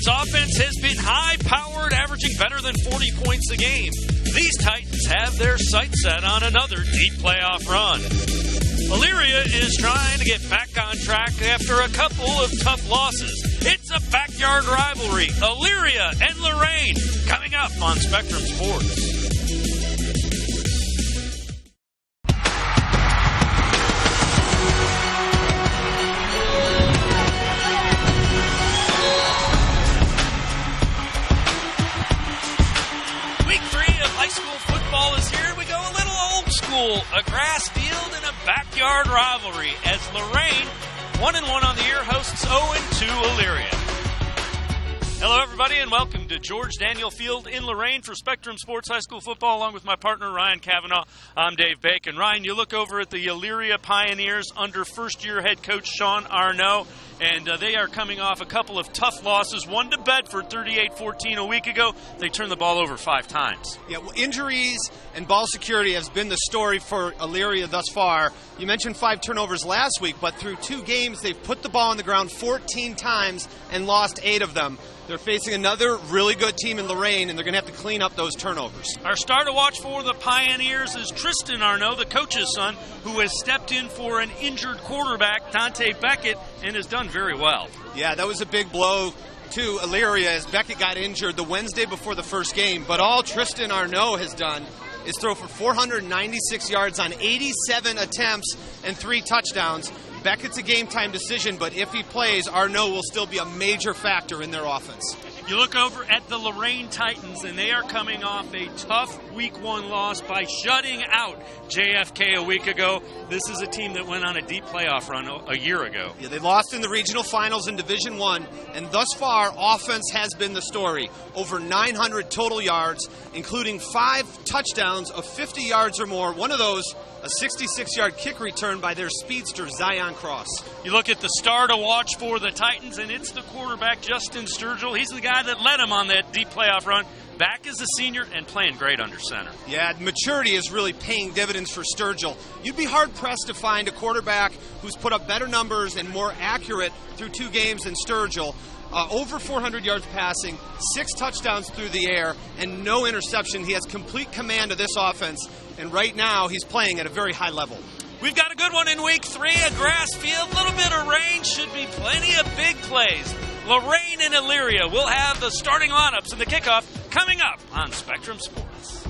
Titans offense has been high-powered, averaging better than 40 points a game. These Titans have their sights set on another deep playoff run. Elyria is trying to get back on track after a couple of tough losses. It's a backyard rivalry. Elyria and Lorain coming up on Spectrum Sports. A grass field and a backyard rivalry as Lorain, 1-1 on the year, hosts 0-2 Elyria. Hello, everybody, and welcome to George Daniel Field in Lorain for Spectrum Sports High School Football, along with my partner, Ryan Cavanaugh. I'm Dave Bacon. Ryan, you look over at the Elyria Pioneers under first-year head coach Sean Arnaud, and they are coming off a couple of tough losses. One to Bedford, 38-14 a week ago. They turned the ball over 5 times. Yeah, well, injuries and ball security has been the story for Elyria thus far. You mentioned 5 turnovers last week, but through 2 games, they've put the ball on the ground 14 times and lost 8 of them. They're facing another really good team in Lorain, and they're going to have to clean up those turnovers. Our star to watch for the Pioneers is Tristan Arnaud, the coach's son, who has stepped in for an injured quarterback, Dante Beckett, and has done very well. Yeah, that was a big blow to Elyria as Beckett got injured the Wednesday before the first game. But all Tristan Arnaud has done is throw for 496 yards on 87 attempts and 3 touchdowns. Beckett's a game-time decision, but if he plays, Arnaud will still be a major factor in their offense. You look over at the Lorain Titans, and they are coming off a tough Week 1 loss by shutting out JFK a week ago. This is a team that went on a deep playoff run a year ago. Yeah, they lost in the regional finals in Division 1, and thus far, offense has been the story. Over 900 total yards, including 5 touchdowns of 50 yards or more. One of those, a 66-yard kick return by their speedster, Zion Cross. You look at the star to watch for the Titans, and it's the quarterback, Justin Sturgill. He's the guy that led him on that deep playoff run. Back as a senior and playing great under center. Yeah, maturity is really paying dividends for Sturgill. You'd be hard-pressed to find a quarterback who's put up better numbers and more accurate through 2 games than Sturgill. Over 400 yards passing, 6 touchdowns through the air, and no interception. He has complete command of this offense, and right now he's playing at a very high level. We've got a good one in Week 3, a grass field, a little bit of rain, should be plenty of big plays. Lorain and Elyria will have the starting lineups and the kickoff coming up on Spectrum Sports.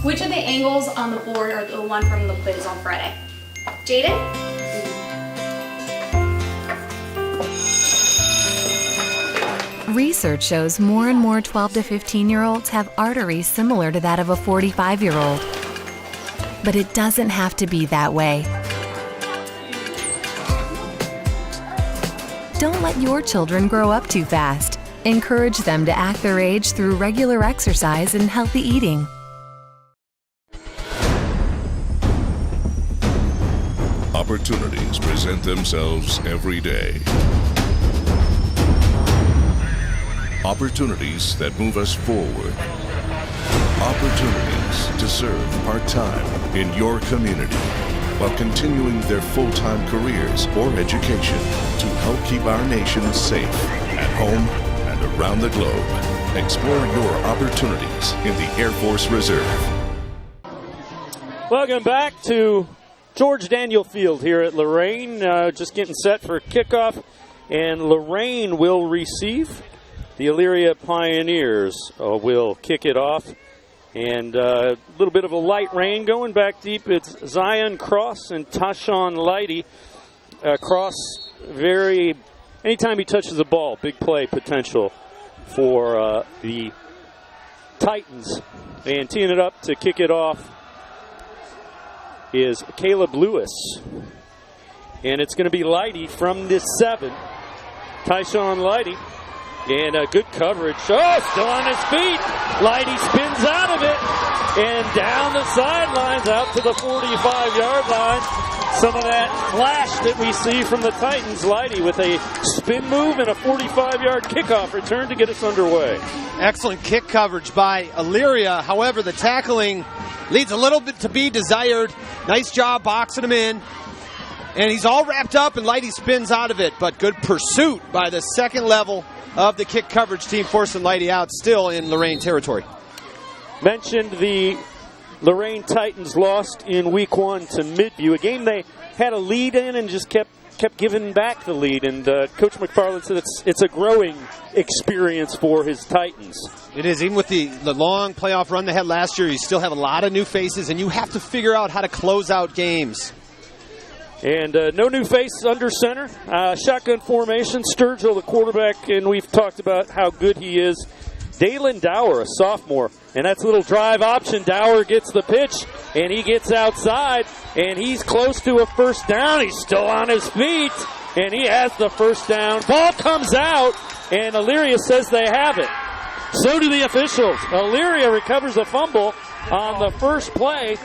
Which of the angles on the board are the one from the quiz on Friday? Jaden? Research shows more and more 12 to 15-year-olds have arteries similar to that of a 45-year-old. But it doesn't have to be that way. Don't let your children grow up too fast. Encourage them to act their age through regular exercise and healthy eating. Opportunities present themselves every day. Opportunities that move us forward. Opportunities to serve part-time in your community while continuing their full-time careers or education to help keep our nation safe at home and around the globe. Explore your opportunities in the Air Force Reserve. Welcome back to George Daniel Field here at Lorain, just getting set for kickoff, and Lorain will receive. The Elyria Pioneers will kick it off, and a little bit of a light rain going back deep. It's Zion Cross and Tashawn Lighty. Cross, anytime he touches the ball, big play potential for the Titans. And teeing it up to kick it off is Caleb Lewis. And it's going to be Leidy from this 7. Tyshawn Leidy. And good coverage. Oh, still on his feet. Leidy spins out of it. And down the sidelines out to the 45-yard line. Some of that flash that we see from the Titans. Leidy with a spin move and a 45-yard kickoff return to get us underway. Excellent kick coverage by Elyria. However, the tackling leaves a little bit to be desired. Nice job boxing him in. And he's all wrapped up, and Leidy spins out of it. But good pursuit by the second level of the kick coverage team, forcing Leidy out, still in Lorain territory. Mentioned the Lorain Titans lost in week 1 to Midview, a game they had a lead in and just kept giving back the lead. And Coach McFarland said it's a growing experience for his Titans. It is. Even with the long playoff run they had last year, you still have a lot of new faces, and you have to figure out how to close out games. And no new face under center. Shotgun formation. Sturgill, the quarterback, and we've talked about how good he is. Dalen Dower, a sophomore, and that's a little drive option. Dower gets the pitch, and he gets outside, and he's close to a first down. He's still on his feet, and he has the first down. Ball comes out, and Elyria says they have it. So do the officials. Elyria recovers a fumble on the first play,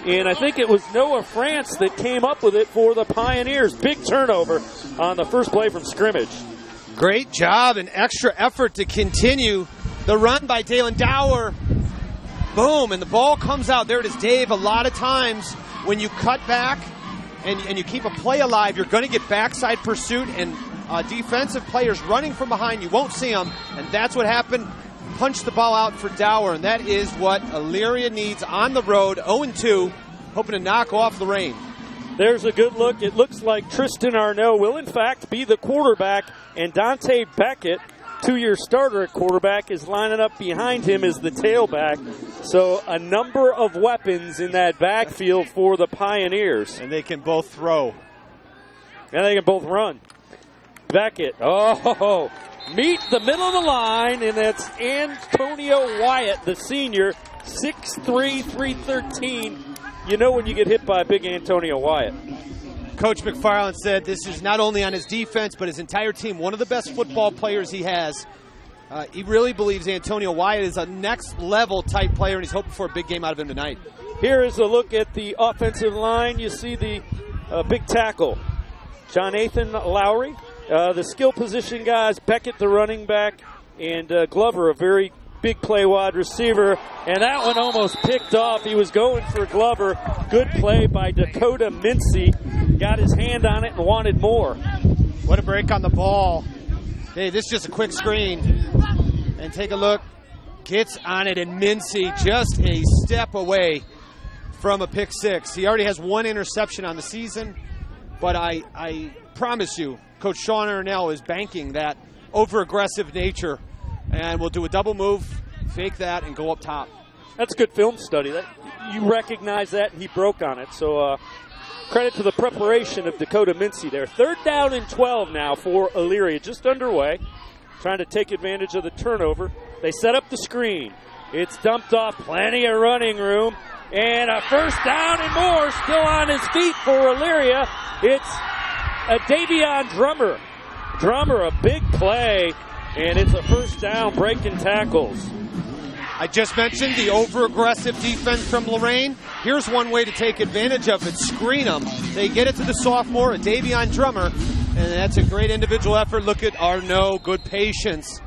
and I think it was Noah France that came up with it for the Pioneers. Big turnover on the first play from scrimmage. Great job and extra effort to continue the run by Dalen Dower. Boom, and the ball comes out. There it is, Dave. A lot of times when you cut back and you keep a play alive, you're going to get backside pursuit and defensive players running from behind. You won't see them, and that's what happened. Punch the ball out for Dower, and that is what Elyria needs on the road. 0-2, hoping to knock off Lorain. There's a good look. It looks like Tristan Arnault will, in fact, be the quarterback, and Dante Beckett, two-year starter at quarterback, is lining up behind him as the tailback. So a number of weapons in that backfield for the Pioneers. And they can both throw. And they can both run. Beckett, meet the middle of the line, and that's Antonio Wyatt, the senior, 6'3", 313. You know when you get hit by big Antonio Wyatt. Coach McFarland said this is not only on his defense, but his entire team, one of the best football players he has. He really believes Antonio Wyatt is a next-level type player, and he's hoping for a big game out of him tonight. Here is a look at the offensive line. You see the big tackle, Jonathan Lowry. The skill position guys, Beckett, the running back, and Glover, a very big play wide receiver. And that one almost picked off. He was going for Glover. Good play by Dakota Mincy. Got his hand on it and wanted more. What a break on the ball. Hey, this is just a quick screen. And take a look. Gets on it, and Mincy just a step away from a pick six. He already has one interception on the season. But I promise you, Coach Sean Arnell is banking that over-aggressive nature, and we'll do a double move, fake that, and go up top. That's a good film study. That you recognize that, and he broke on it. So credit to the preparation of Dakota Mincy there. 3rd down and 12 now for Elyria, just underway, trying to take advantage of the turnover. They set up the screen. It's dumped off, plenty of running room, and a first down and more, still on his feet for Elyria. It's a Davion Drummer, a big play, and it's a first down, breaking tackles. I just mentioned the over-aggressive defense from Lorain. Here's one way to take advantage of it, screen them. They get it to the sophomore, a Davion Drummer, and that's a great individual effort. Look at Arnault, good patience.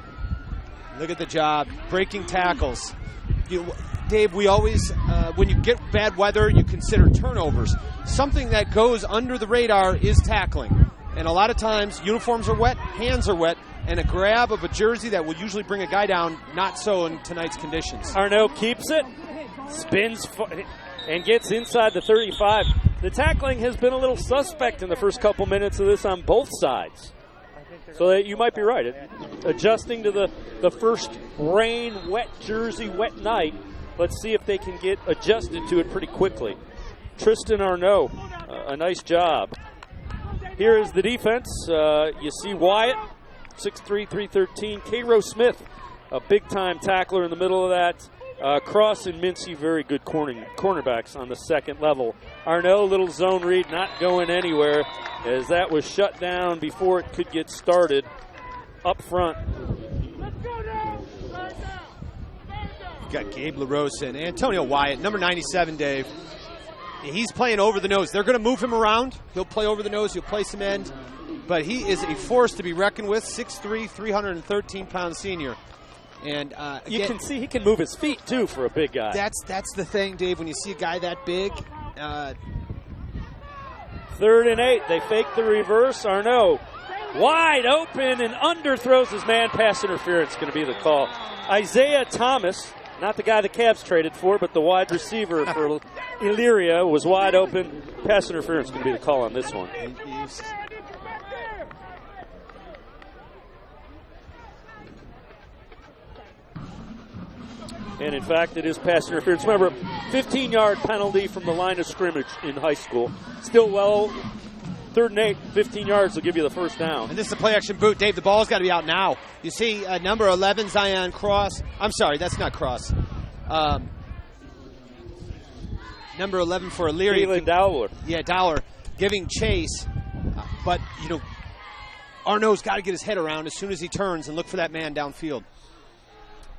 Look at the job, breaking tackles. Dave, we always, when you get bad weather, you consider turnovers. Something that goes under the radar is tackling. And a lot of times, uniforms are wet, hands are wet, and a grab of a jersey that will usually bring a guy down, not so in tonight's conditions. Arnault keeps it, spins, and gets inside the 35. The tackling has been a little suspect in the first couple minutes of this on both sides. So that you might be right. Adjusting to the first rain, wet jersey, wet night. Let's see if they can get adjusted to it pretty quickly. Tristan Arnault, a nice job. Here is the defense. You see Wyatt, 6'3", 313. Cairo Smith, a big-time tackler in the middle of that. Cross and Mincy, very good cornerbacks on the second level. Arnaud, little zone read, not going anywhere, as that was shut down before it could get started up front. You've got Gabe LaRosa and Antonio Wyatt, number 97, Dave. He's playing over the nose. They're going to move him around. He'll play over the nose. He'll play some end. But he is a force to be reckoned with, 6'3", 313-pound senior. And you can see he can move his feet, too, for a big guy. That's the thing, Dave, when you see a guy that big. 3rd and 8. They fake the reverse. Arnaud wide open and underthrows his man. Pass interference going to be the call. Isaiah Thomas, not the guy the Cavs traded for, but the wide receiver for Elyria, was wide open. Pass interference going to be the call on this one. And, in fact, it is pass interference. Remember, 15-yard penalty from the line of scrimmage in high school. Still 3rd and 8, 15 yards will give you the first down. And this is a play-action boot. Dave, the ball's got to be out now. You see number 11, Zion Cross. I'm sorry, that's not Cross. Number 11 for Elyria. Dowler. Yeah, Dowler giving chase. But, Arnaud's got to get his head around as soon as he turns and look for that man downfield.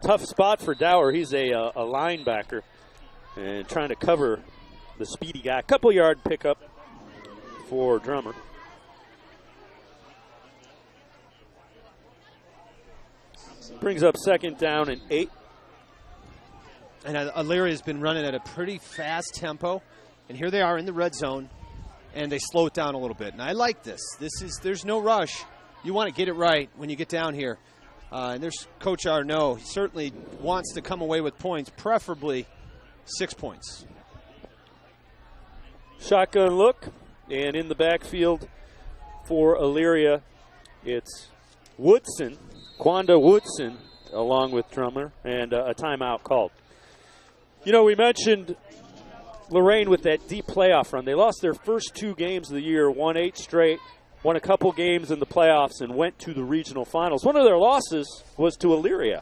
Tough spot for Dower. He's a linebacker and trying to cover the speedy guy. Couple yard pickup for Drummer. Brings up 2nd down and 8. And Elyria has been running at a pretty fast tempo. And here they are in the red zone, and they slow it down a little bit. And I like this. There's no rush. You want to get it right when you get down here. And there's Coach Arnaud. He certainly wants to come away with points, preferably 6 points. Shotgun look, and in the backfield for Elyria, it's Woodson, Quanda Woodson, along with Drummer, and a timeout called. We mentioned Lorain with that deep playoff run. They lost their first 2 games of the year, won 8 straight. Won a couple games in the playoffs and went to the regional finals. One of their losses was to Elyria.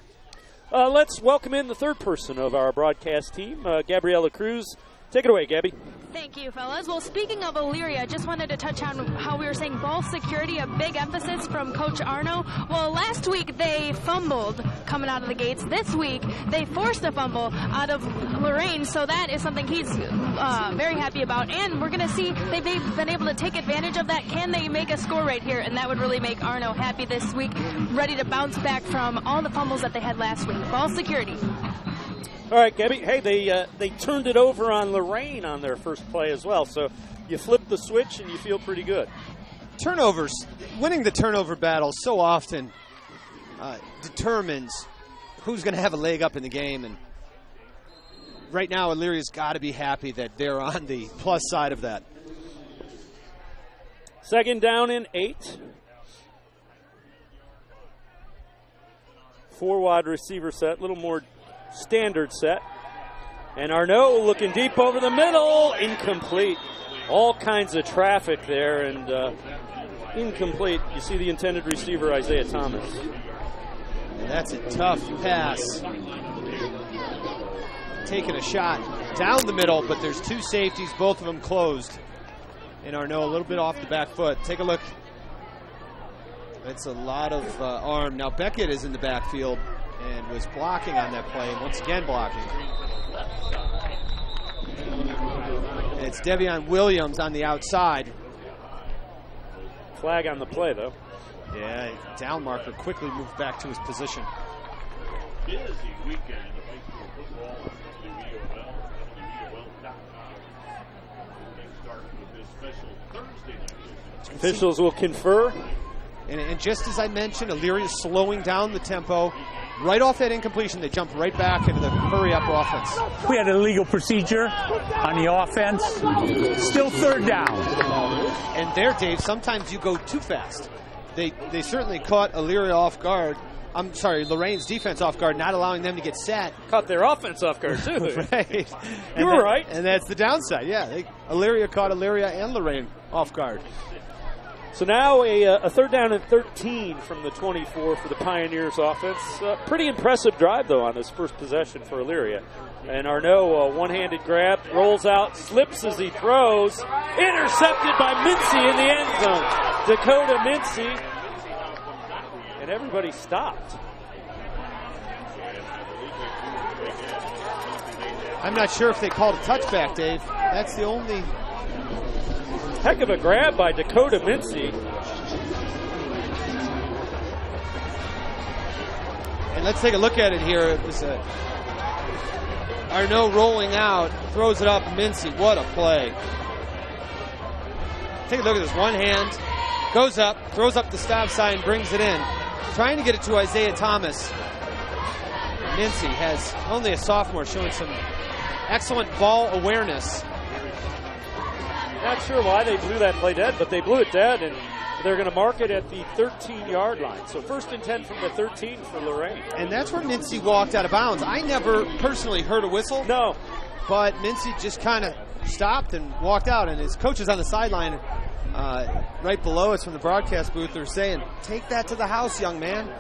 Let's welcome in the third person of our broadcast team, Gabriella Cruz. Take it away, Gabby. Thank you, fellas. Well, speaking of Elyria, I just wanted to touch on how we were saying ball security, a big emphasis from Coach Arnaud. Well, last week they fumbled coming out of the gates. This week they forced a fumble out of Lorain, so that is something he's very happy about. And we're going to see they've been able to take advantage of that. Can they make a score right here? And that would really make Arnaud happy this week, ready to bounce back from all the fumbles that they had last week. Ball security. All right, Gabby. Hey, they turned it over on Lorain on their first play as well. So you flip the switch and you feel pretty good. Turnovers, winning the turnover battle so often determines who's going to have a leg up in the game. And right now, Elyria's got to be happy that they're on the plus side of that. 2nd down and 8. 4 wide receiver set, a little more standard set. And Arnaud looking deep over the middle. Incomplete. All kinds of traffic there, and incomplete. You see the intended receiver, Isaiah Thomas. And that's a tough pass. Taking a shot down the middle, but there's 2 safeties, both of them closed. And Arnaud a little bit off the back foot. Take a look. That's a lot of arm. Now Beckett is in the backfield and was blocking on that play, and once again blocking. It's Devion Williams on the outside. Flag on the play, though. Yeah, down marker quickly moved back to his position. Busy weekend of high school football on WEOL.com. Starts with this special Thursday night. Officials will confer. And just as I mentioned, Elyria slowing down the tempo. Right off that incompletion, they jumped right back into the hurry-up offense. We had an illegal procedure on the offense. Still 3rd down. And there, Dave, sometimes you go too fast. They certainly caught Elyria off guard. I'm sorry, Lorain's defense off guard, not allowing them to get set. Caught their offense off guard, too. Right. You were right. And that's the downside, yeah. Elyria caught Elyria and Lorain off guard. So now a third down and 13 from the 24 for the Pioneers offense. Pretty impressive drive, though, on this first possession for Elyria. And Arnaud, one-handed grab, rolls out, slips as he throws. Intercepted by Mincy in the end zone. Dakota Mincy. And everybody stopped. I'm not sure if they called a touchback, Dave. That's the only... Heck of a grab by Dakota Mincy. And let's take a look at it here. It was Arnaud rolling out, throws it up, Mincy. What a play. Take a look at this. One hand, goes up, throws up the stop sign, brings it in. Trying to get it to Isaiah Thomas. Mincy has only a sophomore, showing some excellent ball awareness. Not sure why they blew that play dead, but they blew it dead, and they're going to mark it at the 13-yard line. So 1st and 10 from the 13 for Lorain. And that's where Mincy walked out of bounds. I never personally heard a whistle. No. But Mincy just kind of stopped and walked out, and his coach is on the sideline right below us from the broadcast booth. They're saying, take that to the house, young man.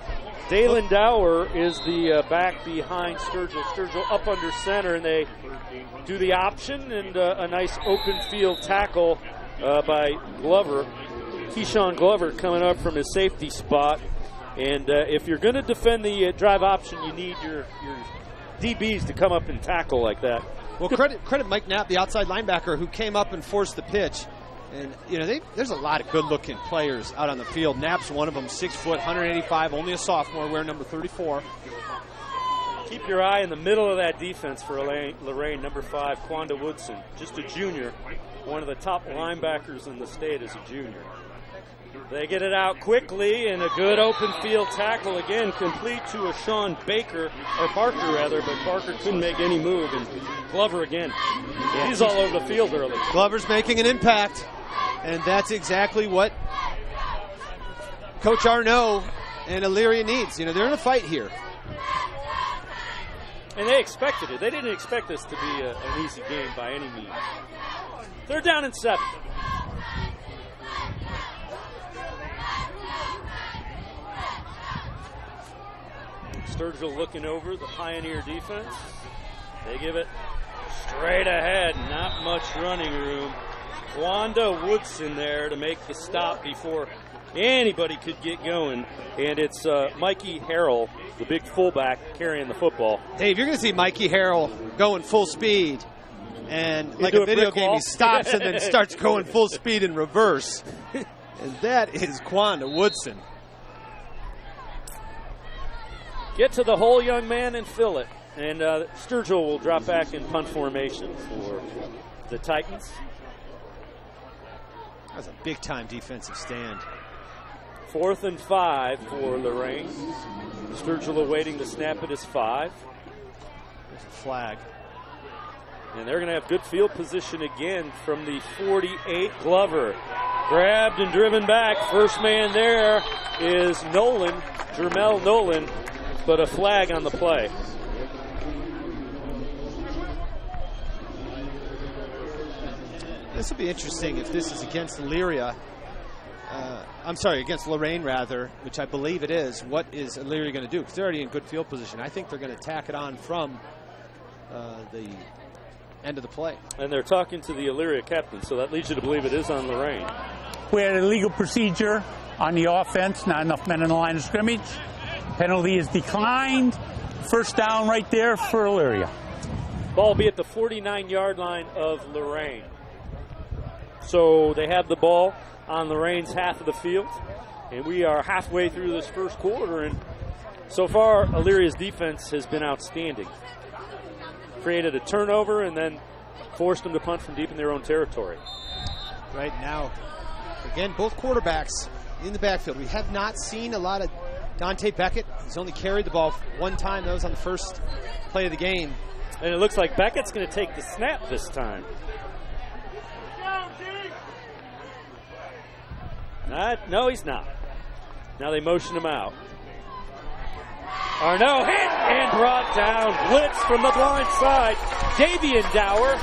Dalen Dower is the back behind Sturgill. Sturgill up under center, and they do the option, and a nice open field tackle by Glover. Keyshawn Glover coming up from his safety spot. And if you're going to defend the drive option, you need your DBs to come up and tackle like that. Well, credit Mike Knapp, the outside linebacker, who came up and forced the pitch. And, you know, there's a lot of good-looking players out on the field. Knapp's one of them, 6 foot, 185, only a sophomore, wearing number 34. Keep your eye in the middle of that defense for Lorain, number 5, Quanda Woodson, just a junior, one of the top linebackers in the state as a junior. They get it out quickly, and a good open field tackle again, complete to a Sean Baker, or Parker rather, but Parker couldn't make any move, and Glover again. He's all over the field early. Glover's making an impact. And that's exactly what Coach Arnaud and Elyria needs. You know, they're in a fight here. And they expected it. They didn't expect this to be an easy game by any means. 3rd down and 7. Sturgill looking over the Pioneer defense. They give it straight ahead. Not much running room. Wanda Woodson there to make the stop before anybody could get going. And it's Mikey Harrell, the big fullback, carrying the football. Dave, you're going to see Mikey Harrell going full speed. And like a video game, he stops and then starts going full speed in reverse. And that is Quanda Woodson. Get to the hole, young man, and fill it. And Sturgill will drop back in punt formation for the Titans. That was a big-time defensive stand. 4th and 5 for Lorain. Sturgill awaiting the snap at his 5. There's a flag. And they're going to have good field position again from the 48. Glover grabbed and driven back. First man there is Nolan, Jermel Nolan, but a flag on the play. This will be interesting if this is against Elyria. Against Lorain, rather, which I believe it is. What is Elyria going to do? Because they're already in good field position. I think they're going to tack it on from the end of the play. And they're talking to the Elyria captain, so that leads you to believe it is on Lorain. We had a legal procedure on the offense, not enough men in the line of scrimmage. Penalty is declined. 1st down right there for Elyria. Ball will be at the 49-yard line of Lorain. So they have the ball on Lorain's half of the field, and we are halfway through this first quarter, and so far Elyria's defense has been outstanding. Created a turnover and then forced them to punt from deep in their own territory. Right now, again, both quarterbacks in the backfield. We have not seen a lot of Dante Beckett. He's only carried the ball one time. That was on the first play of the game. And it looks like Beckett's going to take the snap this time. No, he's not. Now they motion him out. Arnaud hit and brought down. Blitz from the blind side. Davian Dower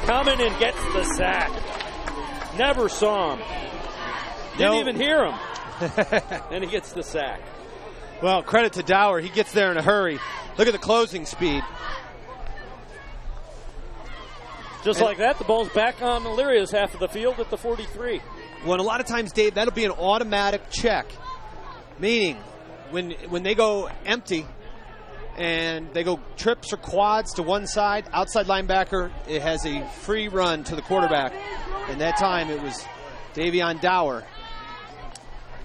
coming and gets the sack. Never saw him. Didn't even hear him. And he gets the sack. Well, credit to Dower. He gets there in a hurry. Look at the closing speed. Just like that, the ball's back on Elyria's half of the field at the 43. Well, and a lot of times, Dave, that'll be an automatic check. Meaning, when they go empty and they go trips or quads to one side, outside linebacker, it has a free run to the quarterback. And that time it was Davion Dower.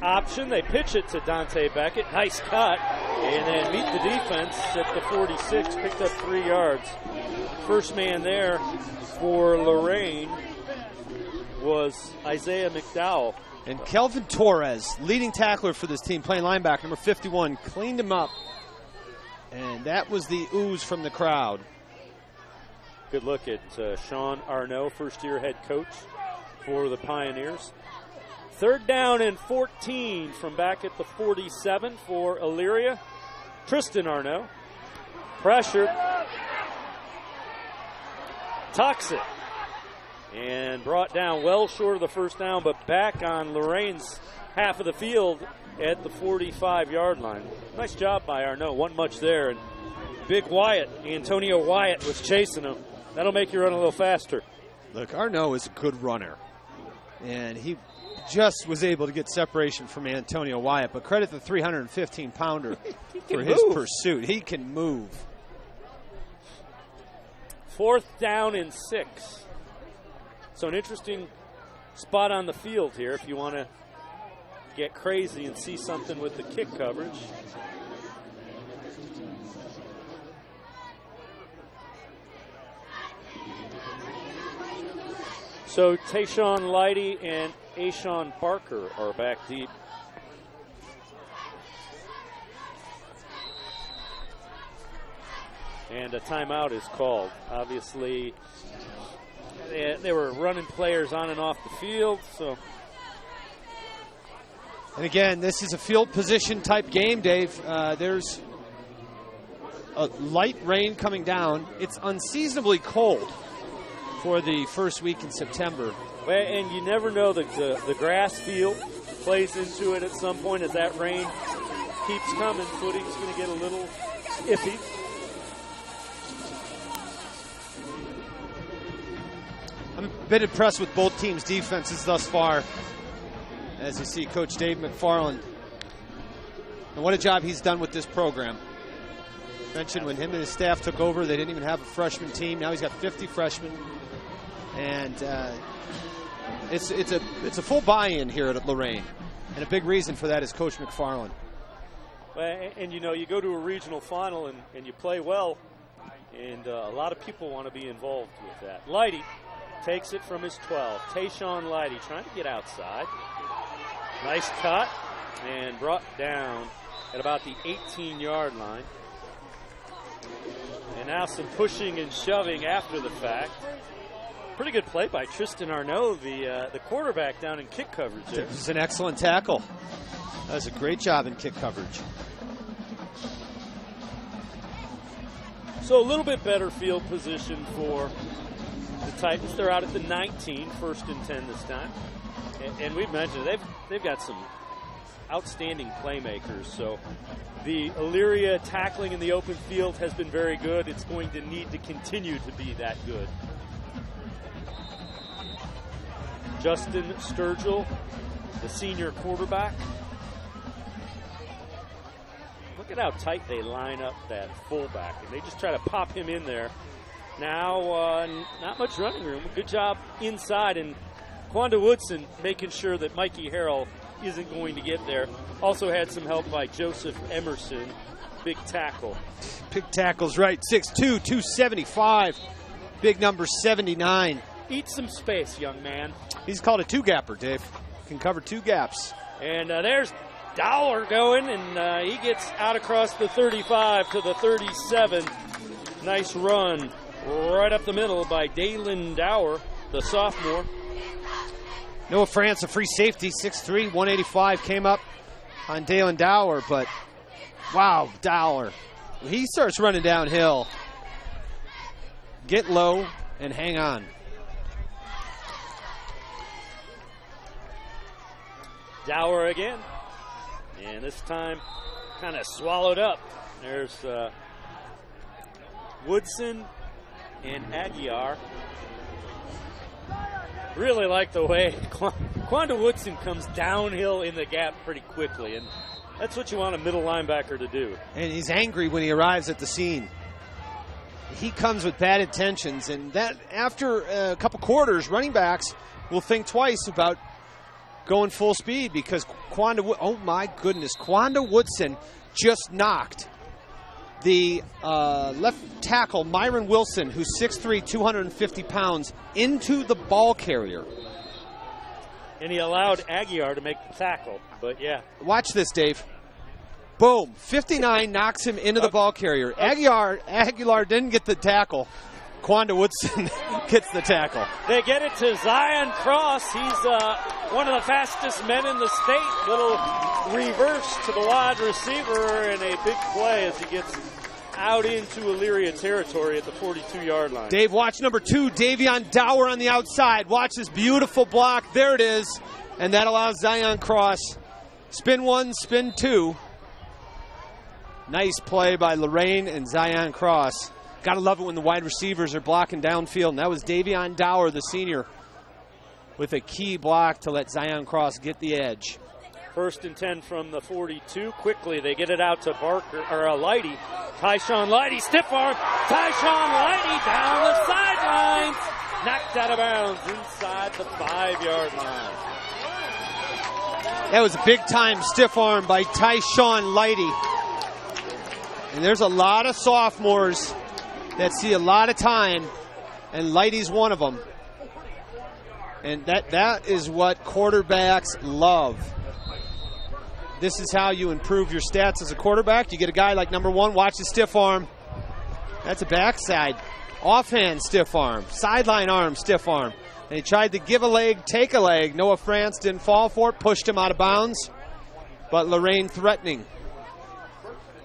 Option, they pitch it to Dante Beckett. Nice cut. And then meet the defense at the 46, picked up 3 yards. First man there for Lorain was Isaiah McDowell. And Kelvin Torres, leading tackler for this team, playing linebacker, number 51, cleaned him up. And that was the ooze from the crowd. Good look at Sean Arnaud, first-year head coach for the Pioneers. 3rd down and 14 from back at the 47 for Elyria. Tristan Arnaud. Pressured. Tucks it. And brought down well short of the first down, but back on Lorain's half of the field at the 45-yard line. Nice job by Arnaud. Wasn't much there. And big Wyatt, Antonio Wyatt, was chasing him. That'll make you run a little faster. Look, Arnaud is a good runner. And he just was able to get separation from Antonio Wyatt. But credit the 315-pounder for his pursuit. He can move. 4th down and 6. So an interesting spot on the field here if you want to get crazy and see something with the kick coverage. So Tayshawn Leidy and Ashawn Barker are back deep. And a timeout is called. Obviously, they were running players on and off the field. So, and again, this is a field position type game, Dave. There's a light rain coming down. It's unseasonably cold for the first week in September. Well, and you never know, the grass field plays into it at some point. As that rain keeps coming, footing's going to get a little iffy. I'm a bit impressed with both teams' defenses thus far, as you see Coach Dave McFarland. And what a job he's done with this program. Mentioned when him and his staff took over, they didn't even have a freshman team. Now he's got 50 freshmen. And it's a full buy-in here at Lorain. And a big reason for that is Coach McFarland. Well, and you know, you go to a regional final and you play well, and a lot of people want to be involved with that. Leidy takes it from his 12. Tayshawn Leidy trying to get outside. Nice cut and brought down at about the 18-yard line. And now some pushing and shoving after the fact. Pretty good play by Tristan Arnaud, the quarterback, down in kick coverage there. It was an excellent tackle. That was a great job in kick coverage. So a little bit better field position for the Titans. They're out at the 19, 1st and 10 this time. And we've mentioned they've got some outstanding playmakers. So the Elyria tackling in the open field has been very good. It's going to need to continue to be that good. Justin Sturgill, the senior quarterback. Look at how tight they line up that fullback, and they just try to pop him in there. Now, not much running room. Good job inside, and Quanda Woodson making sure that Mikey Harrell isn't going to get there. Also had some help by Joseph Emerson, big tackle. Big tackle's right, 6'2", 275. Big number 79. Eat some space, young man. He's called a two-gapper, Dave. Can cover 2 gaps. And there's Dowler going, and he gets out across the 35 to the 37. Nice run right up the middle by Dalen Dower, the sophomore. Noah France, a free safety, 6'3", 185, came up on Dalen Dower, but wow, Dower. When he starts running downhill, get low and hang on. Dower again. And this time kind of swallowed up. There's Woodson and Aguiar. Really like the way Quanda Woodson comes downhill in the gap pretty quickly, and that's what you want a middle linebacker to do. And he's angry when he arrives at the scene. He comes with bad intentions, and that after a couple quarters, running backs will think twice about going full speed because Quanda Woodson just knocked the left tackle, Myron Wilson, who's 6'3", 250 pounds, into the ball carrier. And he allowed Aguiar to make the tackle, but yeah. Watch this, Dave. Boom. 59 knocks him into the ball carrier. Aguilar didn't get the tackle. Quanda Woodson gets the tackle. They get it to Zion Cross. He's one of the fastest men in the state. Little reverse to the wide receiver and a big play as he gets out into Elyria territory at the 42-yard line. Dave, watch number 2, Davion Dower on the outside. Watch this beautiful block. There it is. And that allows Zion Cross. Spin 1, spin 2. Nice play by Lorain and Zion Cross. Got to love it when the wide receivers are blocking downfield. And that was Davion Dower, the senior, with a key block to let Zion Cross get the edge. 1st and 10 from the 42. Quickly, they get it out to Leidy. Tyshawn Leidy, stiff arm. Tyshawn Leidy down the sidelines. Knocked out of bounds inside the 5-yard line. That was a big-time stiff arm by Tyshawn Leidy. And there's a lot of sophomores that see a lot of time, and Leidy's one of them. And that is what quarterbacks love. This is how you improve your stats as a quarterback. You get a guy like number 1, watch the stiff arm. That's a backside. Offhand stiff arm. Sideline arm stiff arm. And he tried to give a leg, take a leg. Noah France didn't fall for it, pushed him out of bounds. But Lorain threatening.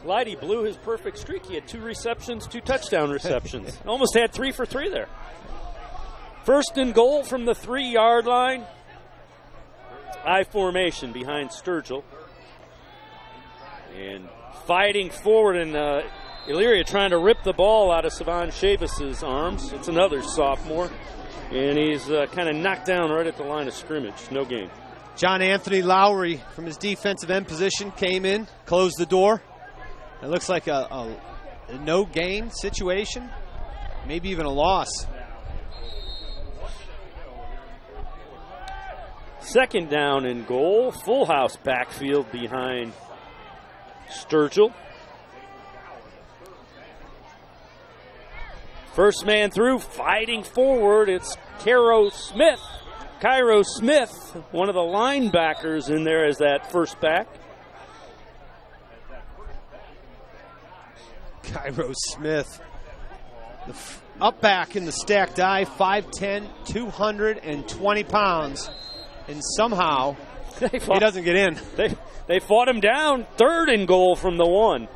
Leidy blew his perfect streak. He had 2 receptions, 2 touchdown receptions. Almost had 3 for 3 there. 1st and goal from the 3-yard line. I formation behind Sturgill. And fighting forward, and Elyria trying to rip the ball out of Savon Chavis's arms. It's another sophomore. And he's kind of knocked down right at the line of scrimmage. No gain. John Anthony Lowry from his defensive end position came in, closed the door. It looks like a no-gain situation, maybe even a loss. 2nd down and goal. Full house backfield behind Sturgill. First man through, fighting forward. It's Cairo Smith, one of the linebackers in there as that first back. Cairo Smith, the up back in the stacked I, 5'10", 220 pounds, and somehow he doesn't get in. They fought him down. 3rd and goal from the 1.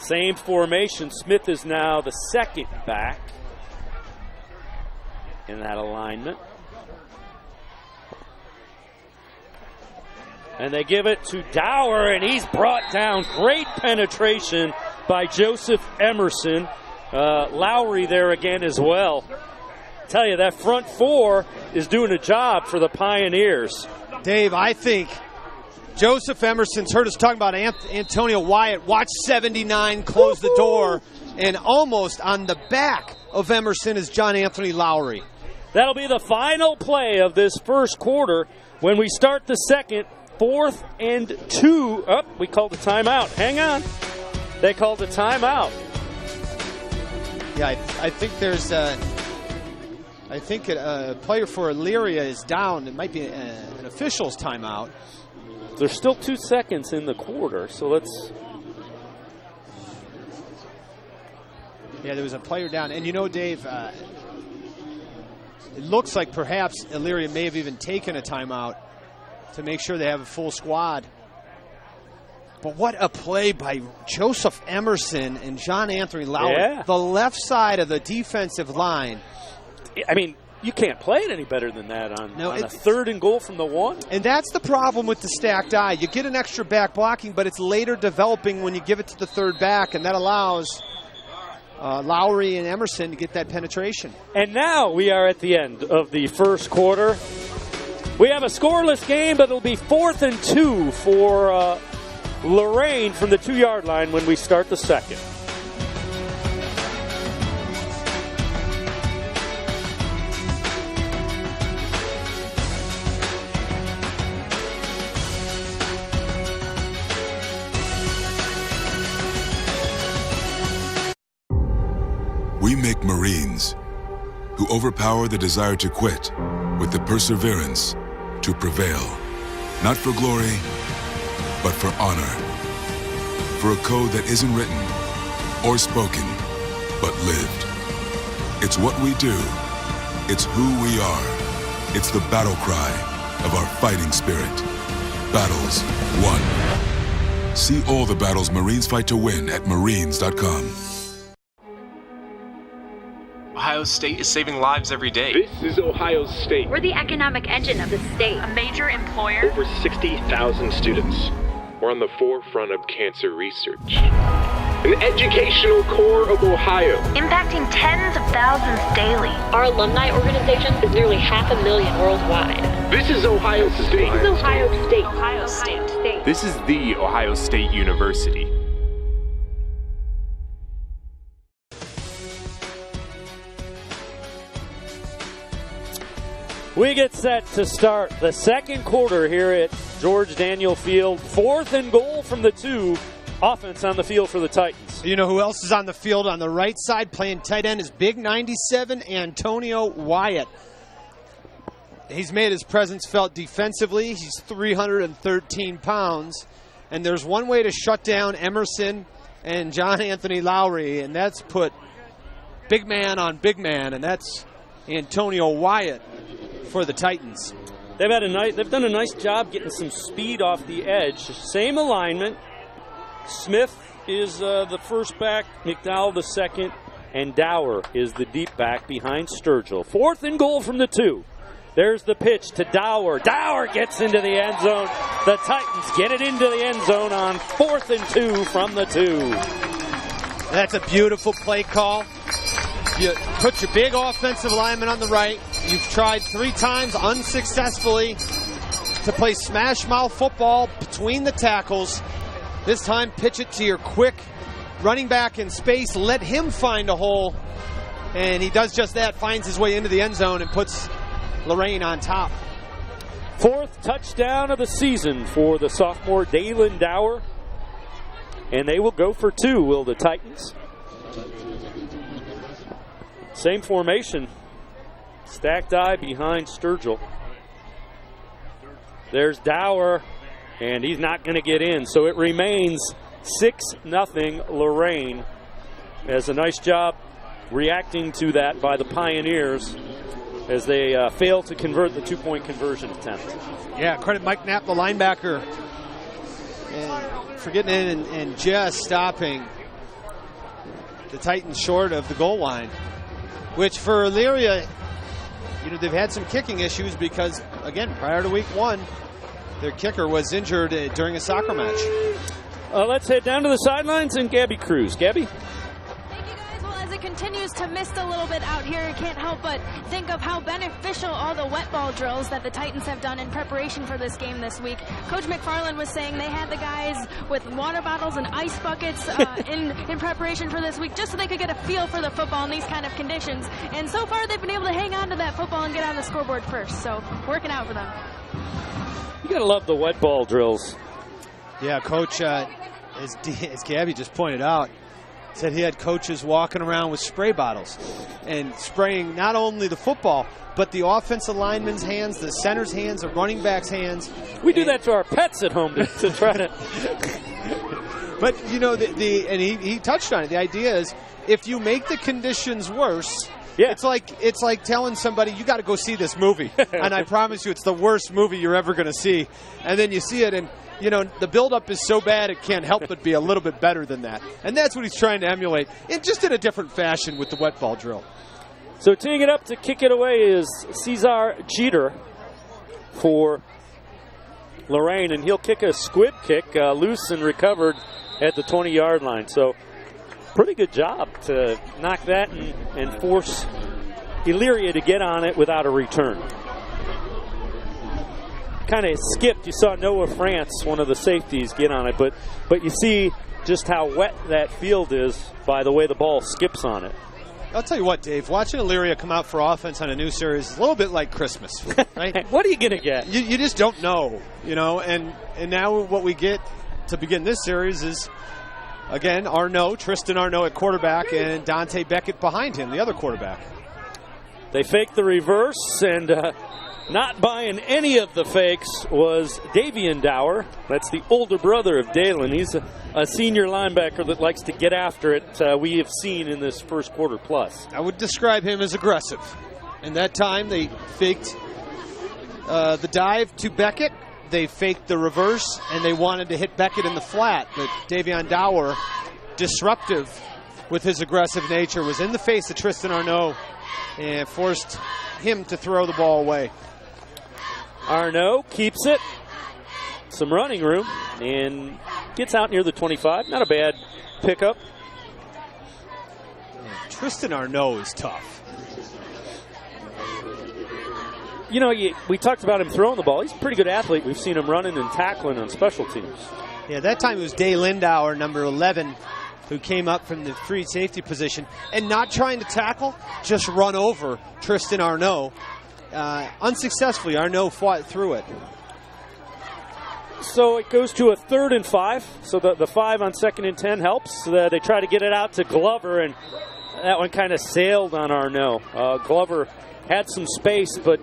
Same formation. Smith is now the 2nd back in that alignment. And they give it to Dower, and he's brought down. Great penetration by Joseph Emerson. Lowry there again as well. Tell you, that front 4 is doing a job for the Pioneers. Dave, I think Joseph Emerson's heard us talking about Antonio Wyatt. Watch 79 close the door, and almost on the back of Emerson is John Anthony Lowry. That'll be the final play of this first quarter. When we start the second, 4th and 2. Oh, we called a timeout. Hang on. They called a timeout. Yeah, I think there's a player for Elyria is down. It might be an official's timeout. There's still 2 seconds in the quarter, so let's... Yeah, there was a player down. And you know, Dave, it looks like perhaps Elyria may have even taken a timeout to make sure they have a full squad. But what a play by Joseph Emerson and John Anthony Lowry. Yeah. The left side of the defensive line. I mean, you can't play it any better than that on a 3rd and goal from the 1. And that's the problem with the stacked eye. You get an extra back blocking, but it's later developing when you give it to the 3rd back, and that allows Lowry and Emerson to get that penetration. And now we are at the end of the first quarter. We have a scoreless game, but it'll be 4th and 2 for Lorain from the 2-yard line when we start the second. We make Marines who overpower the desire to quit with the perseverance to prevail. Not for glory, but for honor. For a code that isn't written or spoken, but lived. It's what we do. It's who we are. It's the battle cry of our fighting spirit. Battles won. See all the battles Marines fight to win at marines.com. Ohio State is saving lives every day. This is Ohio State. We're the economic engine of the state. A major employer. Over 60,000 students. We're on the forefront of cancer research. An educational core of Ohio. Impacting tens of thousands daily. Our alumni organization is nearly 500,000 worldwide. This is Ohio State. This is Ohio State. Ohio State. This is the Ohio State University. We get set to start the second quarter here at George Daniel Field. 4th and goal from the 2. Offense on the field for the Titans. You know who else is on the field on the right side playing tight end is big 97 Antonio Wyatt. He's made his presence felt defensively. He's 313 pounds. And there's one way to shut down Emerson and John Anthony Lowry, and that's put big man on big man, and that's Antonio Wyatt for the Titans. They've done a nice job getting some speed off the edge. Same alignment. Smith is the first back, McDowell the second, and Dower is the deep back behind Sturgill. 4th and goal from the 2. There's the pitch to Dower. Dower gets into the end zone. The Titans get it into the end zone on 4th and 2 from the 2. That's a beautiful play call. You put your big offensive lineman on the right. You've tried 3 times unsuccessfully to play smash mouth football between the tackles. This time, pitch it to your quick running back in space. Let him find a hole. And he does just that, finds his way into the end zone and puts Lorain on top. 4th touchdown of the season for the sophomore Dalen Dower. And they will go for 2, will the Titans. Same formation. Stacked eye behind Sturgill. There's Dower, and he's not going to get in. So it remains 6-0 Lorain. Has a nice job reacting to that by the Pioneers as they fail to convert the 2-point conversion attempt. Yeah, credit Mike Knapp, the linebacker, for getting in and just stopping the Titans short of the goal line. Which for Elyria, they've had some kicking issues because, again, prior to week 1, their kicker was injured during a soccer match. Let's head down to the sidelines and Gabby Cruz. Gabby? Thank you, guys. Well, as it continues to mist a little bit out here, you can't help but think of how beneficial all the wet ball drills that the Titans have done in preparation for this game this week. Coach McFarland was saying they had the guys with water bottles and ice buckets in preparation for this week just so they could get a feel for the football in these kind of conditions. And so far, they've been able to hang on to that football and get on the scoreboard first. So, working out for them. You got to love the wet ball drills. Yeah, Coach, as Gabby just pointed out, said he had coaches walking around with spray bottles and spraying not only the football, but the offensive lineman's hands, the center's hands, the running back's hands. We do that to our pets at home to try to... But, and he touched on it. The idea is if you make the conditions worse, it's like telling somebody, you got to go see this movie. And I promise you, it's the worst movie you're ever going to see. And then you see it, and the buildup is so bad it can't help but be a little bit better than that. And that's what he's trying to emulate, just in a different fashion with the wet ball drill. So teeing it up to kick it away is Cesar Jeter for Lorain, and he'll kick a squib kick, loose and recovered at the 20-yard line. So pretty good job to knock that and force Elyria to get on it without a return. Kind of skipped. You saw Noah France, one of the safeties, get on it, but you see just how wet that field is by the way the ball skips on it. I'll tell you what, Dave, watching Elyria come out for offense on a new series is a little bit like Christmas, right? What are you going to get? You just don't know, and now what we get to begin this series is, again, Tristan Arnaud at quarterback and Dante Beckett behind him, the other quarterback. They fake the reverse, and not buying any of the fakes was Davian Dower. That's the older brother of Dalen. He's a senior linebacker that likes to get after it, we have seen in this first quarter plus. I would describe him as aggressive. And that time they faked the dive to Beckett. They faked the reverse, and they wanted to hit Beckett in the flat. But Davian Dower, disruptive with his aggressive nature, was in the face of Tristan Arnaud and forced him to throw the ball away. Arnaud keeps it. Some running room and gets out near the 25. Not a bad pickup. Tristan Arnaud is tough. We talked about him throwing the ball. He's a pretty good athlete. We've seen him running and tackling on special teams. Yeah, that time it was Day Lindauer, number 11, who came up from the free safety position and not trying to tackle, just run over Tristan Arnaud. Unsuccessfully, Arnaud fought through it. So it goes to a 3rd and 5. So the 5 on 2nd and 10 helps. They try to get it out to Glover, and that one kind of sailed on Arnaud. Glover had some space, but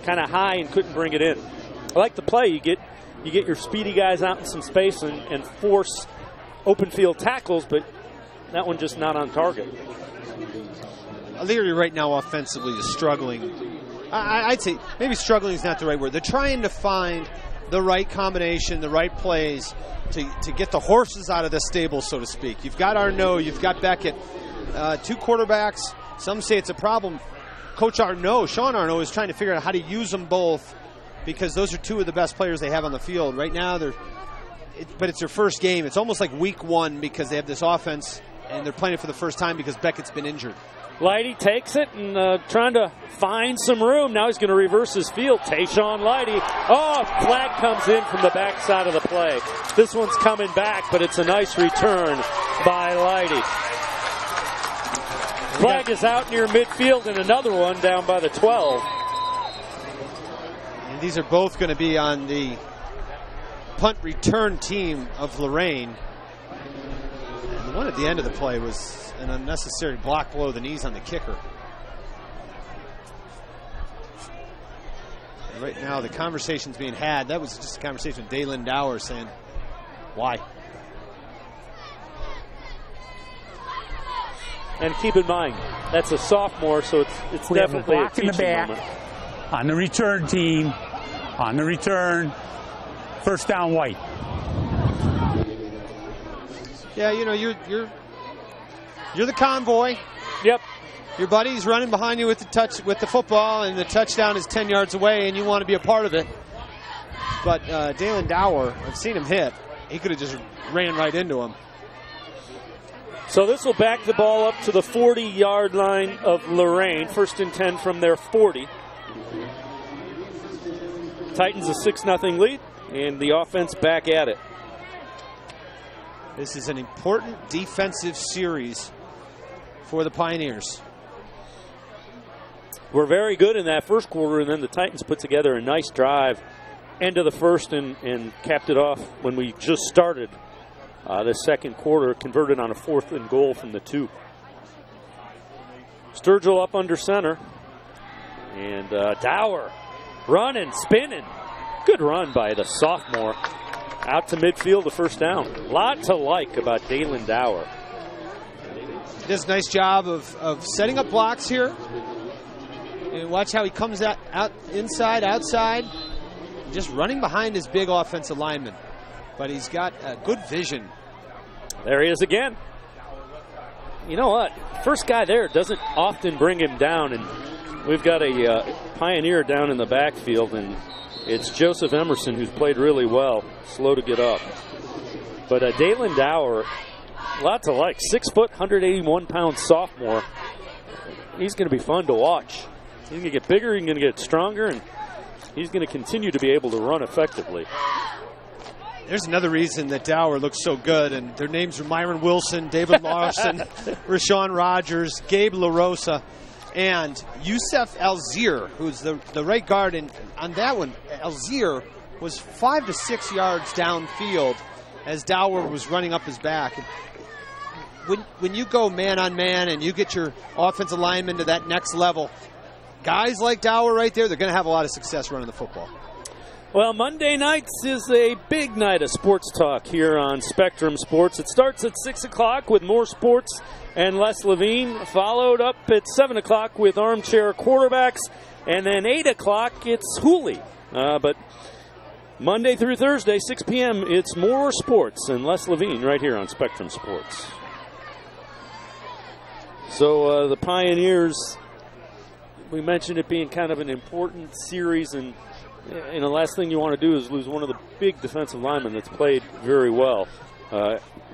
kind of high and couldn't bring it in. I like the play. You get your speedy guys out in some space and force open field tackles, but that one just not on target. Elyria right now offensively is struggling. I'd say maybe struggling is not the right word. They're trying to find the right combination, the right plays to get the horses out of the stable, so to speak. You've got Arnaud, you've got Beckett, 2 quarterbacks. Some say it's a problem. Coach Arnaud, Sean Arnaud, is trying to figure out how to use them both because those are 2 of the best players they have on the field. Right now, but it's their first game. It's almost like week 1 because they have this offense and they're playing it for the first time because Beckett's been injured. Leidy takes it and trying to find some room. Now he's going to reverse his field. Tayshawn Leidy. Oh, flag comes in from the backside of the play. This one's coming back, but it's a nice return by Leidy. Flag is out near midfield, and another one down by the 12. And these are both going to be on the punt return team of Lorain. And the one at the end of the play was an unnecessary block below the knees on the kicker. And right now the conversation's being had. That was just a conversation with Dalen Dower saying, why? And keep in mind, that's a sophomore, so it's definitely a teaching moment. On the return team, on the return, first down white. Yeah, you're the convoy. Yep. Your buddy's running behind you with the football, and the touchdown is 10 yards away, and you want to be a part of it. But Dalen Dower, I've seen him hit. He could have just ran right into him. So this will back the ball up to the 40-yard line of Lorain. 1st and 10 from their 40. Titans a 6-0 lead, and the offense back at it. This is an important defensive series for the Pioneers. We're very good in that first quarter, and then the Titans put together a nice drive end of the first and capped it off when we just started the second quarter, converted on a 4th and goal from the 2. Sturgill up under center, and Dower running, spinning. Good run by the sophomore. Out to midfield, the first down. A lot to like about Dalen Dower. He does a nice job of setting up blocks here. And watch how he comes out inside, outside, just running behind his big offensive lineman. But he's got good vision. There he is again. you know what? First guy there doesn't often bring him down, and we've got a Pioneer down in the backfield, and it's Joseph Emerson who's played really well, slow to get up. But Dalen Dower, lot to like, 6 foot, 181-pound sophomore. He's going to be fun to watch. He's going to get bigger, he's going to get stronger, and he's going to continue to be able to run effectively. There's another reason that Dower looks so good, and their names are Myron Wilson, David Larson, Rashawn Rogers, Gabe LaRosa, and Youssef Alzir, who's the right guard. And on that one, Alzir was 5 to 6 yards downfield as Dower was running up his back. When you go man on man and you get your offensive lineman to that next level, guys like Dower right there, they're going to have a lot of success running the football. Well, Monday nights is a big night of sports talk here on Spectrum Sports. It starts at 6 o'clock with more sports and Les Levine, followed up at 7 o'clock with Armchair Quarterbacks, and then 8 o'clock it's Hooley. But Monday through Thursday, 6 p.m., it's more sports and Les Levine right here on Spectrum Sports. So the Pioneers, we mentioned it being kind of an important series, and the last thing you want to do is lose one of the big defensive linemen that's played very well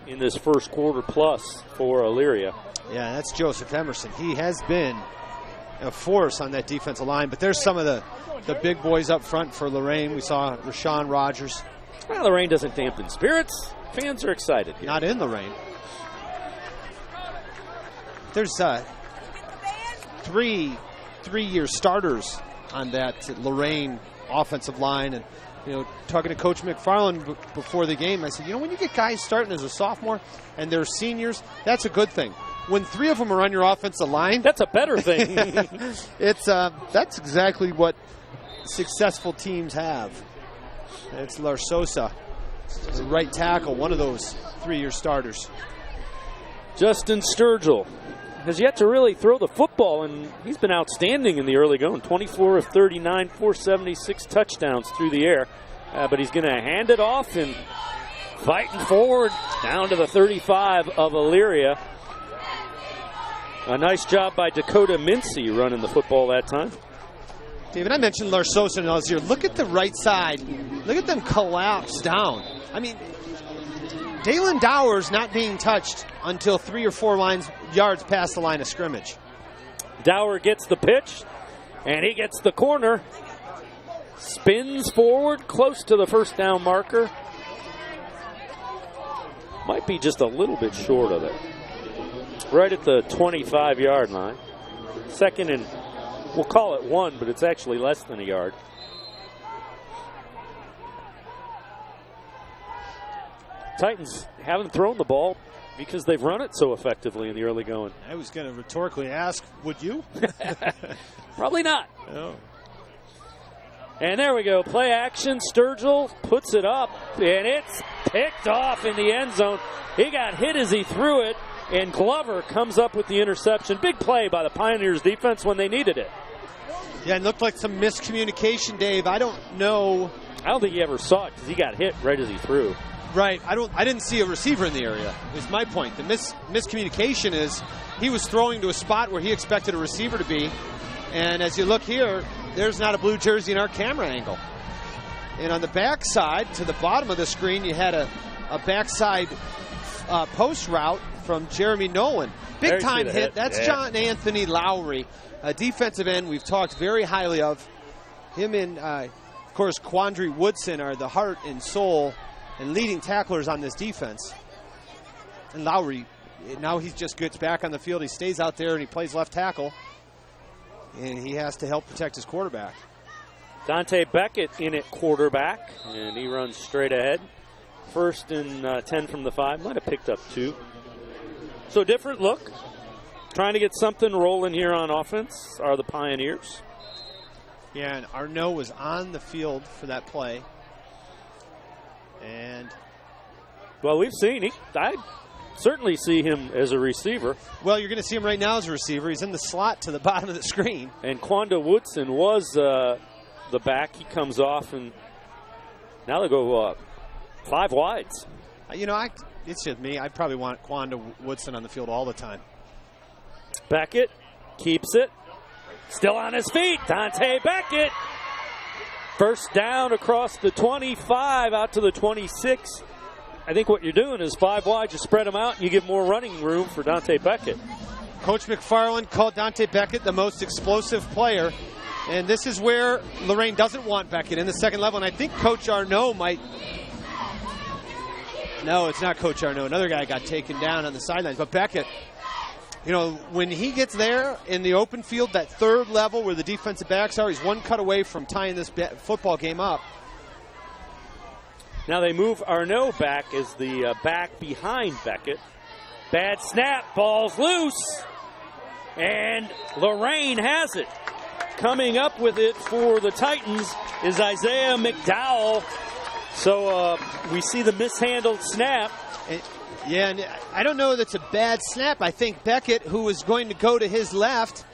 in this first quarter plus for Elyria. Yeah, that's Joseph Emerson. He has been a force on that defensive line, but there's some of the big boys up front for Lorain. We saw Rashawn Rogers. Well, Lorain doesn't dampen spirits. Fans are excited here. Not in Lorain. There's three-year starters on that Lorain offensive line, and talking to Coach McFarland before the game, I said, when you get guys starting as a sophomore and they're seniors, that's a good thing. When 3 of them are on your offensive line, that's a better thing. That's exactly what successful teams have. It's Larsosa, the right tackle, one of those 3-year starters. Justin Sturgill has yet to really throw the football, and he's been outstanding in the early going. 24 of 39, 476 touchdowns through the air. But he's going to hand it off and fighting forward down to the 35 of Elyria. A nice job by Dakota Mincy running the football that time. David, I mentioned Larsosa and Alzir. Look at the right side. Look at them collapse down. I mean, Dalen Dower's not being touched until 3 or 4 yards past the line of scrimmage. Dower gets the pitch, and he gets the corner. Spins forward, close to the first down marker. Might be just a little bit short of it. Right at the 25-yard line. Second and, we'll call it 1, but it's actually less than a yard. Titans haven't thrown the ball because they've run it so effectively in the early going. I was going to rhetorically ask, would you? Probably not. No. And there we go. Play action. Sturgill puts it up, and it's picked off in the end zone. He got hit as he threw it, and Glover comes up with the interception. Big play by the Pioneers defense when they needed it. Yeah, it looked like some miscommunication, Dave. I don't know. I don't think he ever saw it because he got hit right as he threw. Right. I didn't see a receiver in the area, is my point. The miscommunication is he was throwing to a spot where he expected a receiver to be. And as you look here, there's not a blue jersey in our camera angle. And on the backside, to the bottom of the screen, you had a backside post route from Jeremy Nolan. Big time hit. That's John Anthony Lowry, a defensive end we've talked very highly of. Him and, of course, Quandre Woodson are the heart and soul and leading tacklers on this defense. And Lowry, now he just gets back on the field. He stays out there and he plays left tackle. And he has to help protect his quarterback. Dante Beckett in at quarterback, and he runs straight ahead. First and 10 from the 5. Might have picked up 2. So different look. Trying to get something rolling here on offense are the Pioneers. Yeah, and Arnaud was on the field for that play. And well, we've seen I certainly see him as a receiver. Well, you're going to see him right now as a receiver. He's in the slot to the bottom of the screen. And Quandre Woodson was the back. He comes off, and now they go 5 wides. It's just me. I probably want Quandre Woodson on the field all the time. Beckett keeps it. Still on his feet. Dante Beckett. First down across the 25 out to the 26. I think what you're doing is 5 wide. You spread them out and you give more running room for Dante Beckett. Coach McFarland called Dante Beckett the most explosive player. And this is where Lorain doesn't want Beckett in the second level. And I think Coach Arnaud might. No, it's not Coach Arnaud. Another guy got taken down on the sidelines. But Beckett, you know, when he gets there in the open field, that third level where the defensive backs are, he's one cut away from tying this football game up. Now they move Arnaud back as the back behind Beckett. Bad snap, ball's loose. And Lorain has it. Coming up with it for the Titans is Isaiah McDowell. So we see the mishandled snap. And I don't know that it's a bad snap. I think Beckett, who was going to go to his left,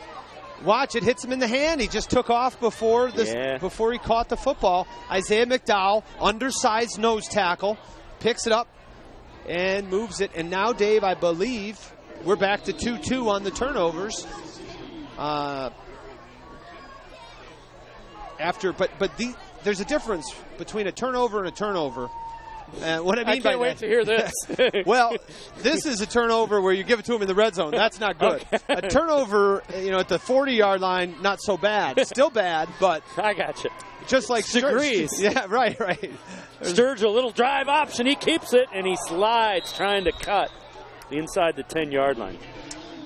watch, it hits him in the hand. He just took off before he caught the football. Isaiah McDowell, undersized nose tackle, picks it up and moves it. And now, Dave, I believe we're back to 2-2 on the turnovers. There's a difference between a turnover and a turnover. What I mean I can't wait to hear this. Well, this is a turnover where you give it to him in the red zone. That's not good. Okay. A turnover, at the 40-yard line, not so bad. Still bad, but I got you. Just like degrees. Yeah, right. Sturgill, little drive option. He keeps it, and he slides trying to cut inside the 10-yard line.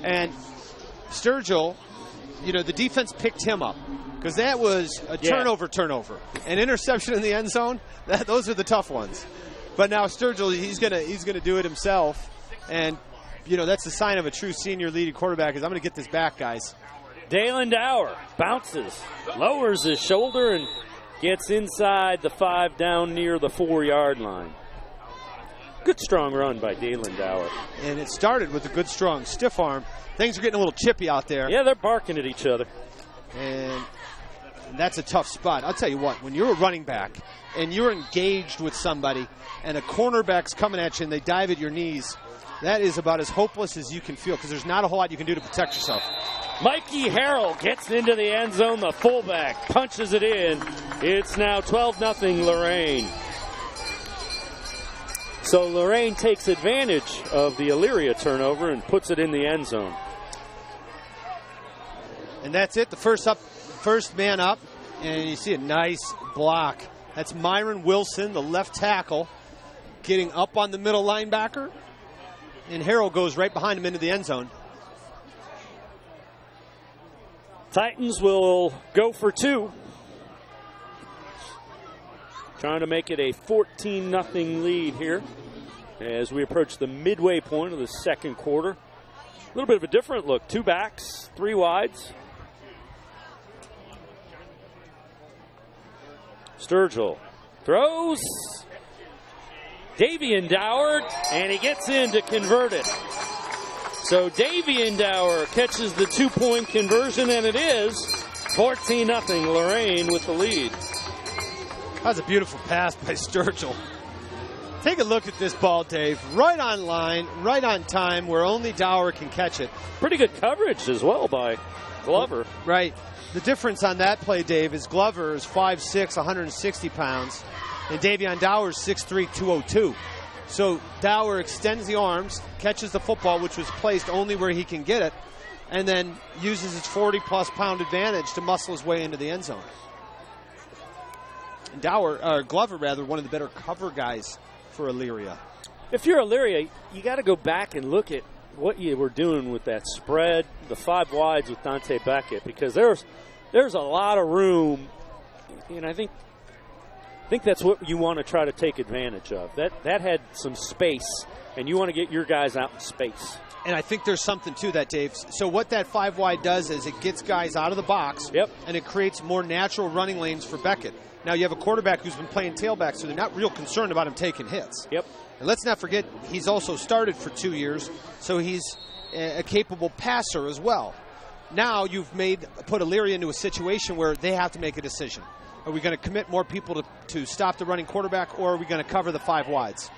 And Sturgill, the defense picked him up. Because that was a turnover. An interception in the end zone, those are the tough ones. But now Sturgill, he's gonna do it himself. And, that's the sign of a true senior leading quarterback is I'm going to get this back, guys. Dalen Dower bounces, lowers his shoulder, and gets inside the 5 down near the 4-yard line. Good strong run by Dalen Dower. And it started with a good strong stiff arm. Things are getting a little chippy out there. Yeah, they're barking at each other. And that's a tough spot. I'll tell you what, when you're a running back and you're engaged with somebody and a cornerback's coming at you and they dive at your knees, that is about as hopeless as you can feel because there's not a whole lot you can do to protect yourself. Mikey Harrell gets into the end zone. The fullback punches it in. It's now 12-0 Lorain. So Lorain takes advantage of the Elyria turnover and puts it in the end zone. And that's it. The first man up, and you see a nice block. That's Myron Wilson, the left tackle, getting up on the middle linebacker, and Harrell goes right behind him into the end zone. Titans will go for 2. Trying to make it a 14-0 lead here as we approach the midway point of the second quarter. A little bit of a different look. 2 backs, 3 wides. Sturgill throws. Davian Dower, and he gets in to convert it. So Davian Dower catches the 2-point conversion, and it is 14-0 Lorain with the lead. That was a beautiful pass by Sturgill. Take a look at this ball, Dave. Right on line, right on time, where only Dower can catch it. Pretty good coverage as well by Glover. Right. The difference on that play, Dave, is Glover is 5'6", 160 pounds, and Davion Dower is 6'3", 202. So Dower extends the arms, catches the football, which was placed only where he can get it, and then uses his 40-plus pound advantage to muscle his way into the end zone. And Glover, one of the better cover guys for Elyria. If you're Elyria, you got to go back and look at what you were doing with that spread, the 5 wides with Dante Beckett, because there's a lot of room, and I think that's what you want to try to take advantage of. That had some space, and you want to get your guys out in space. And I think there's something to that, Dave. So what that 5 wide does is it gets guys out of the box, and it creates more natural running lanes for Beckett. Now you have a quarterback who's been playing tailback, so they're not real concerned about him taking hits. Yep. And let's not forget, he's also started for 2 years, so he's a capable passer as well. Now you've put Elyria into a situation where they have to make a decision. Are we going to commit more people to stop the running quarterback, or are we going to cover the 5 wides?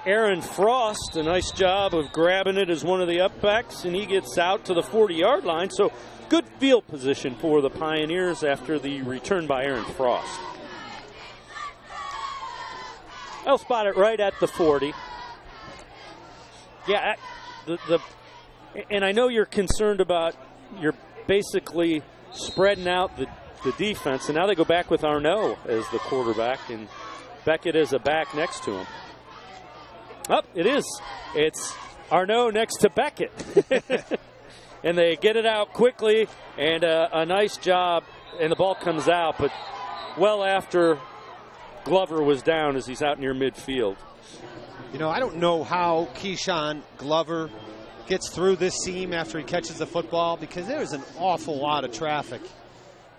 Aaron Frost, a nice job of grabbing it as one of the upbacks, and he gets out to the 40-yard line. So good field position for the Pioneers after the return by Aaron Frost. They'll spot it right at the 40. Yeah, and I know you're concerned about you're basically spreading out the defense, and now they go back with Arnaud as the quarterback, and Beckett is a back next to him. It is. It's Arnaud next to Beckett. And they get it out quickly, and a nice job, and the ball comes out, but well after Glover was down as he's out near midfield. You know, I don't know how Keyshawn Glover gets through this seam after he catches the football, because there's an awful lot of traffic,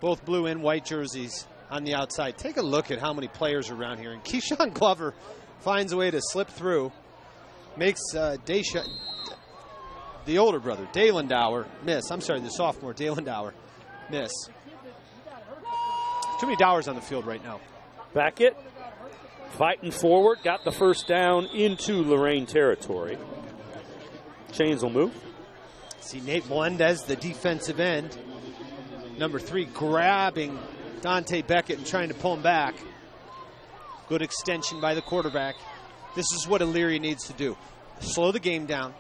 both blue and white jerseys on the outside. Take a look at how many players are around here, and Keyshawn Glover finds a way to slip through, makes the older brother, Dalen Dower, miss. I'm sorry, the sophomore, Dalen Dower, miss. Too many Dowers on the field right now. Beckett fighting forward, got the first down into Lorain territory. Chains will move. See Nate Melendez, the defensive end, number 3, grabbing Dante Beckett and trying to pull him back. Good extension by the quarterback. This is what Elyria needs to do. Slow the game down.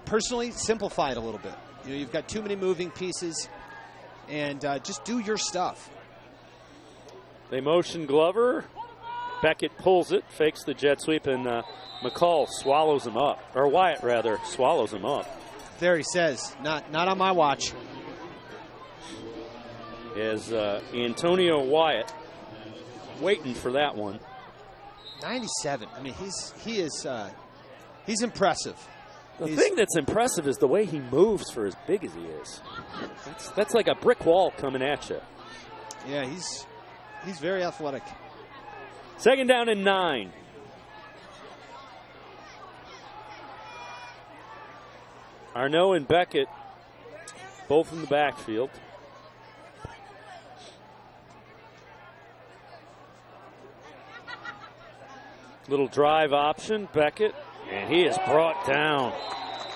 Personally, simplify it a little bit. You know, you've got too many moving pieces, and just do your stuff. They motion Glover. Beckett pulls it, fakes the jet sweep, and McCall swallows him up. Or Wyatt, rather, swallows him up. There he says, not on my watch. As Antonio Wyatt waiting for that one. 97. I mean, he's impressive. The thing that's impressive is the way he moves for as big as he is. That's like a brick wall coming at you. Yeah, he's very athletic. 2nd down and 9. Arnaud and Beckett both in the backfield. Little drive option, Beckett, and he is brought down.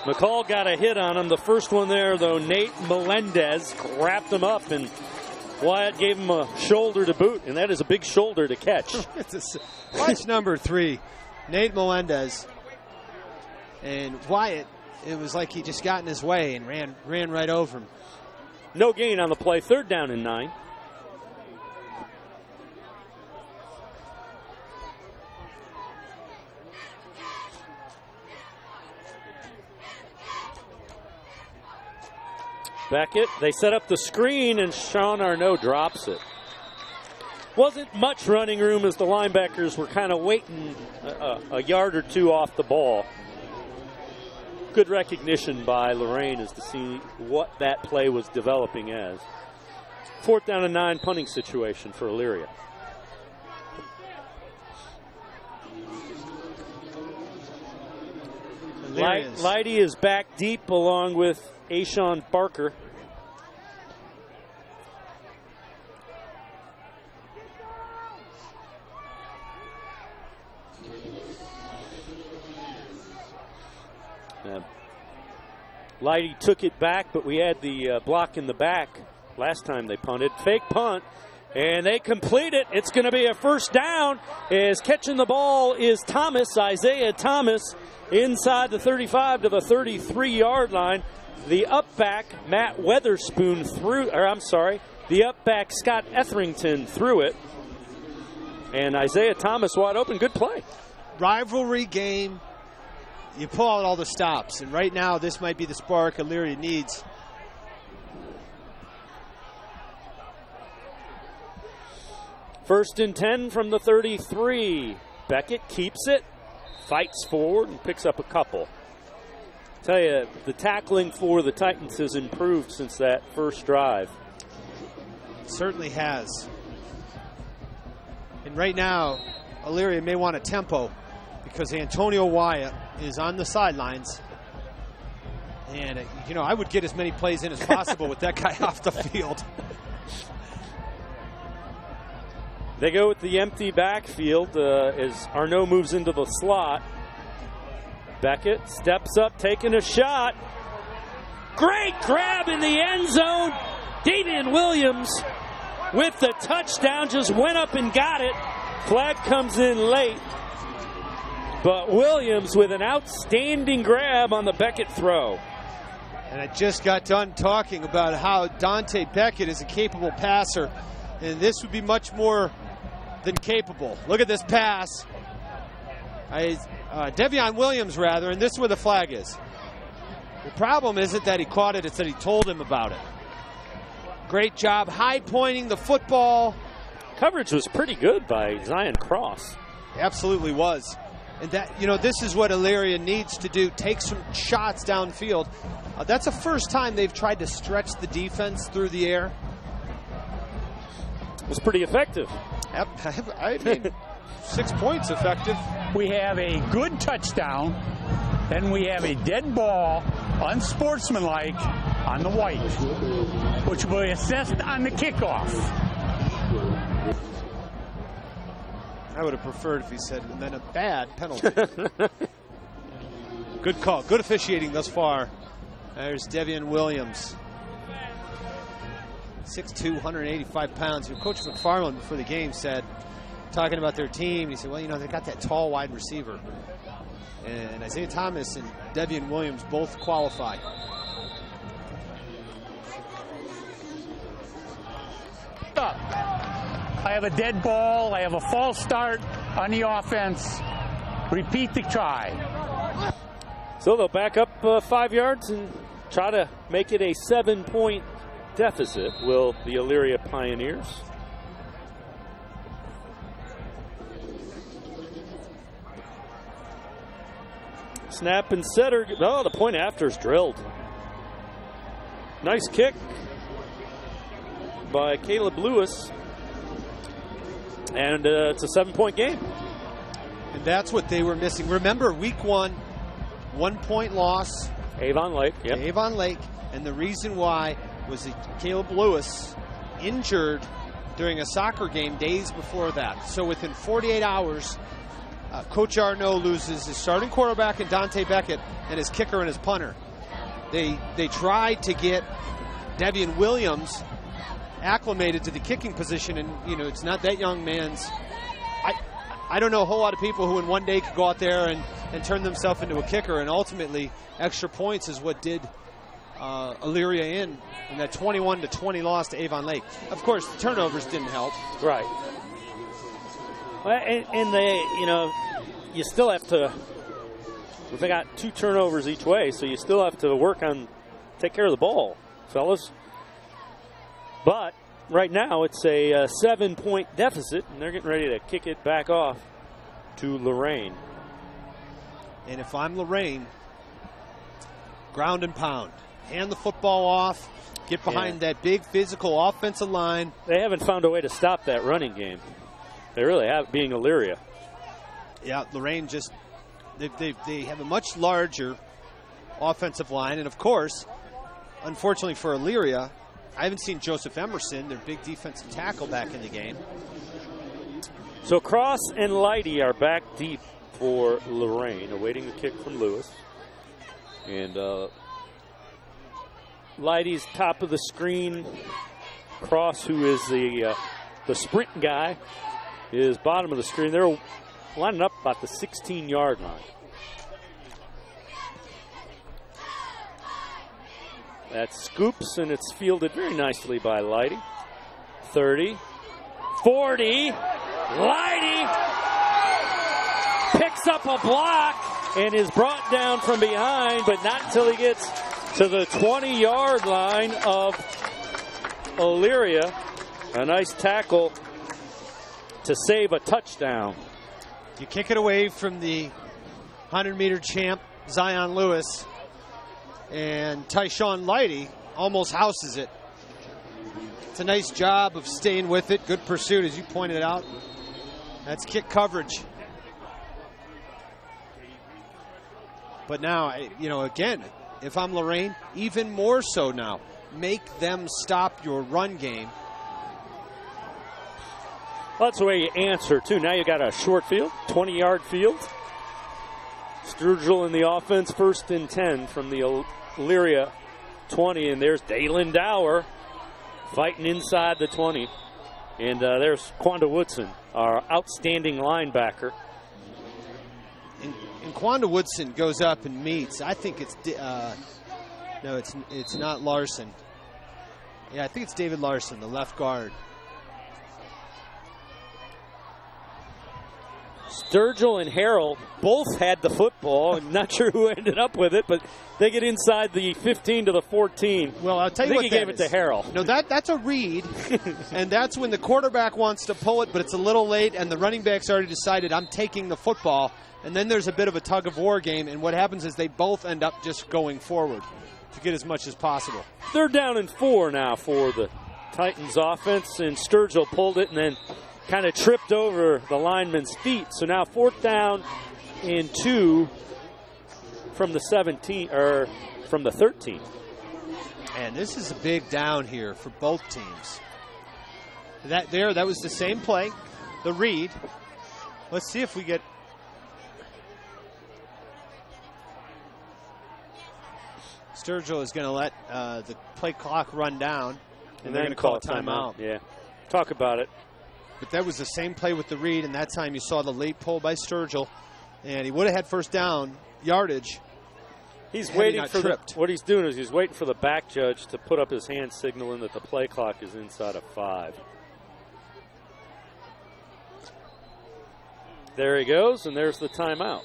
McCall got a hit on him. The first one there, though, Nate Melendez wrapped him up, and Wyatt gave him a shoulder to boot, and that is a big shoulder to catch. Watch number 3, Nate Melendez. And Wyatt, it was like he just got in his way and ran right over him. No gain on the play. 3rd down and 9. Beckett, they set up the screen, and Sean Arnaud drops it. Wasn't much running room as the linebackers were kind of waiting a yard or two off the ball. Good recognition by Lorain as to see what that play was developing as. 4th down and 9, punting situation for Elyria. Leidy is back deep along with Ashawn Barker. Leidy took it back, but we had the block in the back last time they punted. Fake punt, and they complete it. It's going to be a 1st down. As catching the ball is Thomas, Isaiah Thomas, inside the 35 to the 33-yard line. The upback, Matt Weatherspoon, the upback, Scott Etherington, threw it. And Isaiah Thomas wide open. Good play. Rivalry game. You pull out all the stops, and right now this might be the spark Elyria needs. First and 10 from the 33. Beckett keeps it, fights forward, and picks up a couple. Tell you, the tackling for the Titans has improved since that first drive. Certainly has. And right now, Elyria may want a tempo because Antonio Wyatt is on the sidelines. And, you know, I would get as many plays in as possible with that guy off the field. They go with the empty backfield as Arnaud moves into the slot. Beckett steps up, taking a shot. Great grab in the end zone. Davian Williams with the touchdown, just went up and got it. Flag comes in late. But Williams with an outstanding grab on the Beckett throw. And I just got done talking about how Dante Beckett is a capable passer, and this would be much more than capable. Look at this pass. Devion Williams, rather, and this is where the flag is. The problem isn't that he caught it, it's that he told him about it. Great job high pointing the football. Coverage was pretty good by Zion Cross. Absolutely was. And that, this is what Elyria needs to do, take some shots downfield. That's the first time they've tried to stretch the defense through the air. It was pretty effective. I mean, 6 points effective. We have a good touchdown, then we have a dead ball, unsportsmanlike, on the white, which will be assessed on the kickoff. I would have preferred if he said, and then a bad penalty. Good call. Good officiating thus far. There's Devian Williams. 6'2", 185 pounds. Coach McFarland before the game said, talking about their team, he said, well, they got that tall wide receiver. And Isaiah Thomas and Devian Williams both qualify. I have a dead ball. I have a false start on the offense. Repeat the try. So they'll back up 5 yards and try to make it a 7-point deficit, will the Elyria Pioneers. Snap and setter. Oh, the point after is drilled. Nice kick by Caleb Lewis. And it's a 7-point game. And that's what they were missing. Remember, week 1, 1 point loss. Avon Lake. Yep. Avon Lake. And the reason why was that Caleb Lewis injured during a soccer game days before that. So within 48 hours, Coach Arnaud loses his starting quarterback and Dante Beckett and his kicker and his punter. They tried to get Devian Williams acclimated to the kicking position, and it's not that young man's. I don't know a whole lot of people who in one day could go out there and turn themselves into a kicker, and ultimately extra points is what did Elyria in that 21-20 loss to Avon Lake. Of course, the turnovers didn't help. Right. Well, and they, you still have to. They got 2 turnovers each way, so you still have to work on take care of the ball, fellas. But right now it's a 7-point deficit, and they're getting ready to kick it back off to Lorain. And if I'm Lorain, ground and pound. Hand the football off, get behind that big physical offensive line. They haven't found a way to stop that running game. They really have, being Elyria. Yeah, Lorain just, they have a much larger offensive line. And, of course, unfortunately for Elyria, I haven't seen Joseph Emerson, their big defensive tackle, back in the game. So Cross and Lighty are back deep for Lorain, awaiting the kick from Lewis. And Lighty's top of the screen. Cross, who is the sprint guy, is bottom of the screen. They're lining up about the 16-yard line. That scoops, and it's fielded very nicely by Lighty. 30, 40, Lighty picks up a block and is brought down from behind, but not until he gets to the 20-yard line of Elyria. A nice tackle to save a touchdown. You kick it away from the 100-meter champ, Zion Lewis, and Tyshawn Lighty almost houses it. It's a nice job of staying with it. Good pursuit, as you pointed out. That's kick coverage. But now, again, if I'm Lorain, even more so now. Make them stop your run game. Well, that's the way you answer, too. Now you got a short field, 20-yard field. Sturgill in the offense, 1st and 10 from the Elyria 20. And there's Dalen Dower fighting inside the 20. And there's Quanda Woodson, our outstanding linebacker. And Quanda Woodson goes up and meets. I think it's no, it's not Larson. Yeah, I think it's David Larson, the left guard. Sturgill and Harrell both had the football. I'm not sure who ended up with it, but they get inside the 15 to the 14. Well, I'll tell you I what think he gave it to Harrell. No, that's a read, and that's when the quarterback wants to pull it, but it's a little late, and the running back's already decided, I'm taking the football. And then there's a bit of a tug-of-war game, and what happens is they both end up just going forward to get as much as possible. They're down in 4 now for the Titans offense, and Sturgill pulled it and then kind of tripped over the lineman's feet. So now 4th down and 2 from the 17 or from the 13. And this is a big down here for both teams. That was the same play, the read. Let's see if we get. Sturgill is going to let the play clock run down, and they're going to call a timeout. Yeah, talk about it. But that was the same play with the read, and that time you saw the late pull by Sturgill, and he would have had 1st down yardage. He's waiting for what he's doing is he's waiting for the back judge to put up his hand signaling that the play clock is inside of 5. There he goes, and there's the timeout.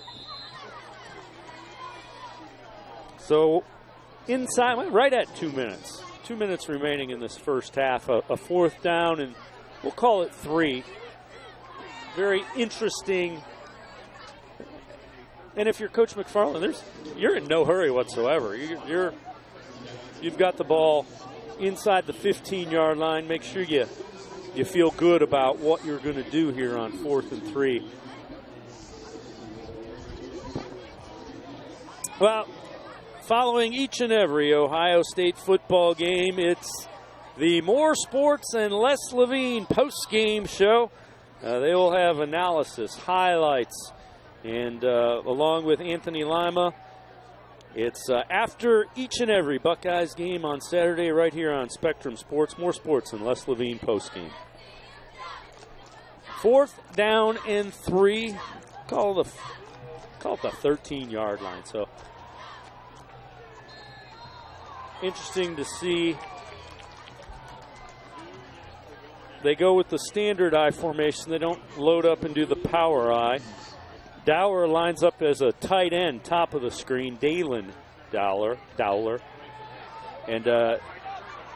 So inside, right at 2 minutes. 2 minutes remaining in this first half. A 4th down, and we'll call it 3. Very interesting. And if you're Coach McFarland, you're in no hurry whatsoever. You've got the ball inside the 15-yard line. Make sure you feel good about what you're going to do here on 4th and 3. Well, following each and every Ohio State football game, it's the More Sports and Les Levine post-game show. They will have analysis, highlights, and along with Anthony Lima, it's after each and every Buckeyes game on Saturday right here on Spectrum Sports. More Sports and Les Levine post-game. 4th down and 3. Call it the 13-yard line. So interesting to see. They go with the standard I formation. They don't load up and do the power I. Dower lines up as a tight end, top of the screen. Dalen Dowler. And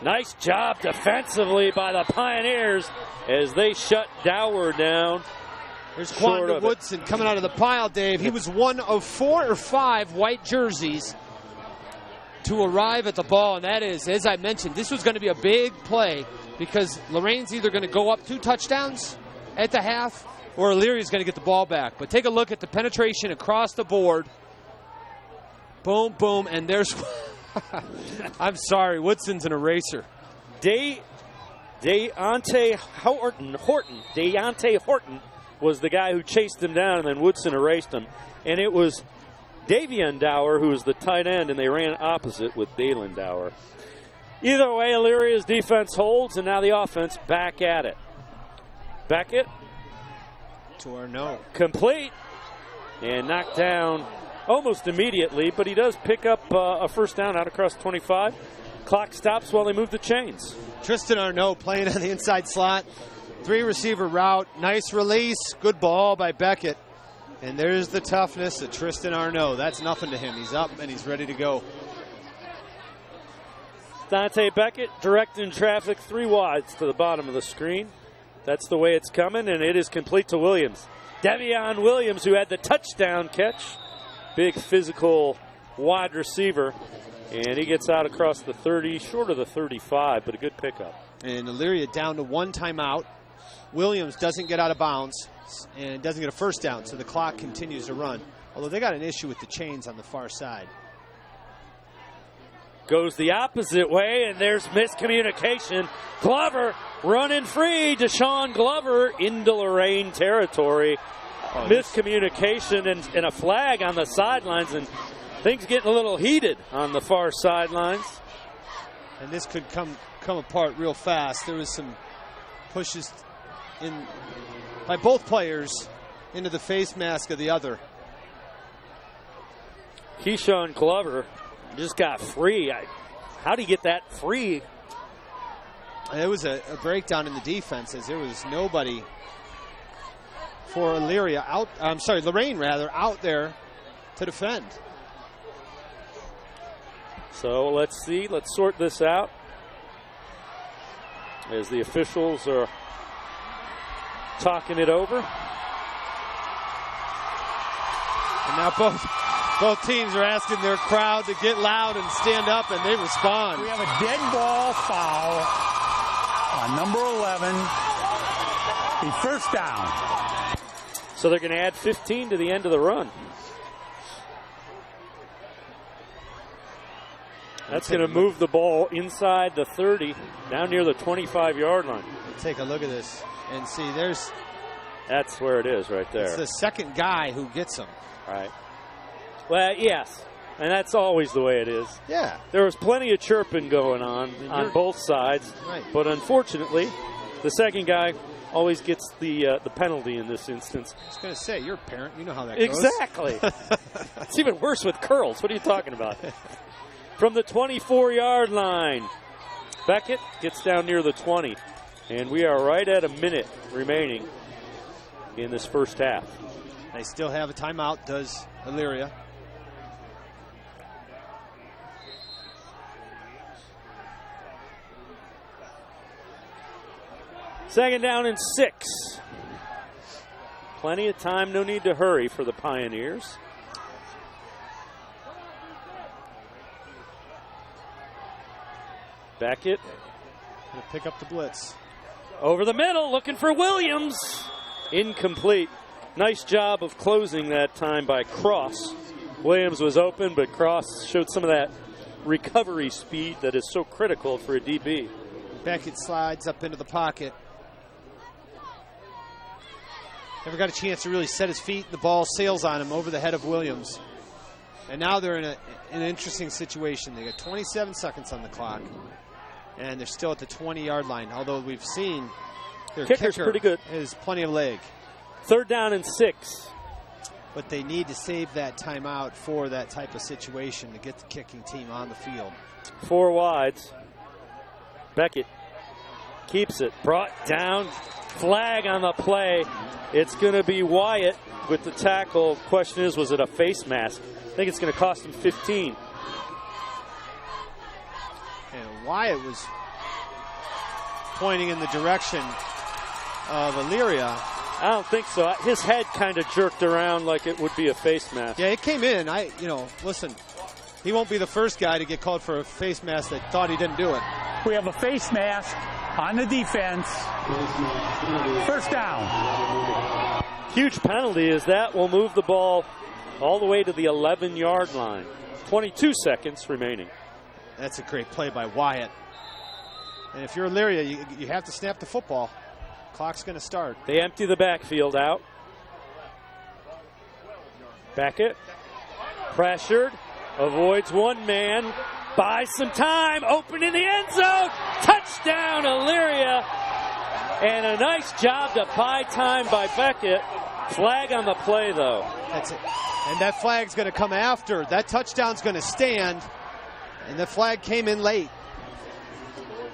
nice job defensively by the Pioneers as they shut Dower down. There's Quanda Woodson coming out of the pile, Dave. He was one of 4 or 5 white jerseys to arrive at the ball, and that is, as I mentioned, this was going to be a big play because Lorain's either going to go up 2 touchdowns at the half or Elyria's going to get the ball back. But take a look at the penetration across the board. Boom, boom, and there's I'm sorry, Woodson's an eraser. Deontay Horton was the guy who chased him down, and then Woodson erased him. And it was Davion Dower, who was the tight end, and they ran opposite with Dalen Dower. Either way, Elyria's defense holds, and now the offense back at it. Beckett. To our no. Complete. And knocked down almost immediately, but he does pick up a 1st down out across 25. Clock stops while they move the chains. Tristan Arnaud playing on the inside slot. 3-receiver route. Nice release. Good ball by Beckett. And there's the toughness of Tristan Arnaud. That's nothing to him. He's up and he's ready to go. Dante Beckett directing traffic 3 wides to the bottom of the screen. That's the way it's coming, and it is complete to Williams. Devion Williams, who had the touchdown catch. Big physical wide receiver. And he gets out across the 30, short of the 35, but a good pickup. And Elyria down to 1 timeout. Williams doesn't get out of bounds and doesn't get a 1st down, so the clock continues to run. Although they got an issue with the chains on the far side. Goes the opposite way, and there's miscommunication. Glover running free. Deshaun Glover into Lorain territory. Miscommunication and a flag on the sidelines, and things getting a little heated on the far sidelines. And this could come apart real fast. There was some pushes by both players into the face mask of the other. Keyshawn Glover just got free. How do you get that free? It was a breakdown in the defense as there was nobody for Elyria Lorain out there to defend. So let's see. Let's sort this out as the officials are talking it over. And now both teams are asking their crowd to get loud and stand up, and they respond. We have a dead ball foul on number 11. The first down. So they're going to add 15 to the end of the run. That's going to move the ball inside the 30, down near the 25-yard line. Take a look at this and see. That's where it is right there. It's the second guy who gets him. Right. Well, yes, and that's always the way it is. Yeah. There was plenty of chirping going on both sides, right. But unfortunately, the second guy always gets the penalty in this instance. I was going to say, you're a parent. You know how that goes. Exactly. It's even worse with curls. What are you talking about? From the 24-yard line, Beckett gets down near the 20, and we are right at a minute remaining in this first half. They still have a timeout, does Elyria. Second down and 6. Plenty of time, no need to hurry for the Pioneers. Beckett. Gonna pick up the blitz. Over the middle, looking for Williams. Incomplete. Nice job of closing that time by Cross. Williams was open, but Cross showed some of that recovery speed that is so critical for a DB. Beckett slides up into the pocket. Never got a chance to really set his feet. The ball sails on him over the head of Williams. And now they're in an interesting situation. They got 27 seconds on the clock. And they're still at the 20-yard line, although we've seen their Kicker's kicker pretty good. Has plenty of leg. Third down and 6. But they need to save that timeout for that type of situation to get the kicking team on the field. 4 wides. Beckett keeps it. Brought down. Flag on the play. It's going to be Wyatt with the tackle. Question is, was it a face mask? I think it's going to cost him 15. And Wyatt was pointing in the direction of Elyria. I don't think so. His head kind of jerked around like it would be a face mask. Yeah, it came in. Listen, he won't be the first guy to get called for a face mask that thought he didn't do it. We have a face mask on the defense. First down. Huge penalty as that will move the ball all the way to the 11-yard line. 22 seconds remaining. That's a great play by Wyatt. And if you're Elyria, you have to snap the football. Clock's going to start. They empty the backfield out. Beckett, pressured, avoids one man, buys some time, open in the end zone, touchdown Elyria, and a nice job to buy time by Beckett. Flag on the play, though. That's it. And that flag's going to come after. That touchdown's going to stand, and the flag came in late.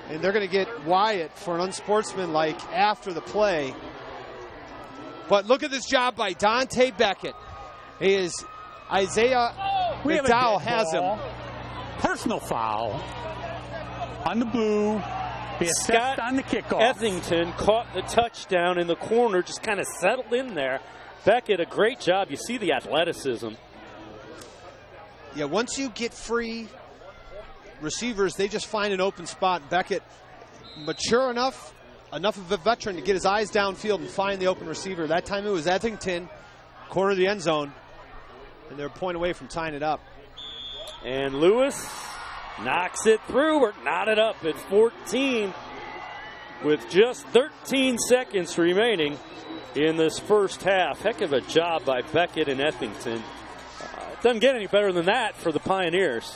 And they're going to get Wyatt for an unsportsmanlike after the play. But look at this job by Dante Beckett. He is Isaiah McDowell has him. Personal foul on the blue. Be assessed on the kickoff. Ethington caught the touchdown in the corner, just kind of settled in there. Beckett, a great job. You see the athleticism. Yeah, once you get free receivers, they just find an open spot. Beckett, mature enough of a veteran to get his eyes downfield and find the open receiver. That time it was Ethington, corner of the end zone, and they're a point away from tying it up. And Lewis knocks it through or knotted up at 14 with just 13 seconds remaining in this first half. Heck of a job by Beckett and Effington. It doesn't get any better than that for the Pioneers.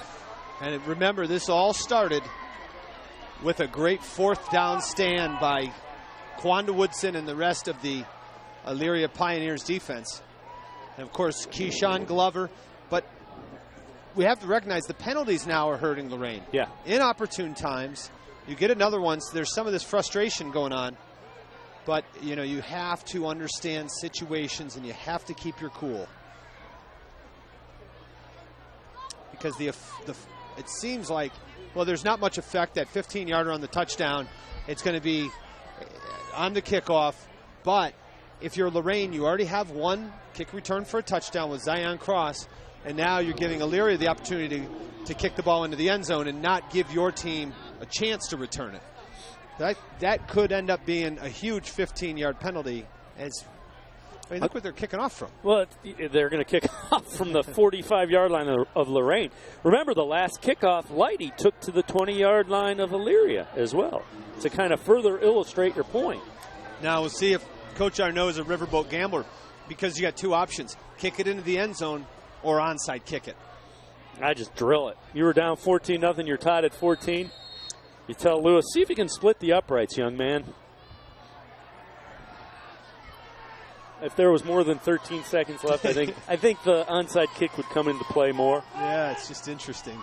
And remember, this all started with a great fourth down stand by Quanda Woodson and the rest of the Elyria Pioneers defense. And, of course, Keyshawn Glover. But we have to recognize the penalties now are hurting Lorain. Yeah. Inopportune times. You get another one, so there's some of this frustration going on. But, you know, you have to understand situations and you have to keep your cool. Because it seems like, well, there's not much effect. That 15-yarder on the touchdown, it's going to be on the kickoff. But if you're Lorain, you already have one kick return for a touchdown with Zion Cross, and now you're giving Elyria the opportunity to kick the ball into the end zone and not give your team a chance to return it. That could end up being a huge 15-yard penalty. Look what they're kicking off from. Well, they're going to kick off from the 45-yard line of Lorain. Remember, the last kickoff, Lighty took to the 20-yard line of Elyria as well, to kind of further illustrate your point. Now we'll see if Coach Arnaud is a riverboat gambler, because you got two options: kick it into the end zone or onside kick it. I just drill it. You were down 14-0. You're tied at 14. You tell Lewis, see if you can split the uprights, young man. If there was more than 13 seconds left, I think the onside kick would come into play more. Yeah, it's just interesting.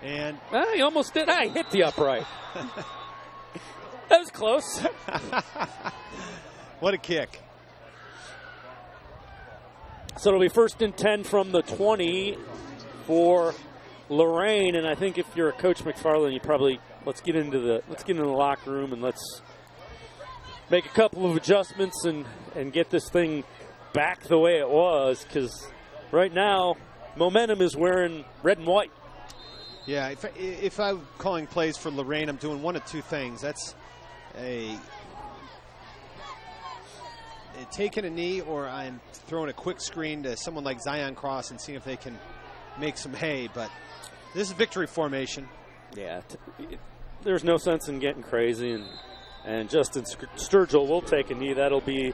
And he almost did. I hit the upright. That was close. What a kick. So it'll be 1st and 10 from the 20 for Lorain, and I think if you're a Coach McFarland, you probably let's get into the locker room and let's make a couple of adjustments and get this thing back the way it was, because right now momentum is wearing red and white. Yeah, if I'm calling plays for Lorain, I'm doing one of two things. That's taking a knee, or I'm throwing a quick screen to someone like Zion Cross and seeing if they can make some hay. But this is victory formation. Yeah, there's no sense in getting crazy, and Justin Sturgill will take a knee. That'll be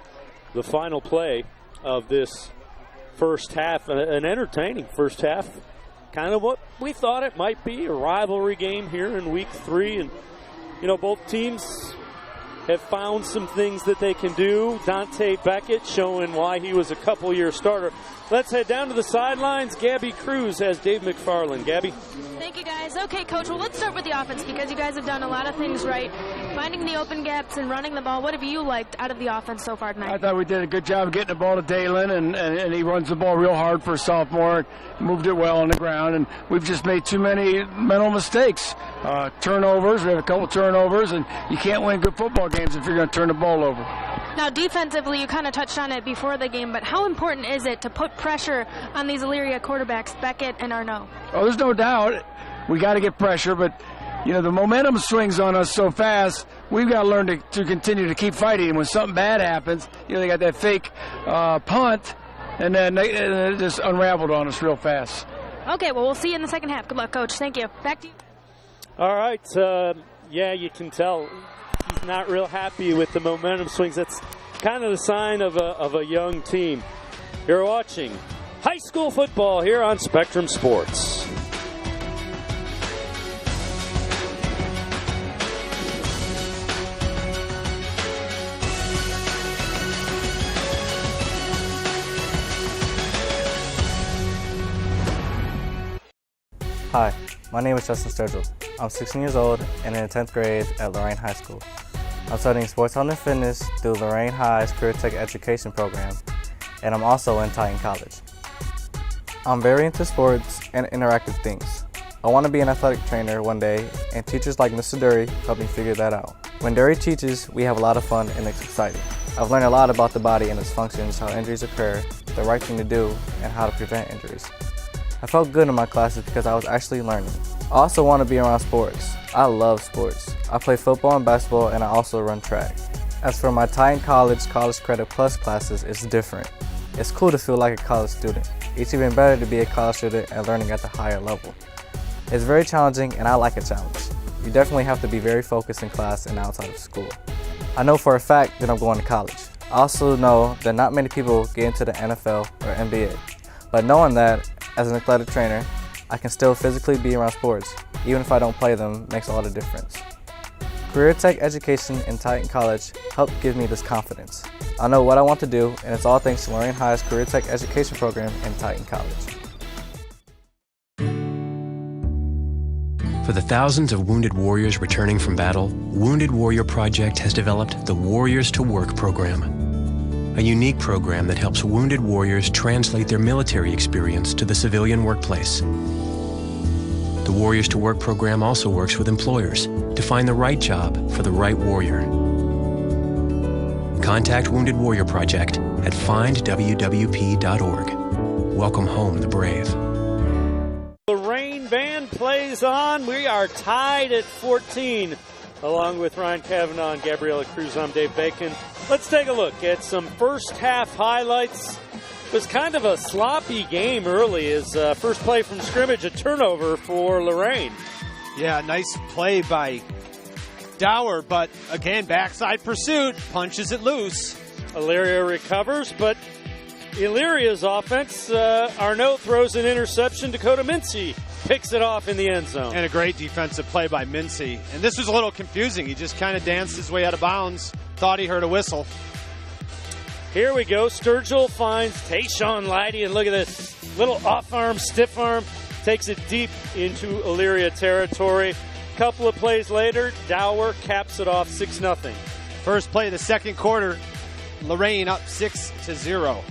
the final play of this first half, an entertaining first half. Kind of what we thought it might be, a rivalry game here in week 3. And, you know, both teams have found some things that they can do. Dante Beckett showing why he was a couple-year starter. Let's head down to the sidelines. Gabby Cruz has Dave McFarland. Gabby? Thank you, guys. Okay, Coach, well, let's start with the offense, because you guys have done a lot of things right. Finding the open gaps and running the ball. What have you liked out of the offense so far tonight? I thought we did a good job getting the ball to Dalen, and he runs the ball real hard for a sophomore. Moved it well on the ground, and we've just made too many mental mistakes. Turnovers. We have a couple turnovers, and you can't win good football games if you're going to turn the ball over. Now, defensively, you kind of touched on it before the game, but how important is it to put pressure on these Elyria quarterbacks, Beckett and Arnaud? Oh, there's no doubt. We got to get pressure, but, you know, the momentum swings on us so fast, we've got to learn to continue to keep fighting. And when something bad happens, you know, they got that fake punt, and then it just unraveled on us real fast. Okay, well, we'll see you in the second half. Good luck, Coach. Thank you. Back to you. All right. Yeah, you can tell he's not real happy with the momentum swings. That's kind of the sign of a young team. You're watching high school football here on Spectrum Sports. Hi, my name is Justin Sturgill. I'm 16 years old and in the 10th grade at Lorain High School. I'm studying sports health and fitness through Lorain High's Career Tech Education program, and I'm also in Titan College. I'm very into sports and interactive things. I want to be an athletic trainer one day, and teachers like Mr. Dury help me figure that out. When Dury teaches, we have a lot of fun and it's exciting. I've learned a lot about the body and its functions, how injuries occur, the right thing to do, and how to prevent injuries. I felt good in my classes because I was actually learning. I also want to be around sports. I love sports. I play football and basketball, and I also run track. As for my Titan College College Credit Plus classes, it's different. It's cool to feel like a college student. It's even better to be a college student and learning at the higher level. It's very challenging and I like a challenge. You definitely have to be very focused in class and outside of school. I know for a fact that I'm going to college. I also know that not many people get into the NFL or NBA. But knowing that, as an athletic trainer, I can still physically be around sports, even if I don't play them, makes all the difference. Career Tech education in Titan College helped give me this confidence. I know what I want to do, and it's all thanks to Lorain High's Career Tech education program in Titan College. For the thousands of wounded warriors returning from battle, Wounded Warrior Project has developed the Warriors to Work program, a unique program that helps wounded warriors translate their military experience to the civilian workplace. The Warriors to Work program also works with employers to find the right job for the right warrior. Contact Wounded Warrior Project at findwwp.org. Welcome home the brave. Lorain band plays on. We are tied at 14. Along with Ryan Kavanaugh and Gabriella Cruz, I'm Dave Bacon. Let's take a look at some first half highlights. It was kind of a sloppy game early as first play from scrimmage, a turnover for Lorain. Yeah, nice play by Dower, but again, backside pursuit, punches it loose. Elyria recovers, but Elyria's offense, Arnaud throws an interception. Dakota Mincy picks it off in the end zone. And a great defensive play by Mincy. And this was a little confusing. He just kind of danced his way out of bounds, thought he heard a whistle. Here we go. Sturgill finds Tayshawn Leidy, and look at this. Little off-arm, stiff arm, takes it deep into Elyria territory. Couple of plays later, Dower caps it off 6-0. First play of the second quarter, Lorain up 6-0.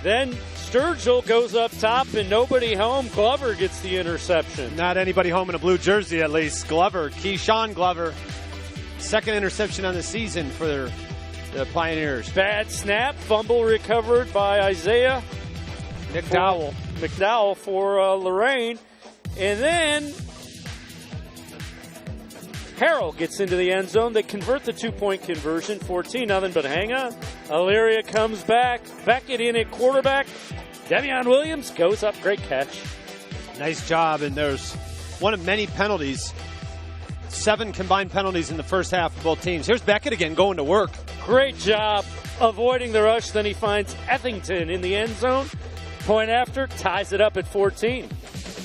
Then Sturgill goes up top and nobody home. Glover gets the interception. Not anybody home in a blue jersey, at least. Glover, Keyshawn Glover, second interception on the season for the Pioneers. Bad snap, fumble recovered by Isaiah McDowell for Lorain. And then Harrell gets into the end zone. They convert the 2-point conversion, 14-0, but hang on. Elyria comes back. Beckett in at quarterback. Devion Williams goes up. Great catch. Nice job, and there's one of many penalties. 7 combined penalties in the first half of both teams. Here's Beckett again going to work. Great job avoiding the rush. Then he finds Ethington in the end zone. Point after, ties it up at 14.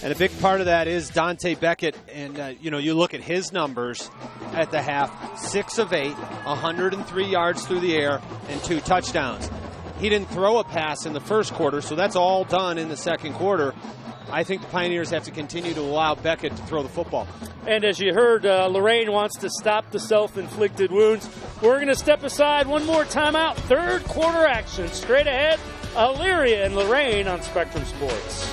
And a big part of that is Dante Beckett. And, you look at his numbers at the half. 6 of 8, 103 yards through the air, and 2 touchdowns. He didn't throw a pass in the first quarter, so that's all done in the second quarter. I think the Pioneers have to continue to allow Beckett to throw the football. And as you heard, Lorain wants to stop the self-inflicted wounds. We're going to step aside. One more timeout. Third quarter action. Straight ahead, Elyria and Lorain on Spectrum Sports.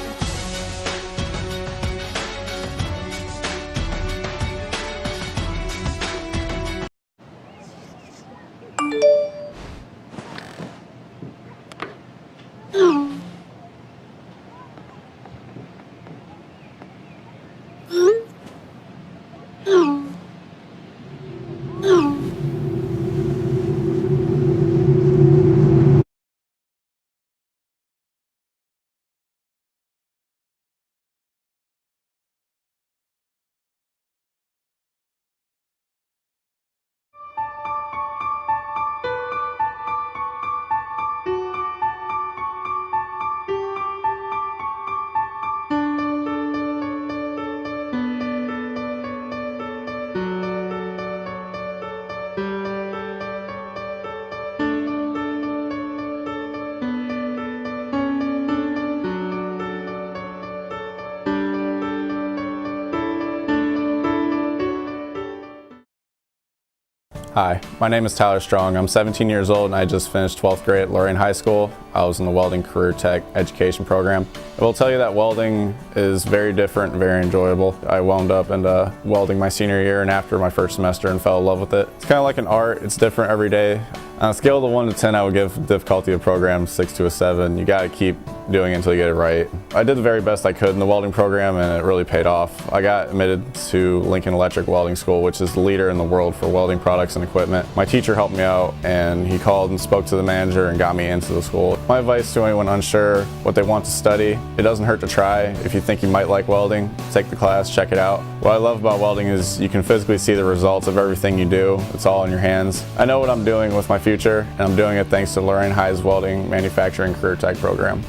Hi, my name is Tyler Strong. I'm 17 years old and I just finished 12th grade at Lorain High School. I was in the Welding Career Tech education program. I will tell you that welding is very different and very enjoyable. I wound up into welding my senior year and after my first semester and fell in love with it. It's kind of like an art. It's different every day. On a scale of 1 to 10, I would give difficulty of the program 6 to a 7. You got to keep doing it until you get it right. I did the very best I could in the welding program and it really paid off. I got admitted to Lincoln Electric Welding School, which is the leader in the world for welding products and equipment. My teacher helped me out and he called and spoke to the manager and got me into the school. My advice to anyone unsure what they want to study, it doesn't hurt to try. If you think you might like welding, take the class, check it out. What I love about welding is you can physically see the results of everything you do. It's all in your hands. I know what I'm doing with my future, and I'm doing it thanks to Lorain High's Welding Manufacturing Career Tech program.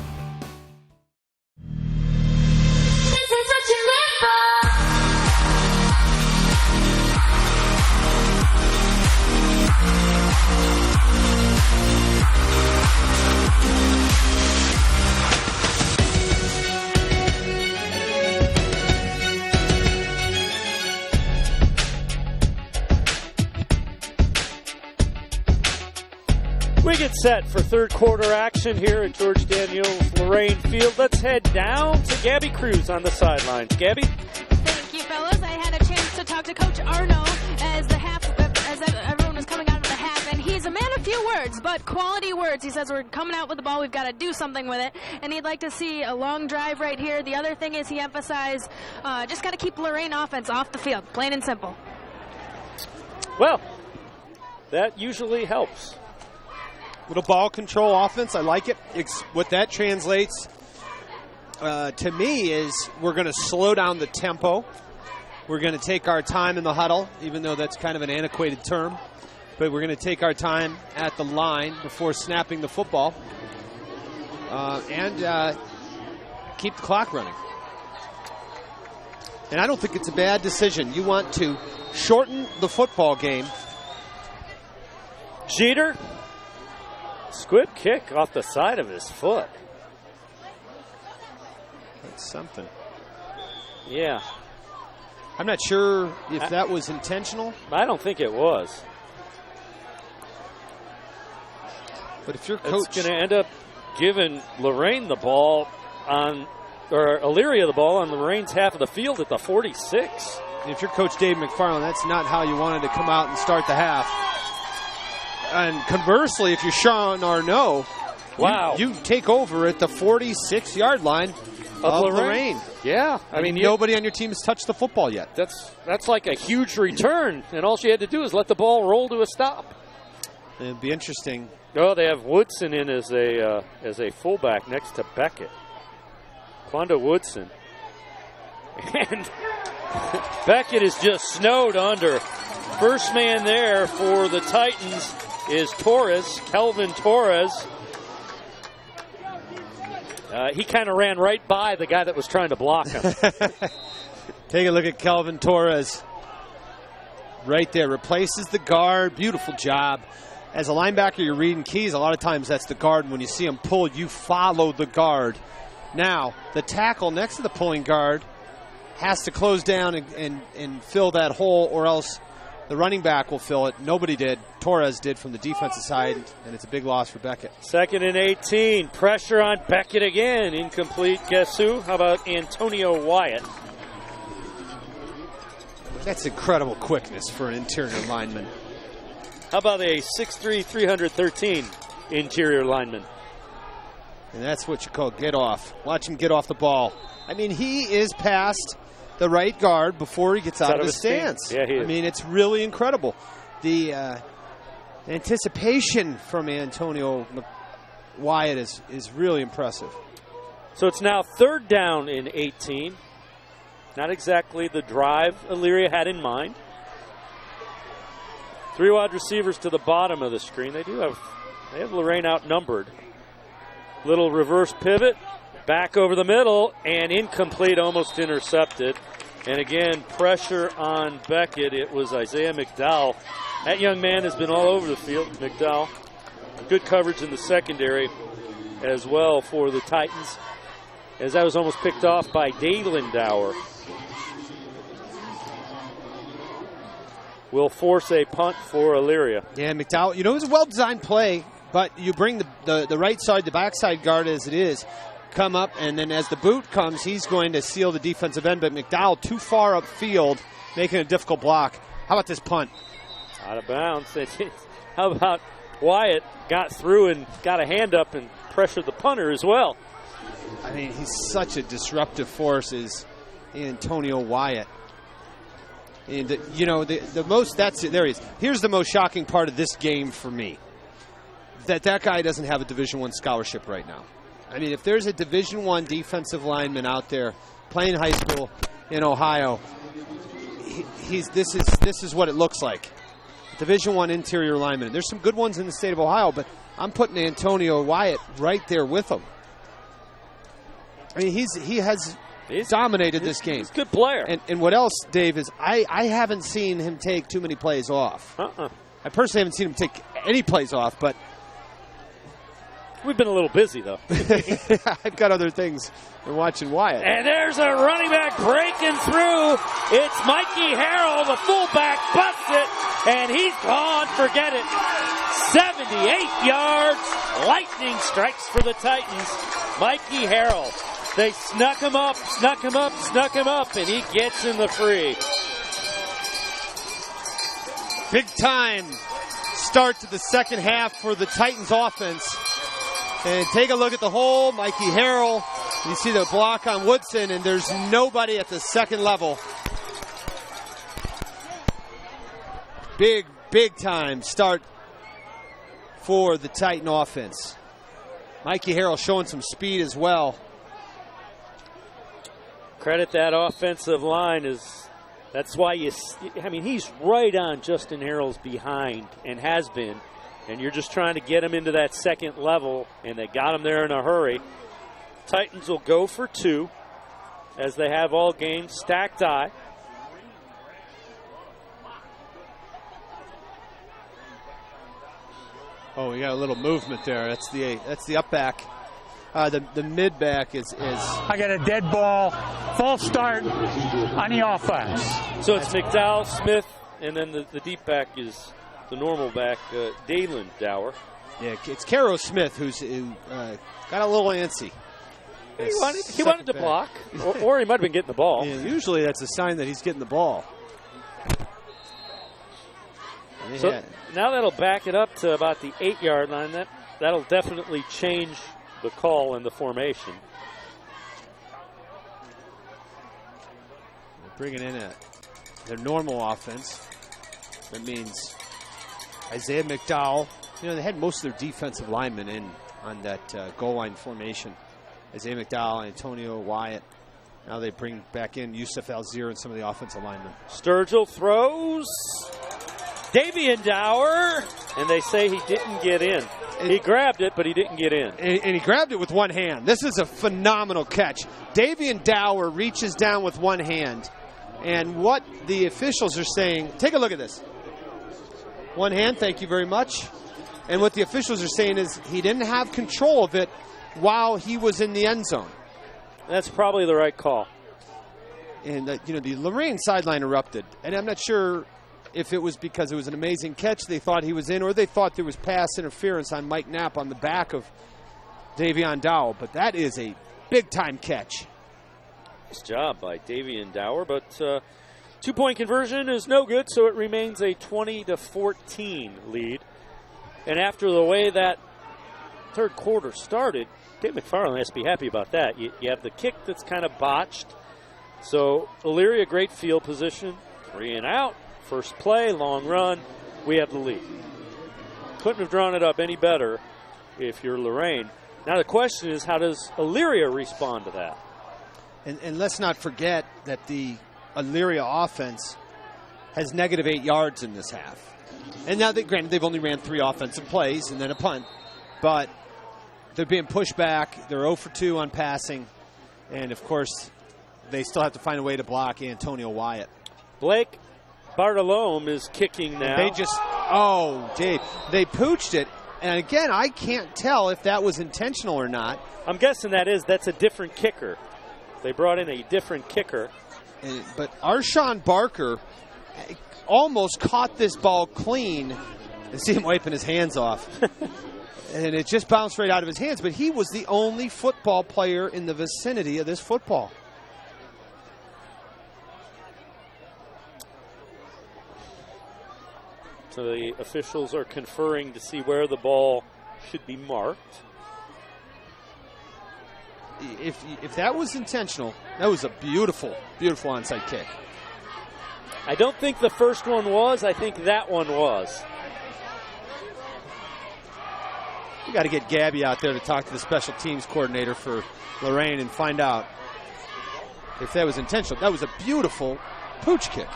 We get set for third quarter action here at George Daniels Lorain Field. Let's head down to Gabby Cruz on the sidelines. Gabby? Thank you, fellas. I had a chance to talk to Coach Arno as everyone was coming out of the half, and he's a man of few words, but quality words. He says we're coming out with the ball, we've got to do something with it, and he'd like to see a long drive right here. The other thing is he emphasized just got to keep Lorain offense off the field, plain and simple. Well, that usually helps. Little ball control offense, I like it. What that translates to me is we're going to slow down the tempo. We're going to take our time in the huddle, even though that's kind of an antiquated term. But we're going to take our time at the line before snapping the football and keep the clock running. And I don't think it's a bad decision. You want to shorten the football game. Jeter. Squib kick off the side of his foot. That's something. Yeah. I'm not sure if that was intentional. I don't think it was. But if your coach... It's going to end up giving Lorain the ball or Elyria the ball on Lorain's half of the field at the 46. If you're Coach Dave McFarland, that's not how you wanted to come out and start the half. And conversely, if you're Sean Arnaud, you take over at the 46-yard line of Lorain. Yeah. I mean, nobody on your team has touched the football yet. That's like a huge return, and all she had to do is let the ball roll to a stop. It'd be interesting. Oh, they have Woodson in as a fullback next to Beckett. Quando Woodson. And Beckett is just snowed under. First man there for the Titans is Kelvin Torres. He kind of ran right by the guy that was trying to block him. Take a look at Kelvin Torres. Right there, replaces the guard. Beautiful job. As a linebacker, you're reading keys. A lot of times that's the guard, and when you see him pull, you follow the guard. Now, the tackle next to the pulling guard has to close down and fill that hole, or else the running back will fill it. Nobody did. Torres did from the defensive side, and it's a big loss for Beckett. 2nd and 18. Pressure on Beckett again. Incomplete. Guess who? How about Antonio Wyatt? That's incredible quickness for an interior lineman. How about a 6'3", 313 interior lineman? And that's what you call get off. Watch him get off the ball. I mean, he is past the right guard before he gets out of his stance. Yeah, he is. I mean, it's really incredible. The anticipation from Antonio Wyatt is really impressive. So it's now 3rd down and 18. Not exactly the drive Elyria had in mind. 3 wide receivers to the bottom of the screen. They have Lorain outnumbered. Little reverse pivot, back over the middle, and incomplete, almost intercepted. And again, pressure on Beckett. It was Isaiah McDowell. That young man has been all over the field, McDowell. Good coverage in the secondary as well for the Titans, as that was almost picked off by Dalen Dower. Will force a punt for Elyria. Yeah, McDowell, it was a well-designed play, but you bring the right side, the backside guard as it is, come up, and then as the boot comes, he's going to seal the defensive end, but McDowell too far upfield, making a difficult block. How about this punt? Out of bounds. How about Wyatt got through and got a hand up and pressured the punter as well? I mean, he's such a disruptive force, is Antonio Wyatt. And, the most, there he is. Here's the most shocking part of this game for me. that guy doesn't have a Division I scholarship right now. I mean, if there's a Division I defensive lineman out there playing high school in Ohio, this is what it looks like. Division I interior lineman. There's some good ones in the state of Ohio, but I'm putting Antonio Wyatt right there with him. I mean, he has dominated this game. He's a good player. And what else, Dave, is I haven't seen him take too many plays off. I personally haven't seen him take any plays off, but we've been a little busy, though. I've got other things than watching Wyatt. And there's a running back breaking through. It's Mikey Harrell, the fullback, busts it, and he's gone. Forget it. 78 yards. Lightning strikes for the Titans. Mikey Harrell. They snuck him up, and he gets in the free. Big time start to the second half for the Titans offense. And take a look at the hole. Mikey Harrell. You see the block on Woodson, and there's nobody at the second level. Big time start for the Titan offense. Mikey Harrell showing some speed as well. Credit that offensive line. That's why he's right on Justin Harrell's behind and has been. And you're just trying to get him into that second level, and they got him there in a hurry. Titans will go for 2, as they have all game. Stacked eye. Oh, we got a little movement there. That's the up back. The mid back is. I got a dead ball. False start on the offense. So it's McDowell, Smith, and then the deep back is the normal back, Dalen Dower. Yeah, it's Caro Smith who got a little antsy. He wanted to block, or he might have been getting the ball. Yeah, usually that's a sign that he's getting the ball. So now that'll back it up to about the 8-yard line. That'll definitely change the call and the formation. They're bringing in their normal offense. That means Isaiah McDowell. They had most of their defensive linemen in on that goal line formation. Isaiah McDowell, Antonio Wyatt. Now they bring back in Yusuf Alzir and some of the offensive linemen. Sturgill throws. Davian Dower, and they say he didn't get in. He grabbed it, but he didn't get in. And he grabbed it with one hand. This is a phenomenal catch. Davian Dower reaches down with one hand. And what the officials are saying, take a look at this. One hand, thank you very much. And what the officials are saying is he didn't have control of it while he was in the end zone. That's probably the right call. And, the Lorain sideline erupted. And I'm not sure if it was because it was an amazing catch they thought he was in, or they thought there was pass interference on Mike Knapp on the back of Davian Dower. But that is a big-time catch. Nice job by Davian Dower, but 2-point conversion is no good, so it remains a 20-14 lead. And after the way that third quarter started, Dave McFarland has to be happy about that. You have the kick that's kind of botched. So Elyria, great field position, 3 and out. First play, long run, we have the lead. Couldn't have drawn it up any better if you're Lorain. Now the question is, how does Elyria respond to that? And let's not forget that the Elyria offense has negative 8 yards in this half. And now, granted, they've only ran 3 offensive plays and then a punt. But they're being pushed back. They're 0 for 2 on passing. And, of course, they still have to find a way to block Antonio Wyatt. Blake Bartolome is kicking now. Dave, they pooched it. And again, I can't tell if that was intentional or not. I'm guessing that's a different kicker. They brought in a different kicker. But Arshawn Barker almost caught this ball clean. And see him wiping his hands off. And it just bounced right out of his hands. But he was the only football player in the vicinity of this football. So the officials are conferring to see where the ball should be marked. If that was intentional, that was a beautiful, beautiful onside kick. I don't think the first one was. I think that one was. We got to get Gabby out there to talk to the special teams coordinator for Lorain and find out if that was intentional. That was a beautiful pooch kick.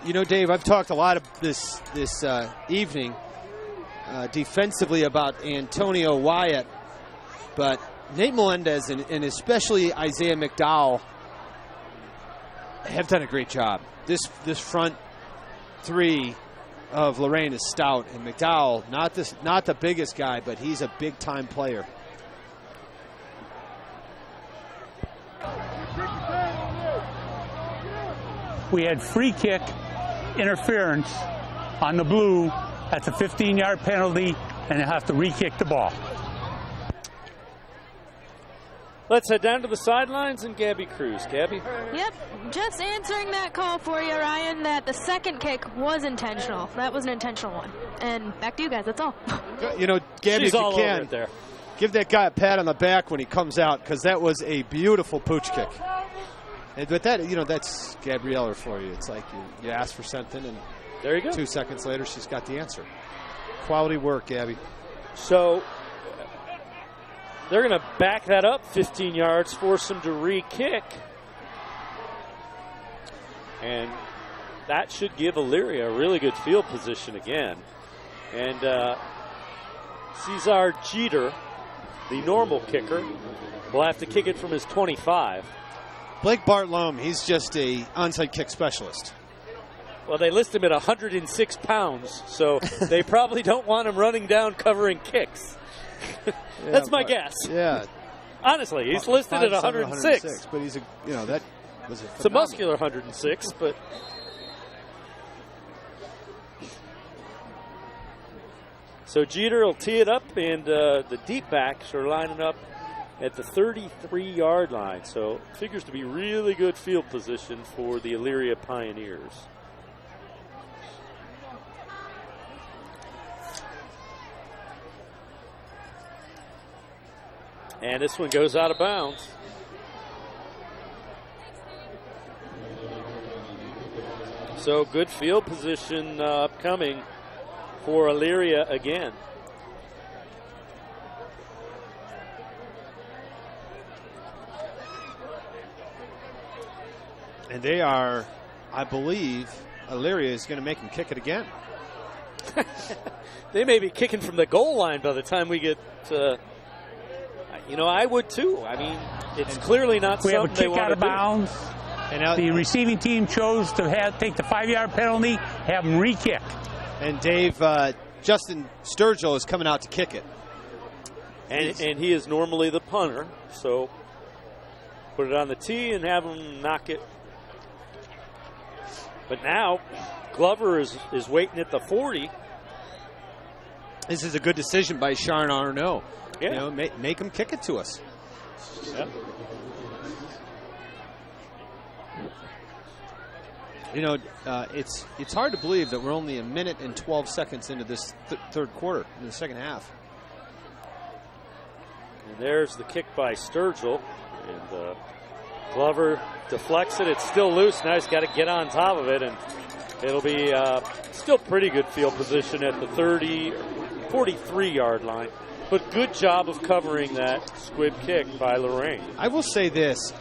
You know, Dave, I've talked a lot of this evening defensively about Antonio Wyatt, but Nate Melendez and especially Isaiah McDowell have done a great job. This front three of Lorain is stout, and McDowell, not the biggest guy, but he's a big time player. We had free kick interference on the blue. That's a 15-yard penalty, and they have to re-kick the ball. Let's head down to the sidelines and Gabby Cruz. Gabby? Yep, just answering that call for you, Ryan, that the second kick was intentional. That was an intentional one. And back to you guys, that's all. You know, Gabby, She's if you all can, over it there. Give that guy a pat on the back when he comes out, because that was a beautiful pooch kick. But that, you know, that's Gabriella for you. It's like you ask for something, and there you go. 2 seconds later, she's got the answer. Quality work, Gabby. So they're going to back that up 15 yards, force them to re-kick. And that should give Elyria a really good field position again. And Cesar Jeter, the normal kicker, will have to kick it from his 25. Blake Bartlome, he's just a onside kick specialist. Well, they list him at 106 pounds, so they probably don't want him running down covering kicks. That's my guess. Yeah. Honestly, he's listed at 106. But he's that was it's a muscular 106, but so Jeter will tee it up, and the deep backs are lining up at the 33-yard line. So figures to be really good field position for the Elyria Pioneers. And this one goes out of bounds. So good field position upcoming for Elyria again. And they are, I believe, Elyria is going to make him kick it again. They may be kicking from the goal line by the time we get I would too. I mean, it's clearly not we something they want to do. We have a kick out of bounds. And the receiving team chose to take the 5-yard penalty, have them re-kick. And Dave, Justin Sturgill is coming out to kick it. And he is normally the punter, so put it on the tee and have him knock it. But now Glover is waiting at the 40. This is a good decision by Sharon Arnaud. Yeah. Make him kick it to us. Yeah. It's hard to believe that we're only a minute and 12 seconds into this third quarter, in the second half. And there's the kick by Sturgill. And Glover deflects it. It's still loose. Now he's got to get on top of it. And it'll be still pretty good field position at the 43-yard line. But good job of covering that squib kick by Lorain. I will say this.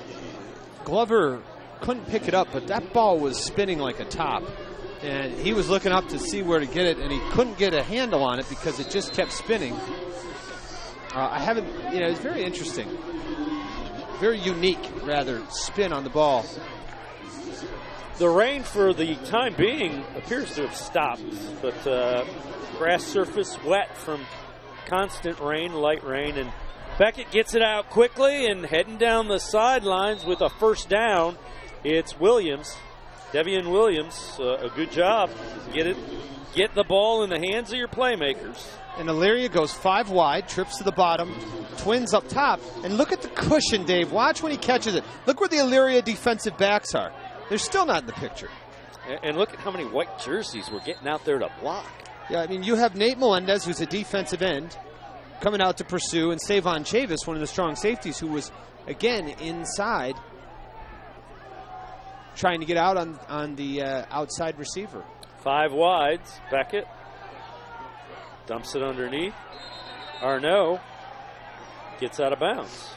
Glover couldn't pick it up, but that ball was spinning like a top. And he was looking up to see where to get it, and he couldn't get a handle on it because it just kept spinning. It's very interesting. Very unique, rather, spin on the ball. The rain, for the time being, appears to have stopped, but grass surface wet from constant rain, light rain, and Beckett gets it out quickly and heading down the sidelines with a first down. It's Williams, Devian Williams. A good job. Get the ball in the hands of your playmakers. And Elyria goes 5 wide, trips to the bottom, Twins up top, and look at the cushion, Dave. Watch when he catches it. Look where the Elyria defensive backs are. They're still not in the picture. And look at how many white jerseys we're getting out there to block. Yeah, I mean, you have Nate Melendez, who's a defensive end. coming out to pursue, and Savon Chavis, one of the strong safeties, who was, again, inside, trying to get out on the outside receiver. 5 wides. Beckett dumps it underneath. Arnaud gets out of bounds.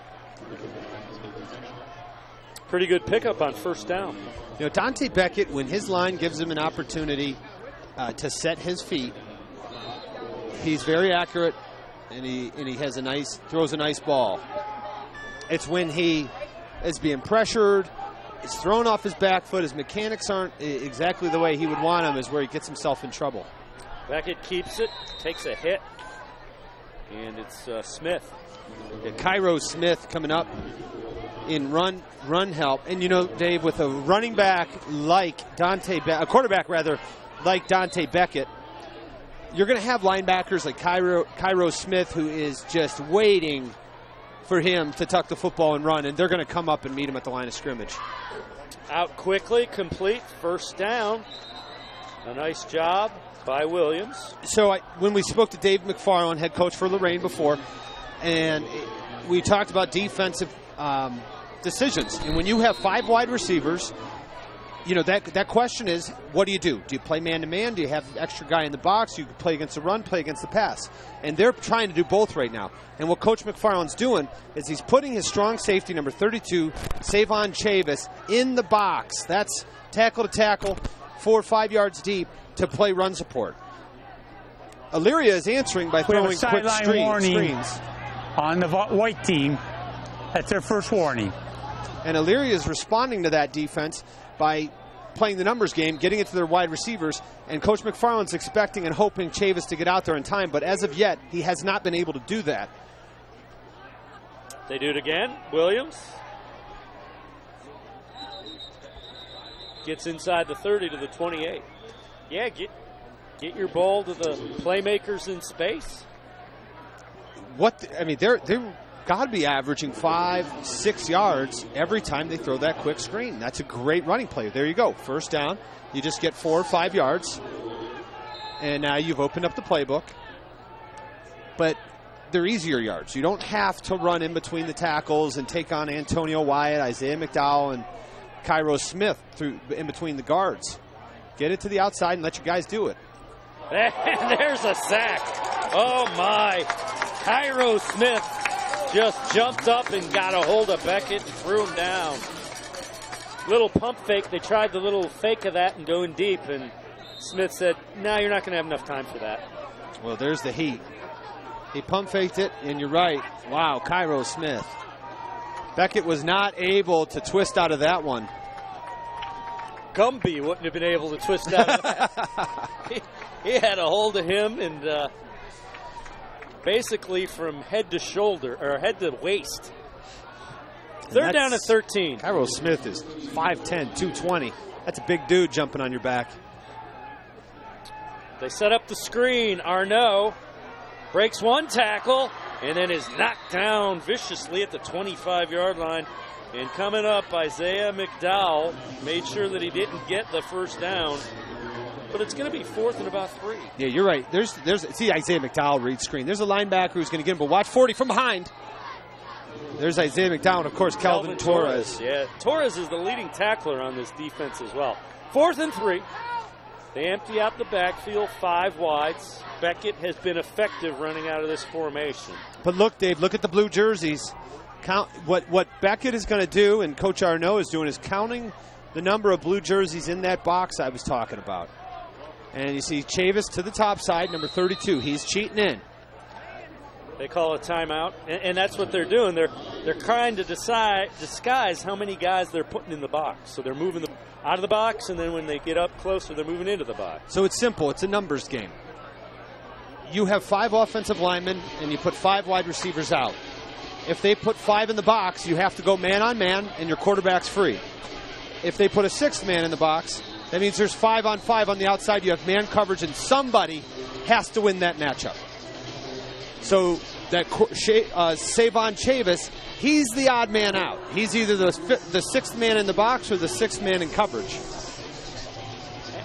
Pretty good pickup on first down. You know, Dante Beckett, when his line gives him an opportunity to set his feet, he's very accurate, and he throws a nice ball. It's when he is being pressured, is thrown off his back foot, his mechanics aren't exactly the way he would want them, is where he gets himself in trouble. Beckett keeps it, takes a hit, and it's Smith. Cairo Smith coming up in run help. And, you know, Dave, with a running back like a quarterback rather, like Dante Beckett, you're going to have linebackers like Cairo Smith, who is just waiting for him to tuck the football and run, and they're going to come up and meet him at the line of scrimmage. Out quickly, complete, first down. A nice job by Williams. So when we spoke to Dave McFarland, head coach for Lorain, before, and we talked about defensive decisions. And when you have 5 wide receivers, you know, that question is, what do you do? Do you play man-to-man? Do you have an extra guy in the box? You can play against the run, play against the pass. And they're trying to do both right now. And what Coach McFarland's doing is he's putting his strong safety, number 32, Savon Chavis, in the box. That's tackle to tackle, 4 or 5 yards deep, to play run support. Elyria is answering by throwing quick screens. On the white team, that's their first warning. And Elyria is responding to that defense by playing the numbers game, getting it to their wide receivers, and Coach McFarland's expecting and hoping Chavis to get out there in time, but as of yet, he has not been able to do that. They do it again. Williams gets inside the 30 to the 28. Yeah, get your ball to the playmakers in space. They're got to be averaging 5-6 yards every time they throw that quick screen. That's a great running play. There you go. First down. You just get 4 or 5 yards. And now you've opened up the playbook. But they're easier yards. You don't have to run in between the tackles and take on Antonio Wyatt, Isaiah McDowell, and Cairo Smith in between the guards. Get it to the outside and let your guys do it. And there's a sack. Oh, my. Cairo Smith just jumped up and got a hold of Beckett and threw him down. Little pump fake. They tried the little fake of that and going deep, and Smith said, no, you're not going to have enough time for that. Well, there's the heat. He pump faked it, and you're right. Wow, Cairo Smith. Beckett was not able to twist out of that one. Gumby wouldn't have been able to twist out of that. He had a hold of him, and basically from head to shoulder, or head to waist. Third down at 13. Cairo Smith is 5'10", 220. That's a big dude jumping on your back. They set up the screen. Arnaud breaks one tackle and then is knocked down viciously at the 25-yard line. And coming up, Isaiah McDowell made sure that he didn't get the first down. But it's going to be 4th and about 3. Yeah, you're right. See Isaiah McDowell read screen. There's a linebacker who's going to get him, but watch 40 from behind. There's Isaiah McDowell, and of course, Calvin Torres. Yeah, Torres is the leading tackler on this defense as well. 4th and 3. They empty out the backfield, 5 wides. Beckett has been effective running out of this formation. But look, Dave, look at the blue jerseys. Count what Beckett is going to do, and Coach Arnaud is doing, is counting the number of blue jerseys in that box I was talking about. And you see Chavis to the top side, number 32. He's cheating in. They call a timeout, and that's what they're doing. They're trying to disguise how many guys they're putting in the box. So they're moving them out of the box, and then when they get up closer, they're moving into the box. So it's simple. It's a numbers game. You have 5 offensive linemen, and you put 5 wide receivers out. If they put 5 in the box, you have to go man-on-man, and your quarterback's free. If they put a 6th man in the box, that means there's 5-on-5 on the outside. You have man coverage, and somebody has to win that matchup. So that Savon Chavis, he's the odd man out. He's either the 6th man in the box or the 6th man in coverage.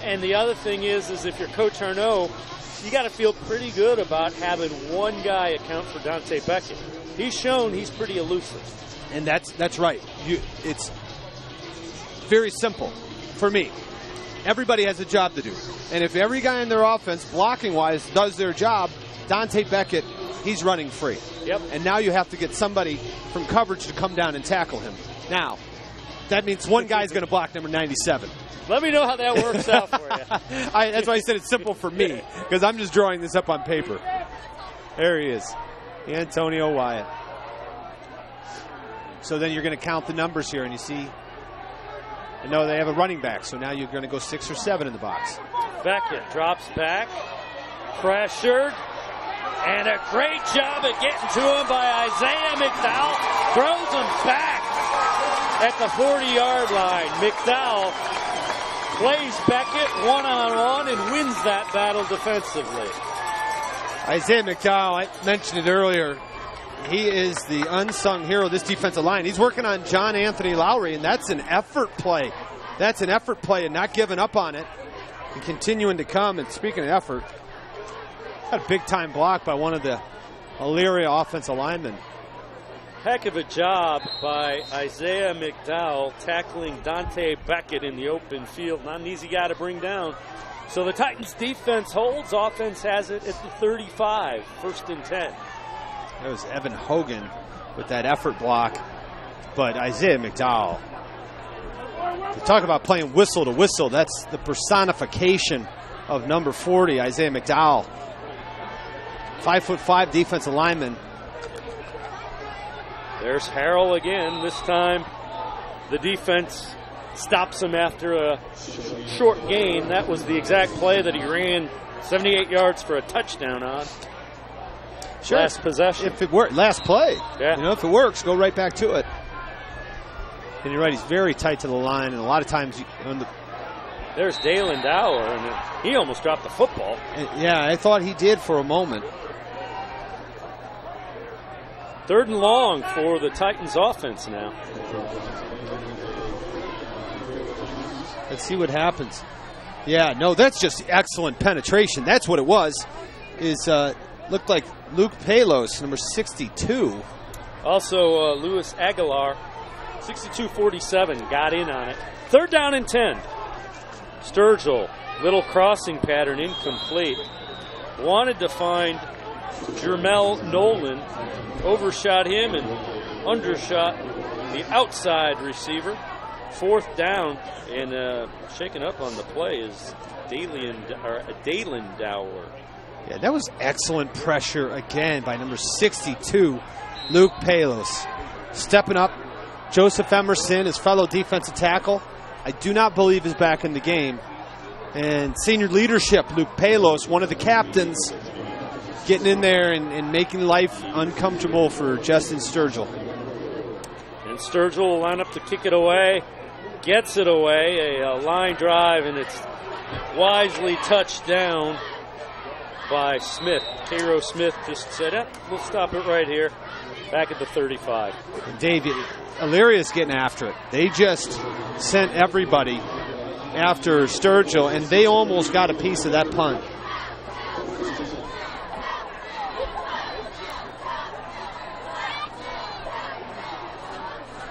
And the other thing is if you're Coach Arnaud, you got to feel pretty good about having one guy account for Dante Beckett. He's shown he's pretty elusive. And that's right. It's very simple for me. Everybody has a job to do. And if every guy in their offense, blocking-wise, does their job, Dante Beckett, he's running free. Yep. And now you have to get somebody from coverage to come down and tackle him. Now, that means one guy's going to block number 97. Let me know how that works out for you. That's why I said it's simple for me, because I'm just drawing this up on paper. There he is, Antonio Wyatt. So then you're going to count the numbers here, and you see, no, they have a running back, so now you're going to go 6 or 7 in the box. Beckett drops back, pressured, and a great job at getting to him by Isaiah McDowell. Throws him back at the 40-yard line. McDowell plays Beckett one-on-one and wins that battle defensively. Isaiah McDowell, I mentioned it earlier, he is the unsung hero of this defensive line. He's working on John Anthony Lowry, and that's an effort play. That's an effort play and not giving up on it and continuing to come. And speaking of effort, got a big-time block by one of the Elyria offensive linemen. Heck of a job by Isaiah McDowell tackling Dante Beckett in the open field. Not an easy guy to bring down. So the Titans defense holds. Offense has it at the 35, 1st and 10. That was Evan Hogan with that effort block. But Isaiah McDowell, to talk about playing whistle to whistle, that's the personification of number 40, Isaiah McDowell. 5'5" defensive lineman. There's Harrell again. This time the defense stops him after a short gain. That was the exact play that he ran 78 yards for a touchdown on. Sure. Last possession. If it worked, last play. Yeah. You know, if it works, go right back to it. And you're right, he's very tight to the line, and a lot of times there's Dalen Dower, and he almost dropped the football. Yeah, I thought he did for a moment. 3rd and long for the Titans offense now. Let's see what happens. Yeah, no, that's just excellent penetration. That's what it was. Looked like Luke Palos, number 62. Also, Luis Aguilar, 62-47, got in on it. 3rd down and 10. Sturgill, little crossing pattern, incomplete. Wanted to find Jermel Nolan, overshot him and undershot the outside receiver. 4th down, and shaken up on the play is Dalen Dower. Yeah, that was excellent pressure again by number 62, Luke Palos. Stepping up, Joseph Emerson, his fellow defensive tackle, I do not believe is back in the game. And senior leadership, Luke Palos, one of the captains, getting in there and making life uncomfortable for Justin Sturgill. And Sturgill will line up to kick it away. Gets it away, a line drive, and it's wisely touched down by Smith. Cairo Smith just said, we'll stop it right here. Back at the 35. And Dave, Elyria's getting after it. They just sent everybody after Sturgill, and they almost got a piece of that punt.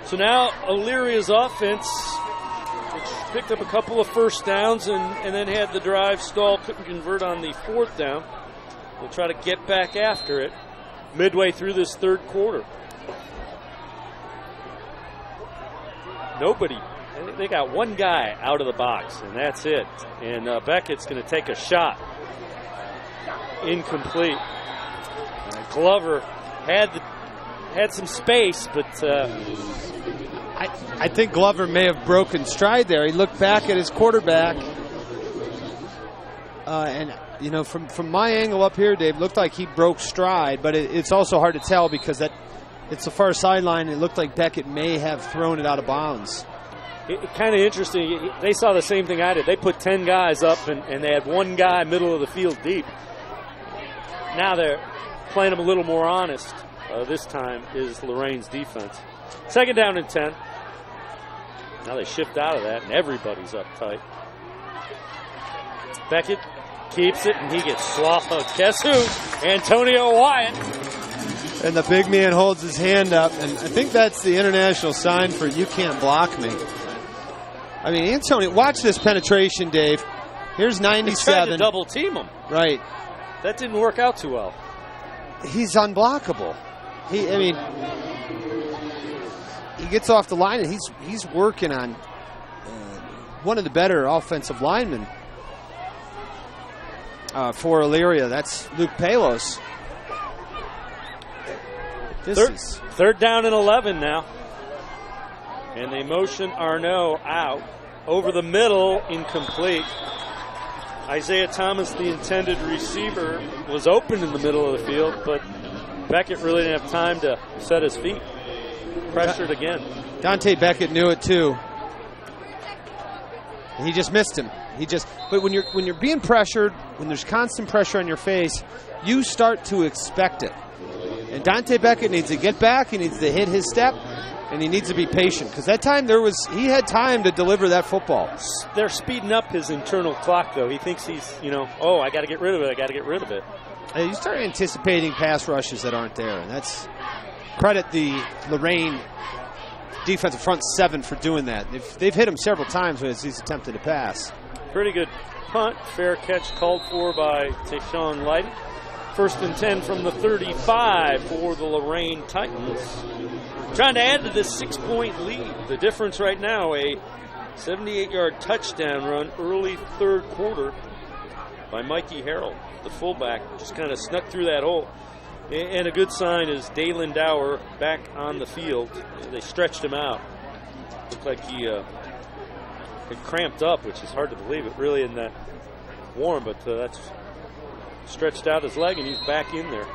So now Elyria's offense, which picked up a couple of first downs and then had the drive stall, couldn't convert on the 4th down. We'll try to get back after it midway through this 3rd quarter. Nobody. They got one guy out of the box, and that's it. And Beckett's going to take a shot. Incomplete. Glover had some space, but I think Glover may have broken stride there. He looked back at his quarterback, and you know, from my angle up here, Dave, looked like he broke stride, but it's also hard to tell because it's the far sideline. It looked like Beckett may have thrown it out of bounds. Kind of interesting. They saw the same thing I did. They put 10 guys up, and they had one guy middle of the field deep. Now they're playing them a little more honest. This time is Lorain's defense. 2nd down and 10. Now they shift out of that, and everybody's up tight. Beckett keeps it, and he gets swallowed. Guess who? Antonio Wyatt. And the big man holds his hand up, and I think that's the international sign for you can't block me. I mean, Antonio, watch this penetration, Dave. Here's 97. They tried to double team him. Right. That didn't work out too well. He's unblockable. He gets off the line, and he's working on one of the better offensive linemen for Elyria. That's Luke Palos. Third down and 11 now. And they motion Arnaud out. Over the middle, incomplete. Isaiah Thomas, the intended receiver, was open in the middle of the field, but Beckett really didn't have time to set his feet. Pressured again. Dante Beckett knew it too. He just missed him. But when you're being pressured, when there's constant pressure on your face, you start to expect it. And Dante Beckett needs to get back. He needs to hit his step, and he needs to be patient because that time he had time to deliver that football. They're speeding up his internal clock, though. He thinks he's, I got to get rid of it. You start anticipating pass rushes that aren't there, and that's credit the Lorain defensive front seven for doing that. They've hit him several times when he's attempted to pass. Pretty good punt. Fair catch called for by Tayshawn Lighty. 1st and 10 from the 35 for the Lorain Titans. Trying to add to this 6-point lead. The difference right now, a 78-yard touchdown run early third quarter by Mikey Harrell. The fullback just kind of snuck through that hole. And a good sign is Dalen Dower back on the field. They stretched him out. Looked like he had cramped up, which is hard to believe. It really isn't that warm, but that's stretched out his leg, and he's back in there.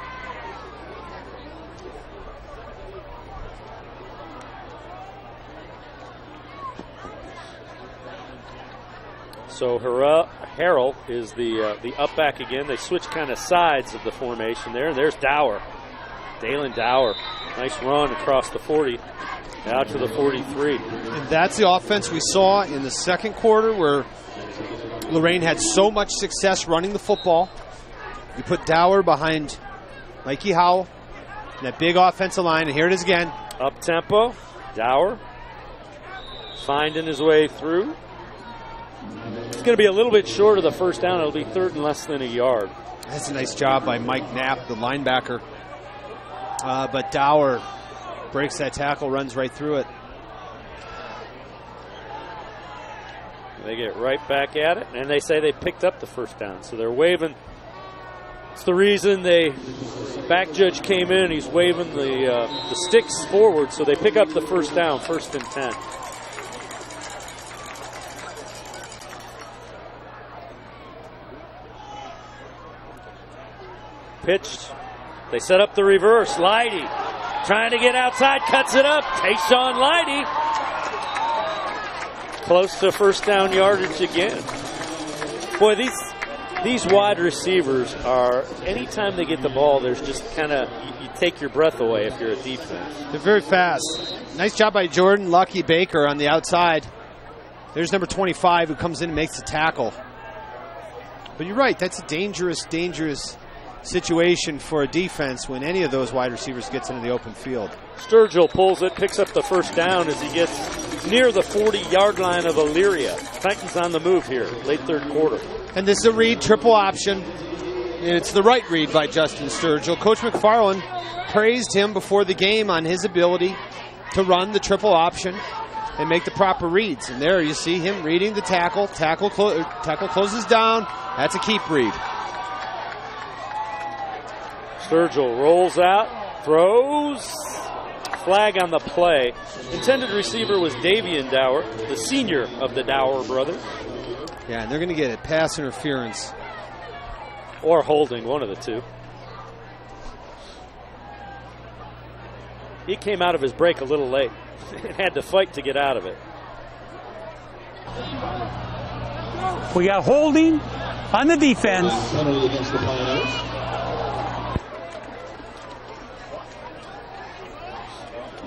So Harrell is the up back again. They switch kind of sides of the formation there. And there's Dower. Dalen Dower. Nice run across the 40. Out to the 43. And that's the offense we saw in the second quarter where Lorain had so much success running the football. You put Dower behind Mikey Howell and that big offensive line. And here it is again. Up tempo. Dower finding his way through. It's going to be a little bit short of the first down. It'll be third and less than a yard. That's a nice job by Mike Knapp, the linebacker. But Dower breaks that tackle, runs right through it. They get right back at it, and they say they picked up the first down. So they're waving. It's the reason back judge came in, and he's waving the sticks forward, so they pick up the first down, 1st and 10. Pitched. They set up the reverse. Lighty trying to get outside, cuts it up. Tayshawn Lighty. Close to first down yardage again. Boy, these wide receivers are, anytime they get the ball, there's just kind of, you take your breath away if you're a defense. They're very fast. Nice job by Jordan Lucky Baker on the outside. There's number 25 who comes in and makes the tackle. But you're right, that's a dangerous situation for a defense when any of those wide receivers gets into the open field. Sturgill pulls it, picks up the first down as he gets near the 40-yard line of Elyria. Titans on the move here, late third quarter. And this is a read, triple option. And it's the right read by Justin Sturgill. Coach McFarland praised him before the game on his ability to run the triple option and make the proper reads. And there you see him reading the tackle. Tackle closes down. That's a keep read. Sturgill rolls out, throws, flag on the play. Intended receiver was Davian Dower, the senior of the Dower brothers. Yeah, and they're going to get a pass interference. Or holding, one of the two. He came out of his break a little late and had to fight to get out of it. We got holding on the defense. Against the Pioneers.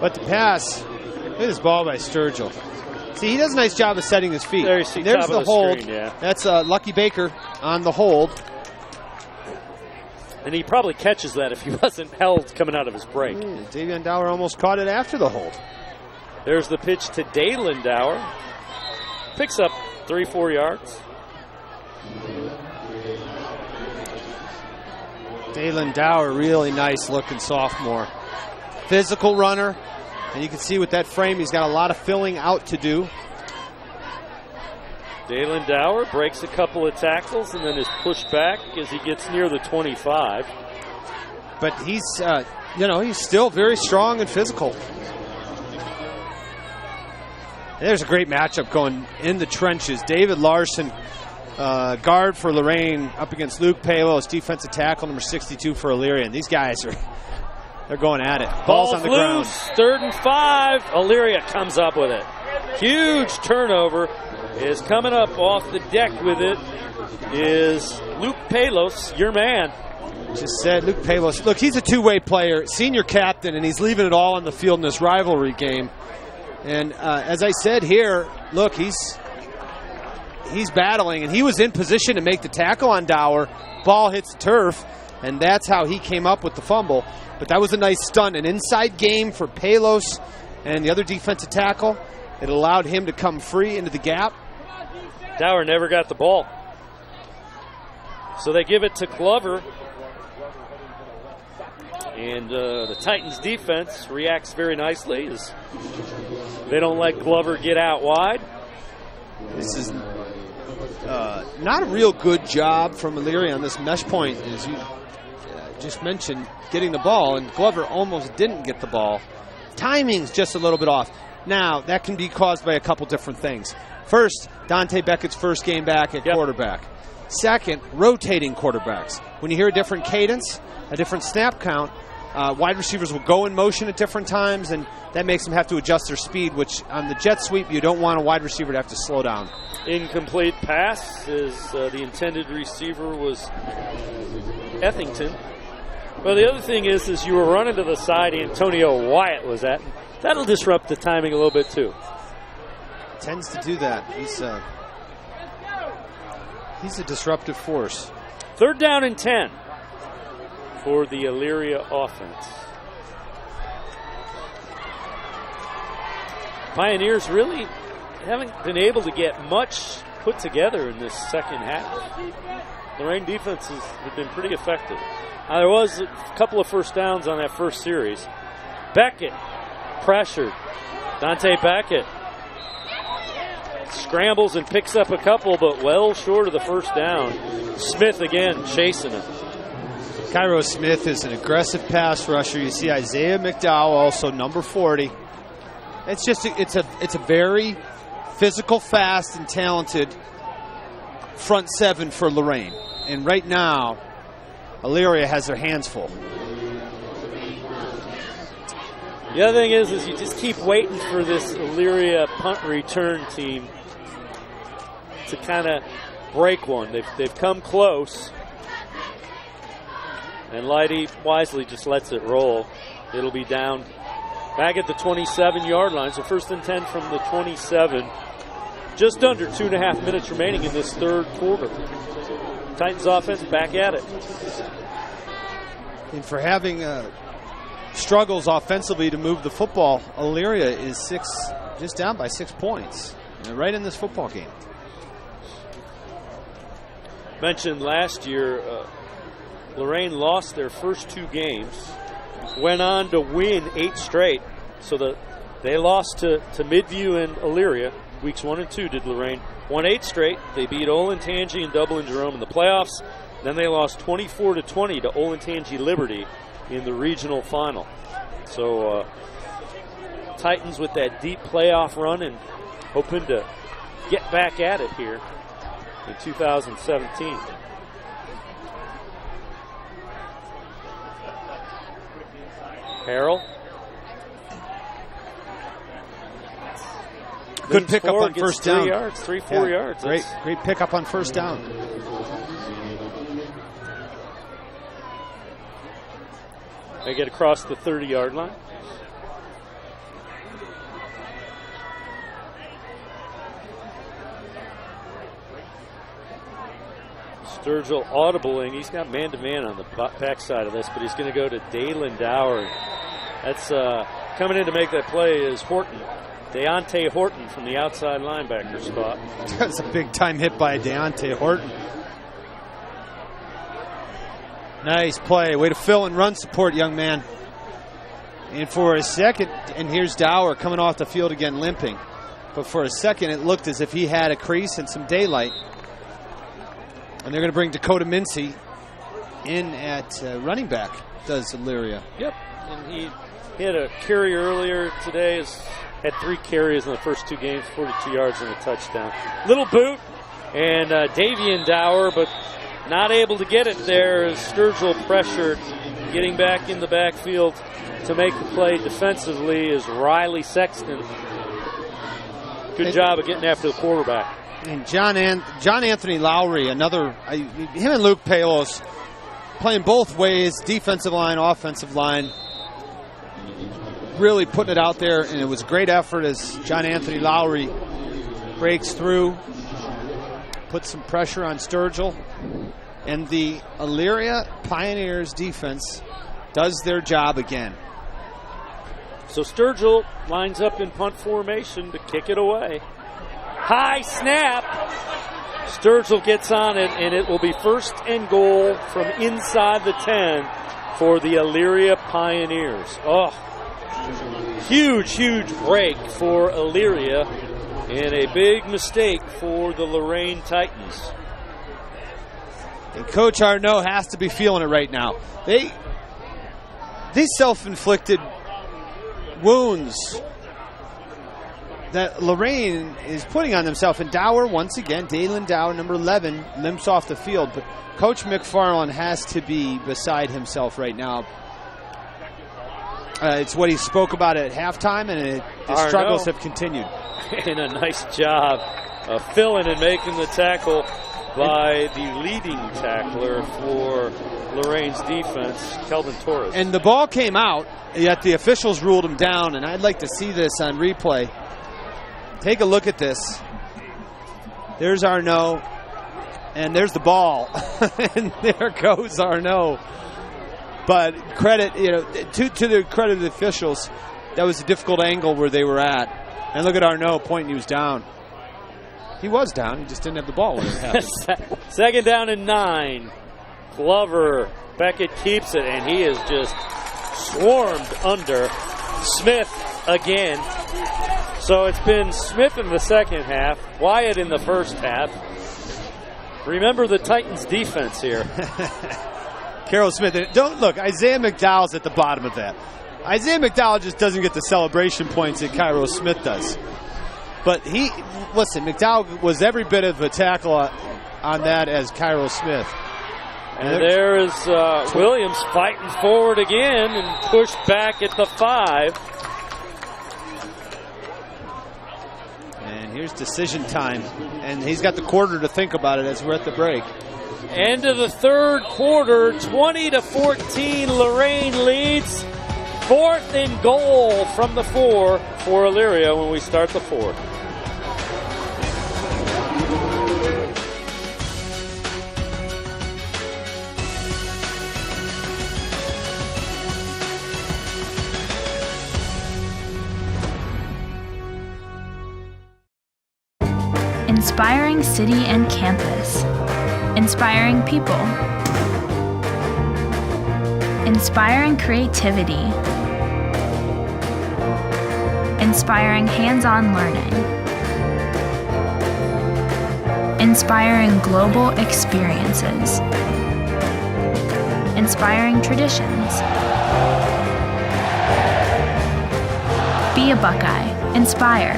But the pass, look at this ball by Sturgill. See, he does a nice job of setting his feet. There's the hold. Screen, yeah. That's Lucky Baker on the hold. And he probably catches that if he wasn't held coming out of his break. Davion Dower almost caught it after the hold. There's the pitch to Dalen Dower. Picks up 3-4 yards. Dalen Dower, really nice looking sophomore. Physical runner. And you can see with that frame, he's got a lot of filling out to do. Dalen Dower breaks a couple of tackles and then is pushed back as he gets near the 25. But he's, he's still very strong and physical. And there's a great matchup going in the trenches. David Larson, guard for Lorain, up against Luke Palos, defensive tackle number 62 for Elyria. And these guys they're going at it. Ball's on the ground. 3rd and 5. Elyria comes up with it. Huge turnover. Is coming up off the deck with it is Luke Palos, your man. Just said Luke Palos. Look, he's a two-way player, senior captain, and he's leaving it all on the field in this rivalry game. And as I said here, look, he's battling, and he was in position to make the tackle on Dower. Ball hits the turf, and that's how he came up with the fumble. But that was a nice stunt, an inside game for Palos and the other defensive tackle. It allowed him to come free into the gap. Dower never got the ball. So they give it to Glover. And the Titans defense reacts very nicely as they don't let Glover get out wide. This is not a real good job from Elyria on this mesh point, as you just mentioned, getting the ball, and Glover almost didn't get the ball. Timing's just a little bit off. Now, that can be caused by a couple different things. First, Dante Beckett's first game back at quarterback. Second, rotating quarterbacks. When you hear a different cadence, a different snap count, wide receivers will go in motion at different times, and that makes them have to adjust their speed, which on the jet sweep, you don't want a wide receiver to have to slow down. Incomplete pass as the intended receiver was Ethington. Well, the other thing is you were running to the side Antonio Wyatt was at. That'll disrupt the timing a little bit, too. Tends to do that. He's a disruptive force. 3rd down and 10 for the Elyria offense. Pioneers really haven't been able to get much put together in this second half. Lorain defenses have been pretty effective. There was a couple of first downs on that first series. Beckett pressured. Dante Beckett scrambles and picks up a couple, but well short of the first down. Smith again chasing him. Cairo Smith is an aggressive pass rusher. You see Isaiah McDowell, also number 40. It's a very physical, fast, and talented front seven for Lorain. And right now, Elyria has their hands full. The other thing is you just keep waiting for this Elyria punt return team to kind of break one. They've come close. And Leidy wisely just lets it roll. It'll be down back at the 27-yard line. So 1st and 10 from the 27. Just under 2.5 minutes remaining in this third quarter. Titans offense back at it. And for having struggles offensively to move the football, Elyria is just down by 6 points. And right in this football game. Mentioned last year, Lorain lost their first 2 games, went on to win 8 straight. So they lost to Midview and Elyria. Weeks 1 and 2 did Lorain. Won 8 straight. They beat Olentangy and Dublin Jerome in the playoffs. Then they lost 24-20 to Olentangy Liberty in the regional final. So Titans with that deep playoff run and hoping to get back at it here in 2017. Harrell. Good pickup on first down. 3 yards, 3-4 yards. Great pickup on first down. They get across the 30-yard line. Sturgill audibling. He's got man-to-man on the backside of this, but he's going to go to Dalen Dower. That's coming in to make that play is Horton. Deontay Horton from the outside linebacker spot. That's a big-time hit by Deontay Horton. Nice play. Way to fill and run support, young man. And for a second, and here's Dower coming off the field again limping. But for a second, it looked as if he had a crease and some daylight. And they're going to bring Dakota Mincy in at running back, does Elyria. Yep. And he had a carry earlier today. Had 3 carries in the first 2 games, 42 yards and a touchdown. Little boot, and Davian Dower, but not able to get it there as Sturgill pressured. Getting back in the backfield to make the play defensively is Riley Sexton. Good job of getting after the quarterback. And John Anthony Lowry, another, him and Luke Palos playing both ways, defensive line, offensive line. Really putting it out there, and it was a great effort as John Anthony Lowry breaks through, puts some pressure on Sturgill, and the Elyria Pioneers defense does their job again. So Sturgill lines up in punt formation to kick it away. High snap. Sturgill gets on it, and it will be 1st and goal from inside the 10 for the Elyria Pioneers. Oh, huge break for Elyria, and a big mistake for the Lorain Titans. And Coach Arnaud has to be feeling it right now. These self-inflicted wounds that Lorain is putting on themselves. And Dower, once again, Dalen Dower, number 11, limps off the field. But Coach McFarland has to be beside himself right now. It's what he spoke about at halftime, and the struggles have continued. And a nice job of filling and making the tackle by the leading tackler for Lorain's defense, Kelvin Torres. And the ball came out, yet the officials ruled him down, and I'd like to see this on replay. Take a look at this. There's Arnaud, and there's the ball. And there goes Arnaud. But credit, to the credit of the officials, that was a difficult angle where they were at. And look at Arnaud pointing, he was down. He was down, he just didn't have the ball when it happened. 2nd down and 9. Glover, Beckett keeps it, and he is just swarmed under. Smith again. So it's been Smith in the second half, Wyatt in the first half. Remember the Titans defense here. Carroll Smith. Don't look, Isaiah McDowell's at the bottom of that. Isaiah McDowell just doesn't get the celebration points that Cairo Smith does. But McDowell was every bit of a tackle on that as Cairo Smith. And there is Williams fighting forward again and pushed back at the 5. And here's decision time. And he's got the quarter to think about it as we're at the break. End of the 3rd quarter, 20-14, Lorain leads. 4th and goal from the 4 for Elyria when we start the 4th. Inspiring city and campus. Inspiring people. Inspiring creativity. Inspiring hands-on learning. Inspiring global experiences. Inspiring traditions. Be a Buckeye. Inspire.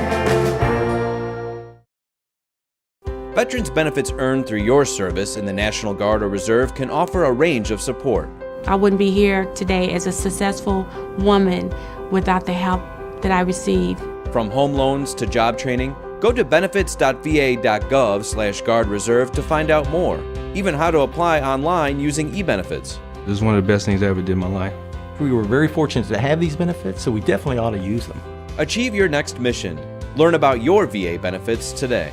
Veterans benefits earned through your service in the National Guard or Reserve can offer a range of support. I wouldn't be here today as a successful woman without the help that I received. From home loans to job training, go to benefits.va.gov/Guard Reserve to find out more, even how to apply online using eBenefits. This is one of the best things I ever did in my life. We were very fortunate to have these benefits, so we definitely ought to use them. Achieve your next mission. Learn about your VA benefits today.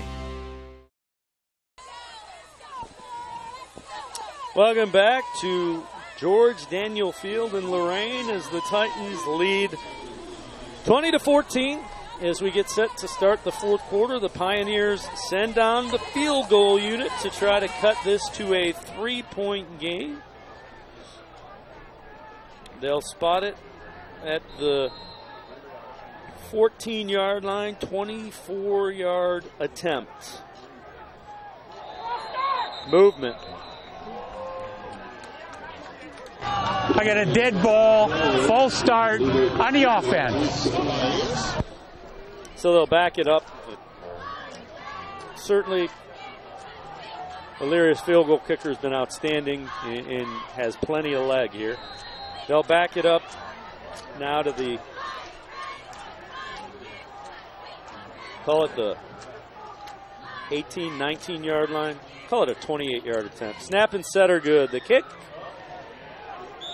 Welcome back to George Daniel Field in Lorain as the Titans lead 20-14 as we get set to start the fourth quarter. The Pioneers send down the field goal unit to try to cut this to a 3-point game. They'll spot it at the 14-yard line, 24-yard attempt. Movement. I got a dead ball, false start on the offense. So they'll back it up. Certainly, Elyria's field goal kicker has been outstanding and has plenty of leg here. They'll back it up now to the, call it the 18, 19-yard line. Call it a 28-yard attempt. Snap and set are good. The kick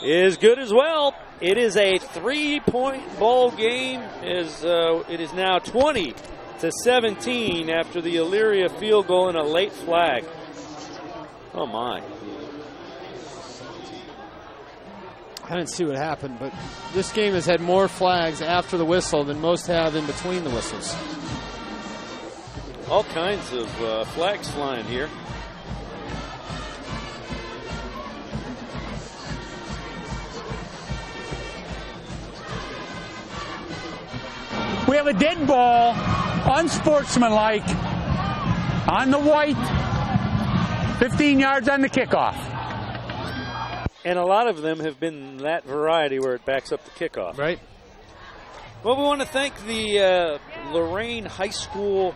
is good as well. It is a 3-point ball game. It is now 20-17 after the Elyria field goal and a late flag. Oh, my. I didn't see what happened, but this game has had more flags after the whistle than most have in between the whistles. All kinds of flags flying here. We have a dead ball, unsportsmanlike, on the white, 15 yards on the kickoff. And a lot of them have been that variety where it backs up the kickoff. Right. Well, we want to thank the Lorain High School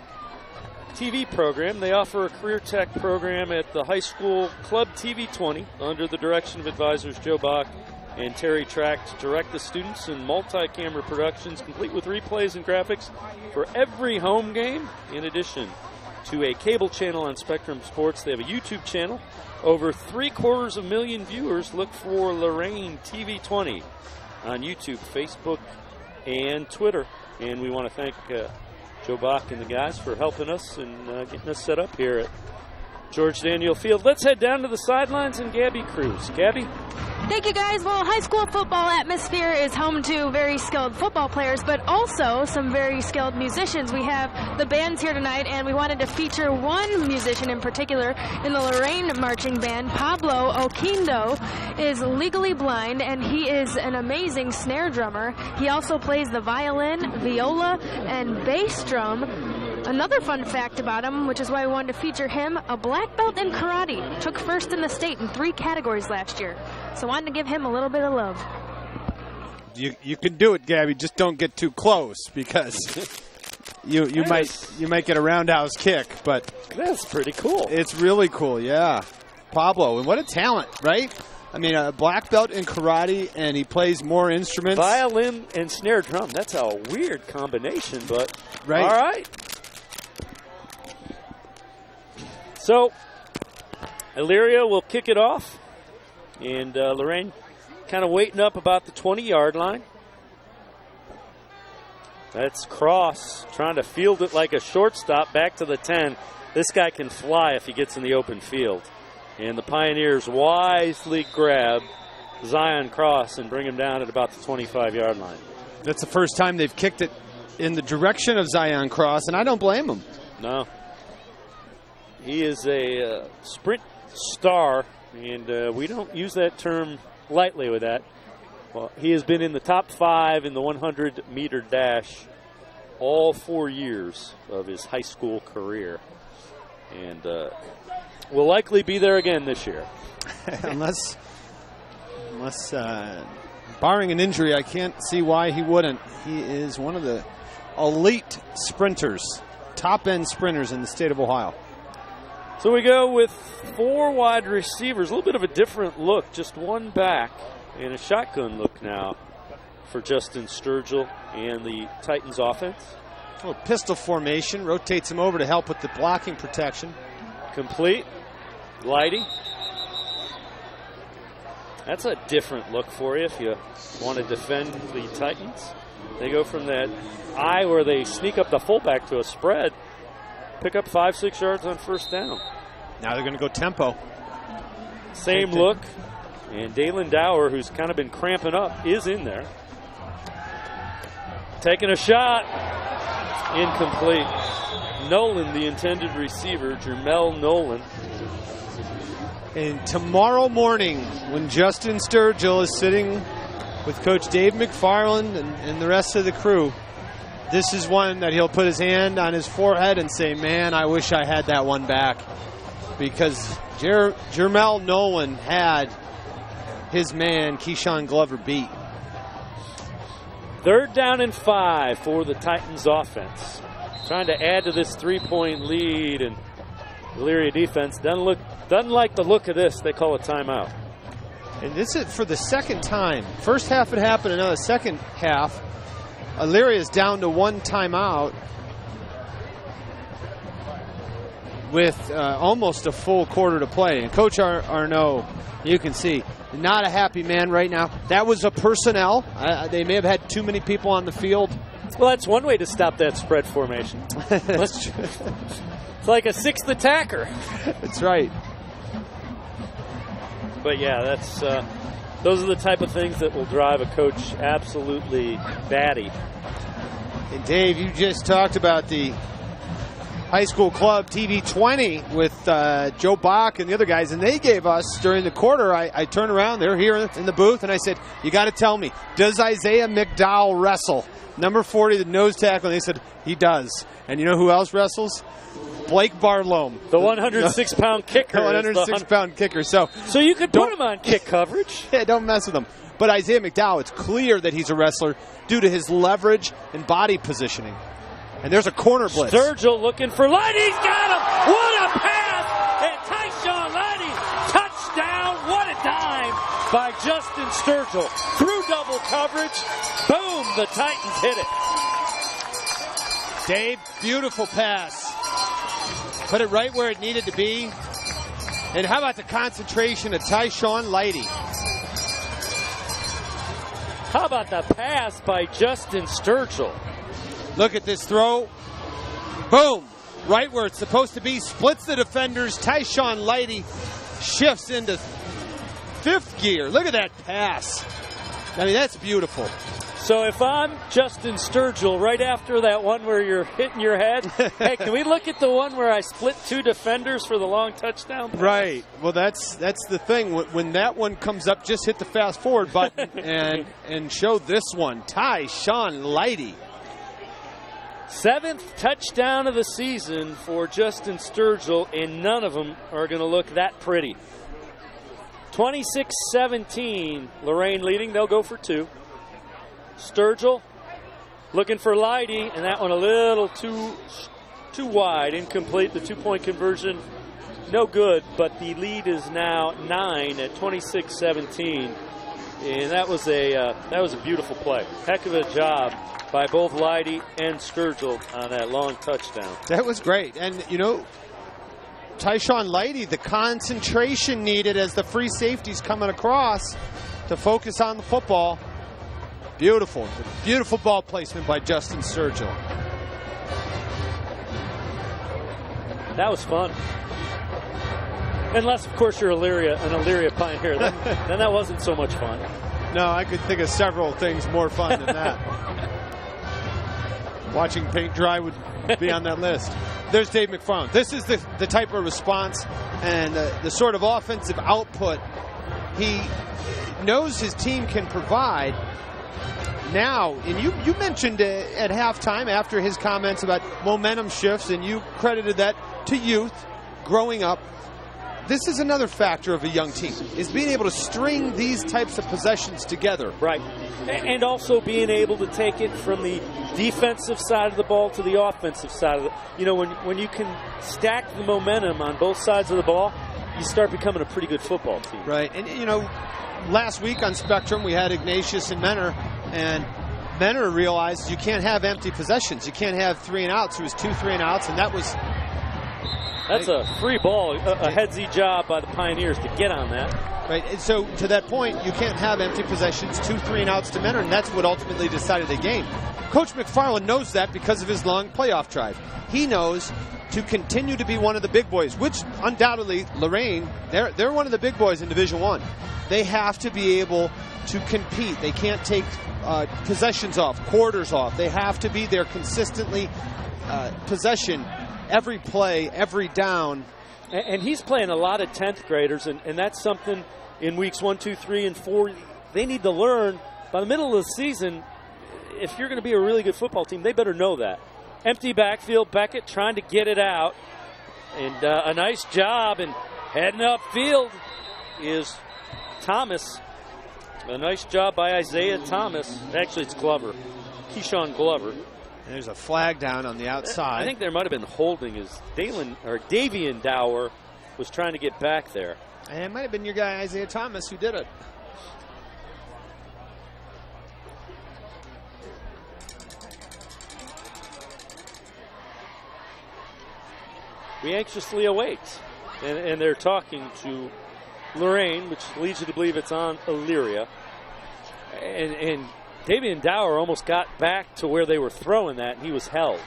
TV program. They offer a career tech program at the high school Club TV 20 under the direction of advisors Joe Bach and Terry Track to direct the students in multi-camera productions complete with replays and graphics for every home game. In addition to a cable channel on Spectrum Sports, they have a YouTube channel. Over 750,000 viewers. Look for Lorain TV 20 on YouTube, Facebook, and Twitter. And we want to thank Joe Bach and the guys for helping us and getting us set up here at George Daniel Field. Let's head down to the sidelines and Gabby Cruz. Gabby? Thank you, guys. Well, high school football atmosphere is home to very skilled football players, but also some very skilled musicians. We have the bands here tonight, and we wanted to feature one musician in particular in the Lorain Marching Band. Pablo Oquindo is legally blind, and he is an amazing snare drummer. He also plays the violin, viola, and bass drum. Another fun fact about him, which is why we wanted to feature him, a black belt in karate. Took first in the state in 3 categories last year. So wanted to give him a little bit of love. You can do it, Gabby. Just don't get too close because you might get a roundhouse kick. But that's pretty cool. It's really cool, yeah. Pablo, and what a talent, right? I mean, a black belt in karate, and he plays more instruments. Violin and snare drum. That's a weird combination, but right. All right. So, Elyria will kick it off. And Lorain kind of waiting up about the 20-yard line. That's Cross trying to field it like a shortstop back to the 10. This guy can fly if he gets in the open field. And the Pioneers wisely grab Zion Cross and bring him down at about the 25-yard line. That's the first time they've kicked it in the direction of Zion Cross, and I don't blame him. No. He is a sprint star. And we don't use that term lightly with that. Well, he has been in the top 5 in the 100-meter dash all 4 years of his high school career. And will likely be there again this year. unless barring an injury, I can't see why he wouldn't. He is one of the elite sprinters, top-end sprinters in the state of Ohio. So we go with 4 wide receivers, a little bit of a different look, just one back, and a shotgun look now for Justin Sturgill and the Titans offense. A little pistol formation, rotates him over to help with the blocking protection. Complete. Lighty. That's a different look for you if you want to defend the Titans. They go from that eye where they sneak up the fullback to a spread, pick up 5-6 yards on first down. Now they're going to go tempo. Same look. And Dalen Dower, who's kind of been cramping up, is in there. Taking a shot. Incomplete. Nolan, the intended receiver, Jermel Nolan. And tomorrow morning, when Justin Sturgill is sitting with Coach Dave McFarland and the rest of the crew, this is one that he'll put his hand on his forehead and say, man, I wish I had that one back. Because Jermel Nolan had his man, Keyshawn Glover, beat. 3rd down and 5 for the Titans offense. Trying to add to this 3-point lead, and Elyria defense doesn't like the look of this. They call a timeout. And this is for the second time. First half it happened, another second half. Elyria is down to 1 timeout with almost a full quarter to play. And Coach Arnaud, you can see, not a happy man right now. That was a personnel. They may have had too many people on the field. Well, that's one way to stop that spread formation. That's true. It's like a 6th attacker. That's right. But yeah, those are the type of things that will drive a coach absolutely batty. And Dave, you just talked about the high school club TV 20 with Joe Bach and the other guys, and they gave us during the quarter. I turned around, they're here in the booth, and I said, you got to tell me, does Isaiah McDowell wrestle? Number 40, the nose tackle, and they said he does. And you know who else wrestles? Blake Barlow, the 106-pound kicker. The 106-pound kicker. So you could put him on kick coverage. Yeah, don't mess with him. But Isaiah McDowell, it's clear that he's a wrestler due to his leverage and body positioning. And there's a corner blitz. Sturgill looking for Light. He's got him. What a pass! And Tyshawn Lighty, touchdown. What a dime by Justin Sturgill. Through double coverage. Boom, the Titans hit it. Dave, beautiful pass. Put it right where it needed to be. And how about the concentration of Tyshawn Lighty? How about the pass by Justin Sturgill? Look at this throw. Boom. Right where it's supposed to be. Splits the defenders. Tyshawn Lighty shifts into 5th gear. Look at that pass. I mean, that's beautiful. So if I'm Justin Sturgill, right after that one where you're hitting your head, hey, can we look at the one where I split 2 defenders for the long touchdown pass? Right. Well, that's the thing. When that one comes up, just hit the fast forward button and show this one. Tyshawn Lighty. 7th touchdown of the season for Justin Sturgill, and none of them are going to look that pretty. 26-17, Lorain leading. They'll go for 2. Sturgill looking for Lighty, and that one a little too wide, incomplete. The 2-point conversion, no good, but the lead is now 9 at 26-17, and that was a beautiful play. Heck of a job by both Lighty and Sturgill on that long touchdown. That was great, and you know, Tyshawn Lighty, the concentration needed as the free safety's coming across to focus on the football. Beautiful. Beautiful ball placement by Justin Sturgill. That was fun. Unless, of course, you're an Elyria Pioneer. Then that wasn't so much fun. No, I could think of several things more fun than that. Watching paint dry would be on that list. There's Dave McFarland. This is the type of response and the sort of offensive output he knows his team can provide. Now, and you mentioned at halftime after his comments about momentum shifts, and you credited that to youth growing up. This is another factor of a young team, is being able to string these types of possessions together. Right. And also being able to take it from the defensive side of the ball to the offensive side of it. You know, when you can stack the momentum on both sides of the ball, you start becoming a pretty good football team. Right. And, you know, last week on Spectrum, we had Ignatius and Menor, and Menor realized you can't have empty possessions. You can't have 3 and outs. It was 2 3 and outs, and that's a free ball, a headsy job by the Pioneers to get on that. Right, and so to that point, you can't have empty possessions, 2 3 and outs to Menor, and that's what ultimately decided the game. Coach McFarland knows that because of his long playoff drive. He knows to continue to be one of the big boys, which undoubtedly Lorain, they're one of the big boys in Division I. They have to be able to compete. They can't take possessions off, quarters off. They have to be there consistently, possession, every play, every down. And he's playing a lot of 10th graders, and that's something in weeks 1, 2, 3, and 4 they need to learn. By the middle of the season, if you're going to be a really good football team, they better know that. Empty backfield, Beckett trying to get it out. And a nice job, and heading upfield is Thomas. A nice job by Isaiah Thomas. Actually, it's Glover. Keyshawn Glover. And there's a flag down on the outside. I think there might have been holding as Davian Dower was trying to get back there. And it might have been your guy, Isaiah Thomas, who did it. We anxiously await. And they're talking to Lorain, which leads you to believe it's on Elyria. And Davian Dower almost got back to where they were throwing that, and he was held.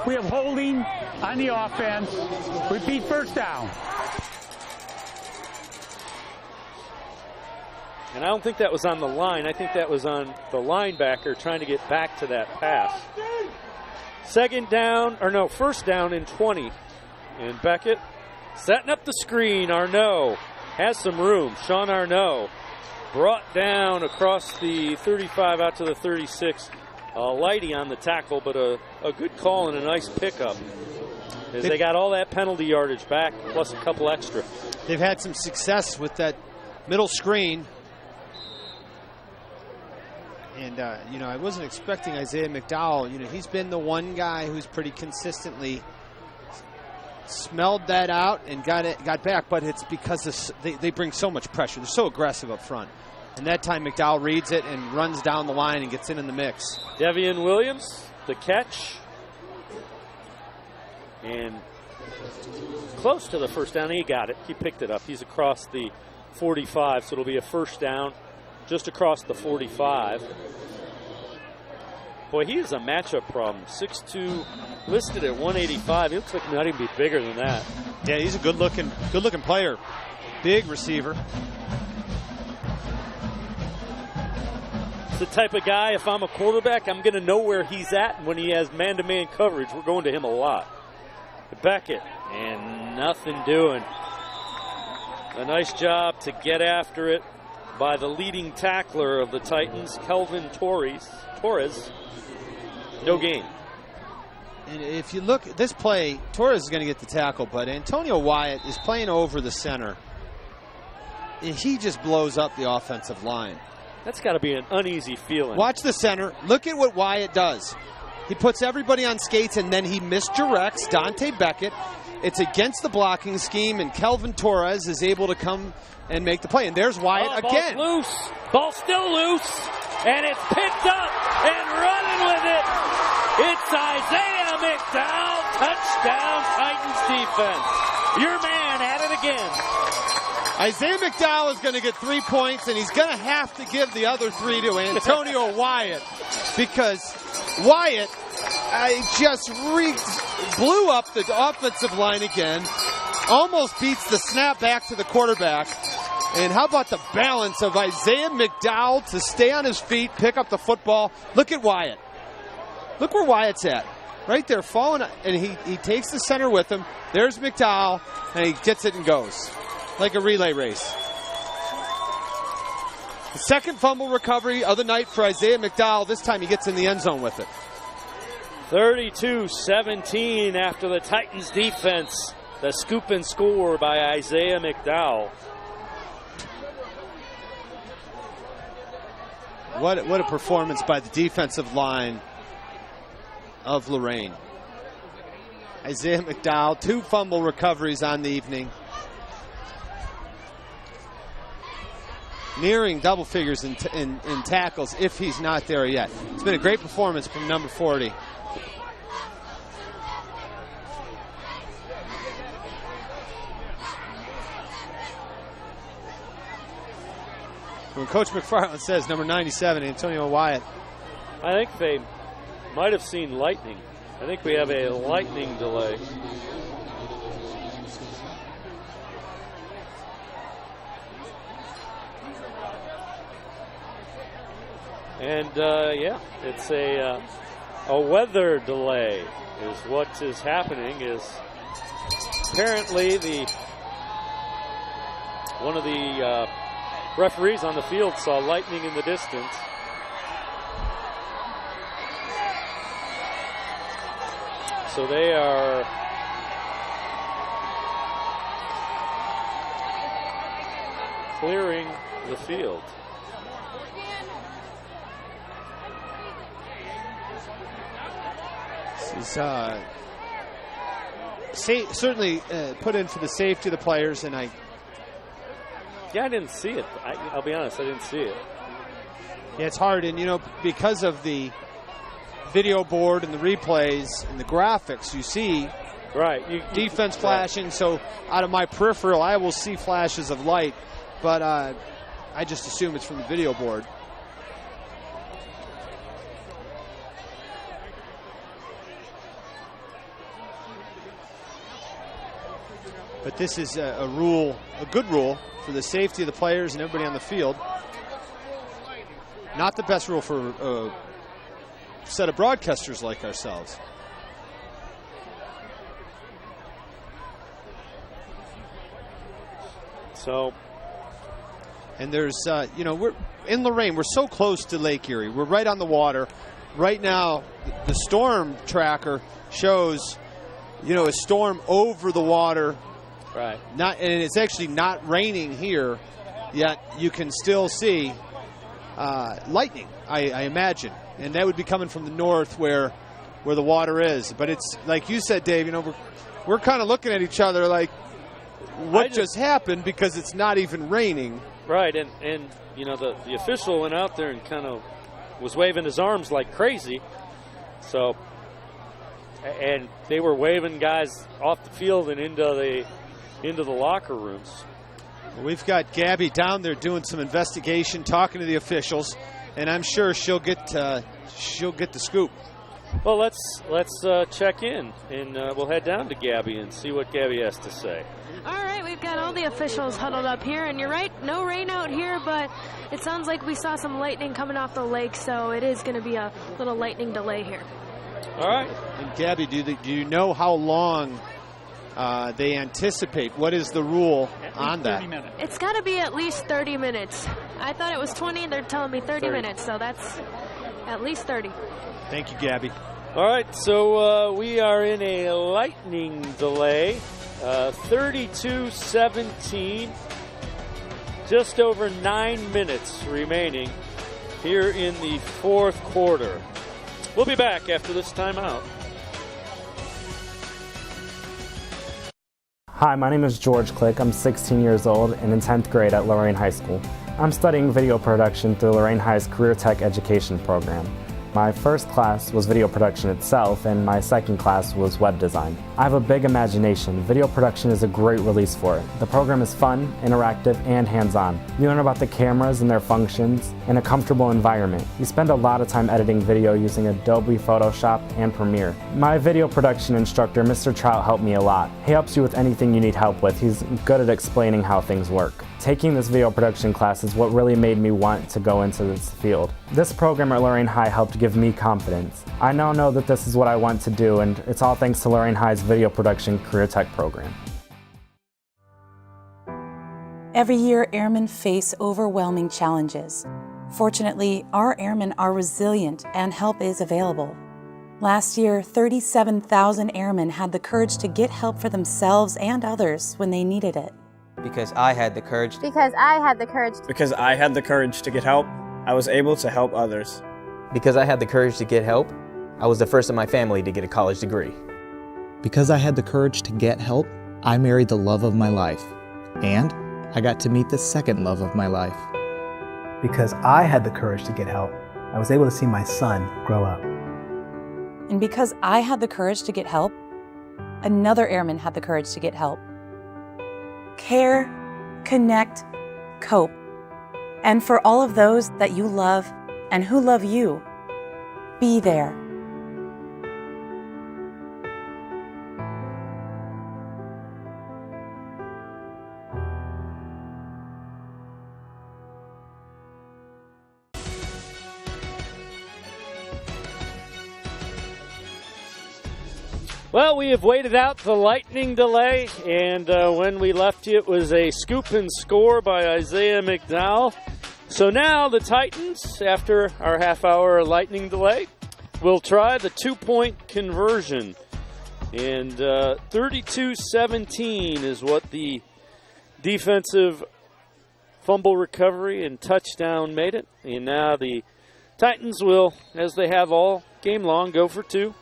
We have holding on the offense. Repeat, first down. And I don't think that was on the line. I think that was on the linebacker trying to get back to that pass. First down and 20. And Beckett setting up the screen. Arnaud has some room. Sean Arnaud brought down across the 35 out to the 36. Lighty on the tackle, but a good call and a nice pickup. As they got all that penalty yardage back, plus a couple extra. They've had some success with that middle screen. And, I wasn't expecting Isaiah McDowell. He's been the one guy who's pretty consistently smelled that out and got back, but it's because they bring so much pressure. They're so aggressive up front. And that time McDowell reads it and runs down the line and gets in the mix. Devian Williams, the catch. And close to the first down. He got it. He picked it up. He's across the 45, so it'll be a first down just across the 45. Boy, he is a matchup problem. 6'2", listed at 185. He looks like he might even be bigger than that. Yeah, he's a good-looking player. Big receiver. The type of guy, if I'm a quarterback, I'm going to know where he's at when he has man-to-man coverage. We're going to him a lot. Beckett, and nothing doing. A nice job to get after it by the leading tackler of the Titans, Kelvin Torres. No gain. And if you look at this play, Torres is going to get the tackle, but Antonio Wyatt is playing over the center. And he just blows up the offensive line. That's got to be an uneasy feeling. Watch the center. Look at what Wyatt does. He puts everybody on skates, and then he misdirects Dante Beckett. It's against the blocking scheme, and Kelvin Torres is able to come and make the play. And there's Wyatt again. Ball's loose. Ball's still loose. And it's picked up and running with it. It's Isaiah McDowell. Touchdown, Titans defense. Your man had it again. Isaiah McDowell is going to get 3 points, and he's going to have to give the other 3 to Antonio Wyatt, because Wyatt just blew up the offensive line again, almost beats the snap back to the quarterback. And how about the balance of Isaiah McDowell to stay on his feet, pick up the football. Look at Wyatt. Look where Wyatt's at. Right there, falling, and he takes the center with him. There's McDowell, and he gets it and goes. Like a relay race. The second fumble recovery of the night for Isaiah McDowell. This time he gets in the end zone with it. 32-17 after the Titans defense. The scoop and score by Isaiah McDowell. What a performance by the defensive line of Lorain. Isaiah McDowell, 2 fumble recoveries on the evening. Nearing double figures in tackles if he's not there yet. It's been a great performance from number 40. When Coach McFarland says number 97, Antonio Wyatt. I think they might have seen lightning. I think we have a lightning delay. And yeah, it's a weather delay is what is happening. Is apparently one of the referees on the field saw lightning in the distance. So they are clearing the field. This is certainly put in for the safety of the players, and Yeah, I didn't see it. I'll be honest, I didn't see it. Yeah, it's hard, and because of the video board and the replays and the graphics, you see defense flashing. So out of my peripheral, I will see flashes of light, but I just assume it's from the video board. But this is a good rule for the safety of the players and everybody on the field. Not the best rule for a set of broadcasters like ourselves. So, and there's, we're in Lorain. We're so close to Lake Erie. We're right on the water. Right now, the storm tracker shows, a storm over the water. Right. And it's actually not raining here, yet you can still see lightning, I imagine. And that would be coming from the north where the water is. But it's like you said, Dave, we're kind of looking at each other like, what just happened, because it's not even raining. Right, and the official went out there and kind of was waving his arms like crazy. So, and they were waving guys off the field and into the locker rooms. We've got Gabby down there doing some investigation, talking to the officials, and I'm sure she'll get the scoop. Well, let's check in, and we'll head down to Gabby and see what Gabby has to say. All right, we've got all the officials huddled up here, and you're right, no rain out here, but it sounds like we saw some lightning coming off the lake, so it is going to be a little lightning delay here. All right. And Gabby, do you know how long they anticipate? What is the rule on that? 30 minutes. It's got to be at least 30 minutes. I thought it was 20, and they're telling me 30 minutes, so that's at least 30. Thank you, Gabby. All right, so we are in a lightning delay, 32-17, just over 9 minutes remaining here in the fourth quarter. We'll be back after this timeout. Hi, my name is George Click. I'm 16 years old and in 10th grade at Lorain High School. I'm studying video production through Lorain High's Career Tech Education program. My first class was video production itself, and my second class was web design. I have a big imagination. Video production is a great release for it. The program is fun, interactive, and hands-on. You learn about the cameras and their functions in a comfortable environment. You spend a lot of time editing video using Adobe Photoshop and Premiere. My video production instructor, Mr. Trout, helped me a lot. He helps you with anything you need help with. He's good at explaining how things work. Taking this video production class is what really made me want to go into this field. This program at Lorain High helped give me confidence. I now know that this is what I want to do, and it's all thanks to Lorain High's Video Production Career Tech program. Every year, airmen face overwhelming challenges. Fortunately, our airmen are resilient and help is available. Last year, 37,000 airmen had the courage to get help for themselves and others when they needed it. Because I had the courage. Because I had the courage. Because I had the courage to get help, I was able to help others. Because I had the courage to get help, I was the first in my family to get a college degree. Because I had the courage to get help, I married the love of my life. And I got to meet the second love of my life. Because I had the courage to get help, I was able to see my son grow up. And because I had the courage to get help, another airman had the courage to get help. Care, connect, cope. And for all of those that you love and who love you, be there. Well, we have waited out the lightning delay, and when we left you, it was a scoop and score by Isaiah McDowell. So now the Titans, after our half-hour lightning delay, will try the two-point conversion. And 32-17 is what the defensive fumble recovery and touchdown made it. And now the Titans will, as they have all game long, go for two.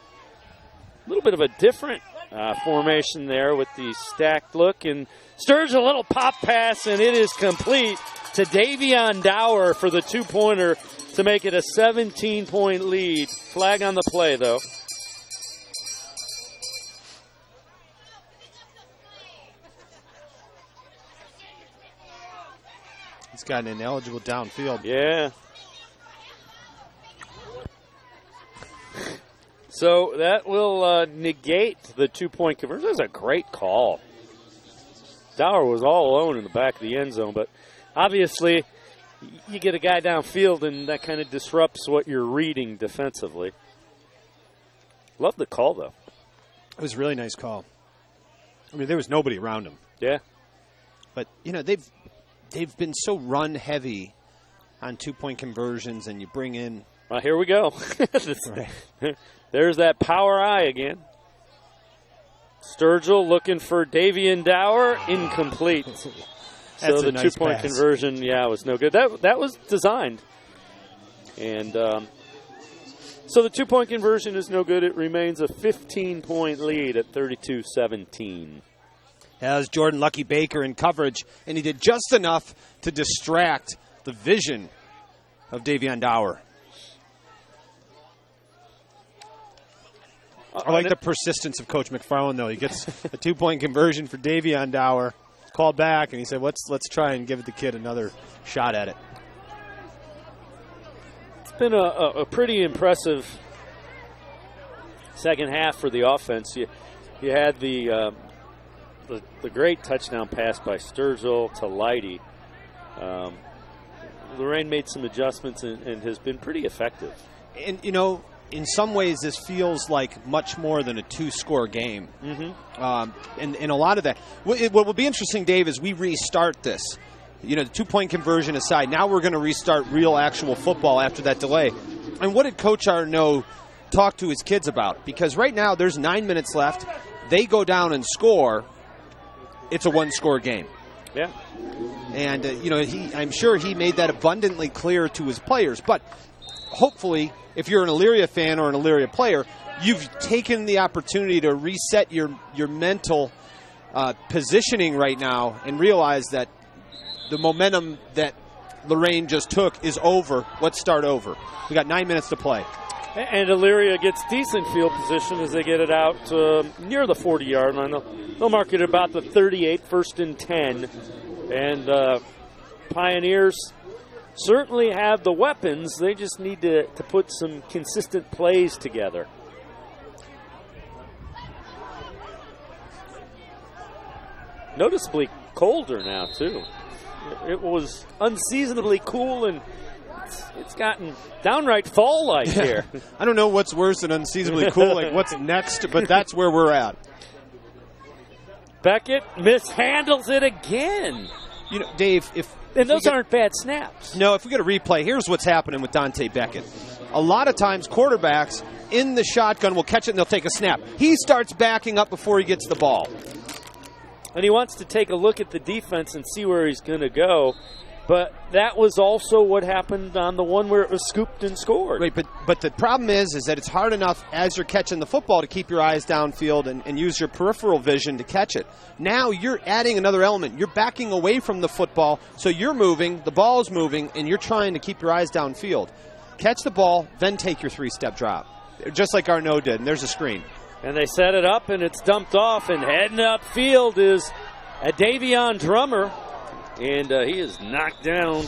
A little bit of a different formation there with the stacked look. And Sturge a little pop pass, and it is complete to Davion Dower for the two-pointer to make it a 17-point lead. Flag on the play, though. He's got an ineligible downfield. Yeah. So that will negate the two-point conversion. That's a great call. Dower was all alone in the back of the end zone, but obviously you get a guy downfield, and that kind of disrupts what you're reading defensively. Love the call, though. It was a really nice call. I mean, there was nobody around him. Yeah. But, you know, they've been so run-heavy on two-point conversions, and you bring in... Well, here we go. There's that power eye again. Sturgill looking for Davion Dower. Incomplete. So the nice two-point conversion, was no good. That was designed. And so the two-point conversion is no good. It remains a 15-point lead at 32-17. That was Jordan Lucky Baker in coverage, and he did just enough to distract the vision of Davion Dower. I like the persistence of Coach McFarland, though. He gets a two-point conversion for Davion Dower, called back, and he said, let's try and give the kid another shot at it. It's been a pretty impressive second half for the offense. You had the great touchdown pass by Sturgill to Leidy. Lorain made some adjustments and has been pretty effective. And, you know, in some ways, this feels like much more than a two-score game. Mm-hmm. And a lot of that. What will be interesting, Dave, is we restart this. You know, the two-point conversion aside, now we're going to restart real, actual football after that delay. And what did Coach Arnaud talk to his kids about? Because right now, there's 9 minutes left. They go down and score. It's a one-score game. Yeah. And, you know, I'm sure he made that abundantly clear to his players. But hopefully, if you're an Elyria fan or an Elyria player, you've taken the opportunity to reset your mental positioning right now and realize that the momentum that Lorain just took is over. Let's start over. We got 9 minutes to play. And Elyria gets decent field position as they get it out near the 40-yard line. They'll mark it about the 38, 1st and 10. And Pioneers certainly have the weapons. They just need to put some consistent plays together. Noticeably colder now, too. It was unseasonably cool, and it's gotten downright fall-like here. I don't know what's worse than unseasonably cool, like what's next, but that's where we're at. Beckett mishandles it again. You know, Dave, and those aren't bad snaps. No, if we get a replay, here's what's happening with Dante Beckett. A lot of times quarterbacks in the shotgun will catch it and they'll take a snap. He starts backing up before he gets the ball. And he wants to take a look at the defense and see where he's going to go. But that was also what happened on the one where it was scooped and scored. Right, but the problem is that it's hard enough as you're catching the football to keep your eyes downfield and use your peripheral vision to catch it. Now you're adding another element. You're backing away from the football, so you're moving, the ball's moving, and you're trying to keep your eyes downfield. Catch the ball, then take your three-step drop, just like Arnaud did, and there's a screen. And they set it up, and it's dumped off, and heading upfield is a Davion Drummer. And he is knocked down.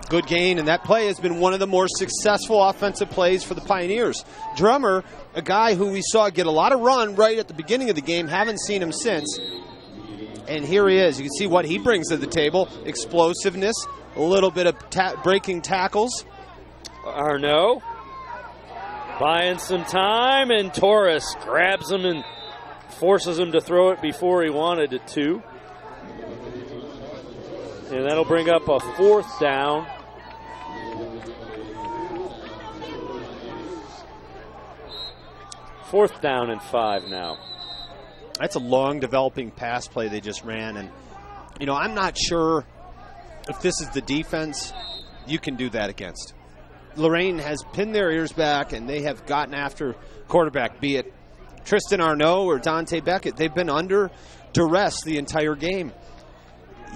Good gain, and that play has been one of the more successful offensive plays for the Pioneers. Drummer, a guy who we saw get a lot of run right at the beginning of the game, haven't seen him since. And here he is. You can see what he brings to the table. Explosiveness, a little bit of breaking tackles. Arnaud Buying some time, and Torres grabs him and forces him to throw it before he wanted it to. And that'll bring up a 4th down. Fourth down and 5 now. That's a long developing pass play they just ran. And, you know, I'm not sure if this is the defense you can do that against. Lorain has pinned their ears back, and they have gotten after quarterback, be it Tristan Arnaud or Dante Beckett. They've been under duress the entire game.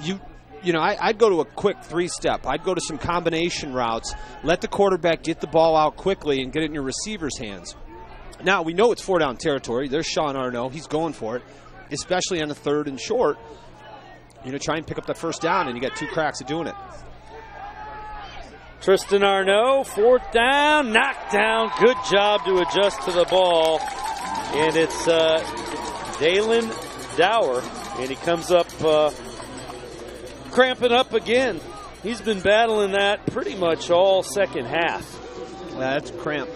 You know, I'd go to a quick 3-step. I'd go to some combination routes. Let the quarterback get the ball out quickly and get it in your receiver's hands. Now, we know it's 4-down territory. There's Sean Arnaud. He's going for it, especially on a 3rd and short. You know, try and pick up that 1st down, and you got 2 cracks at doing it. Tristan Arnaud, 4th down, knocked down. Good job to adjust to the ball. And it's Dalen Dower, and he comes up cramping up again. He's been battling that pretty much all second half. That's cramp.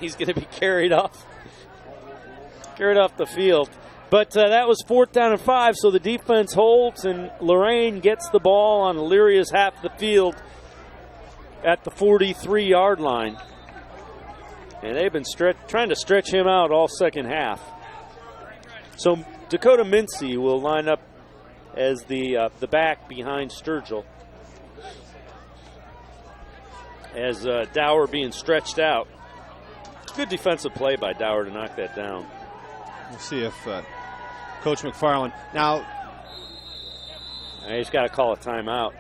He's going to be carried off the field. But that was 4th down and 5, so the defense holds, and Lorain gets the ball on Elyria's half of the field at the 43-yard line. And they've been trying to stretch him out all second half. So Dakota Mincy will line up as the back behind Sturgill, as Dower being stretched out. Good defensive play by Dower to knock that down. We'll see if Coach McFarland. Now, he's got to call a timeout.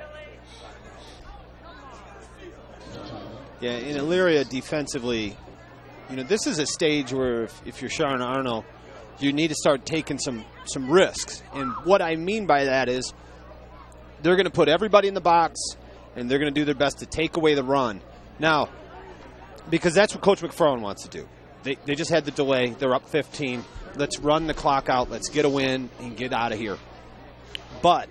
Yeah, in Elyria defensively, you know, this is a stage where if you're Sean Arnaud, you need to start taking some risks. And what I mean by that is they're going to put everybody in the box, and they're going to do their best to take away the run. Now, because that's what Coach McFarland wants to do. They just had the delay. They're up 15. Let's run the clock out. Let's get a win and get out of here. But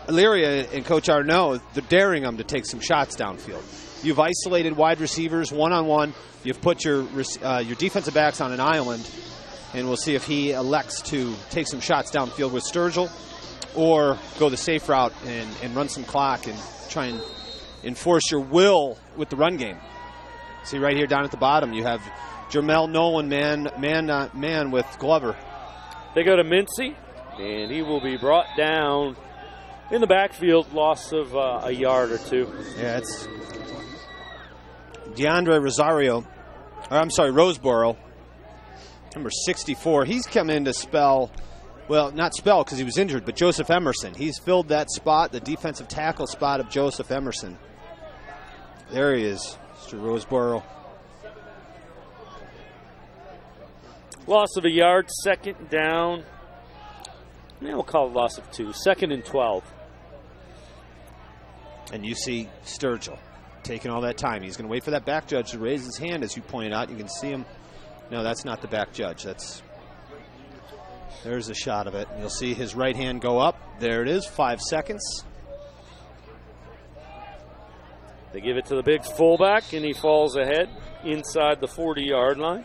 Elyria and Coach Arnaud, they're daring them to take some shots downfield. You've isolated wide receivers one-on-one. You've put your defensive backs on an island, and we'll see if he elects to take some shots downfield with Sturgill or go the safe route and run some clock and try and enforce your will with the run game. See right here down at the bottom, you have Jermel Nolan man with Glover. They go to Mincy, and he will be brought down in the backfield, loss of a yard or 2. Yeah, it's DeAndre Roseboro, number 64. He's come in to spell, well, not spell because he was injured, but Joseph Emerson. He's filled that spot, the defensive tackle spot of Joseph Emerson. There he is, Mr. Roseboro. Loss of a yard, 2nd down. Yeah, we'll call it loss of 2. 2nd and 12. And you see Sturgill taking all that time. He's going to wait for that back judge to raise his hand, as you pointed out. You can see him. No, that's not the back judge. There's a shot of it. You'll see his right hand go up. There it is, 5 seconds. They give it to the big fullback, and he falls ahead inside the 40-yard line.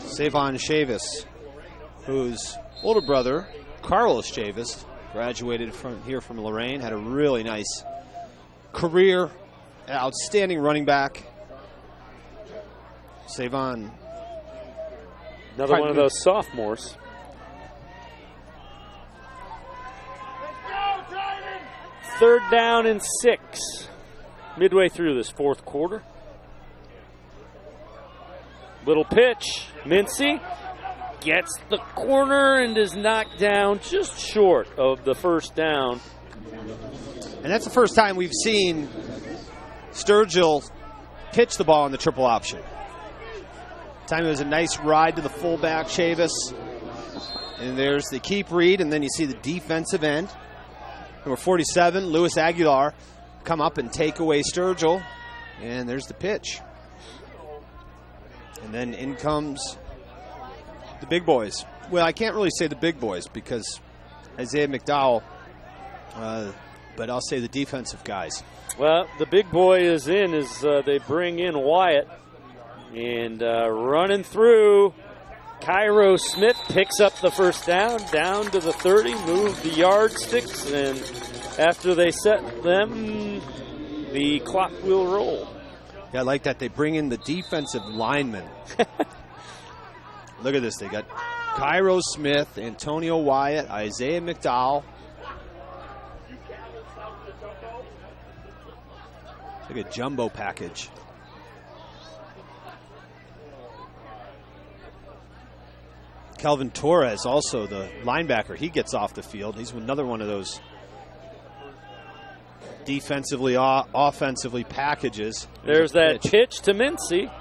Savon Chavis, whose older brother, Carlos Chavis, graduated from Lorain, had a really nice career, outstanding running back. Savon. Another one of those sophomores. Third down and 6. Midway through this 4th quarter. Little pitch. Mincy gets the corner and is knocked down just short of the 1st down. And that's the first time we've seen Sturgill pitch the ball in the triple option. Time it was a nice ride to the fullback, Chavis. And there's the keep read, and then you see the defensive end. Number 47, Luis Aguilar, come up and take away Sturgill. And there's the pitch. And then in comes the big boys. Well, I can't really say the big boys because Isaiah McDowell But I'll say the defensive guys. Well, the big boy is in as they bring in Wyatt. And running through, Cairo Smith picks up the first down to the 30, move the yardsticks, and after they set them, the clock will roll. Yeah, I like that. They bring in the defensive linemen. Look at this. They got Cairo Smith, Antonio Wyatt, Isaiah McDowell. It's like a jumbo package. Kelvin Torres, also the linebacker, he gets off the field. He's another one of those defensively, offensively packages. There's that pitch to Mincy.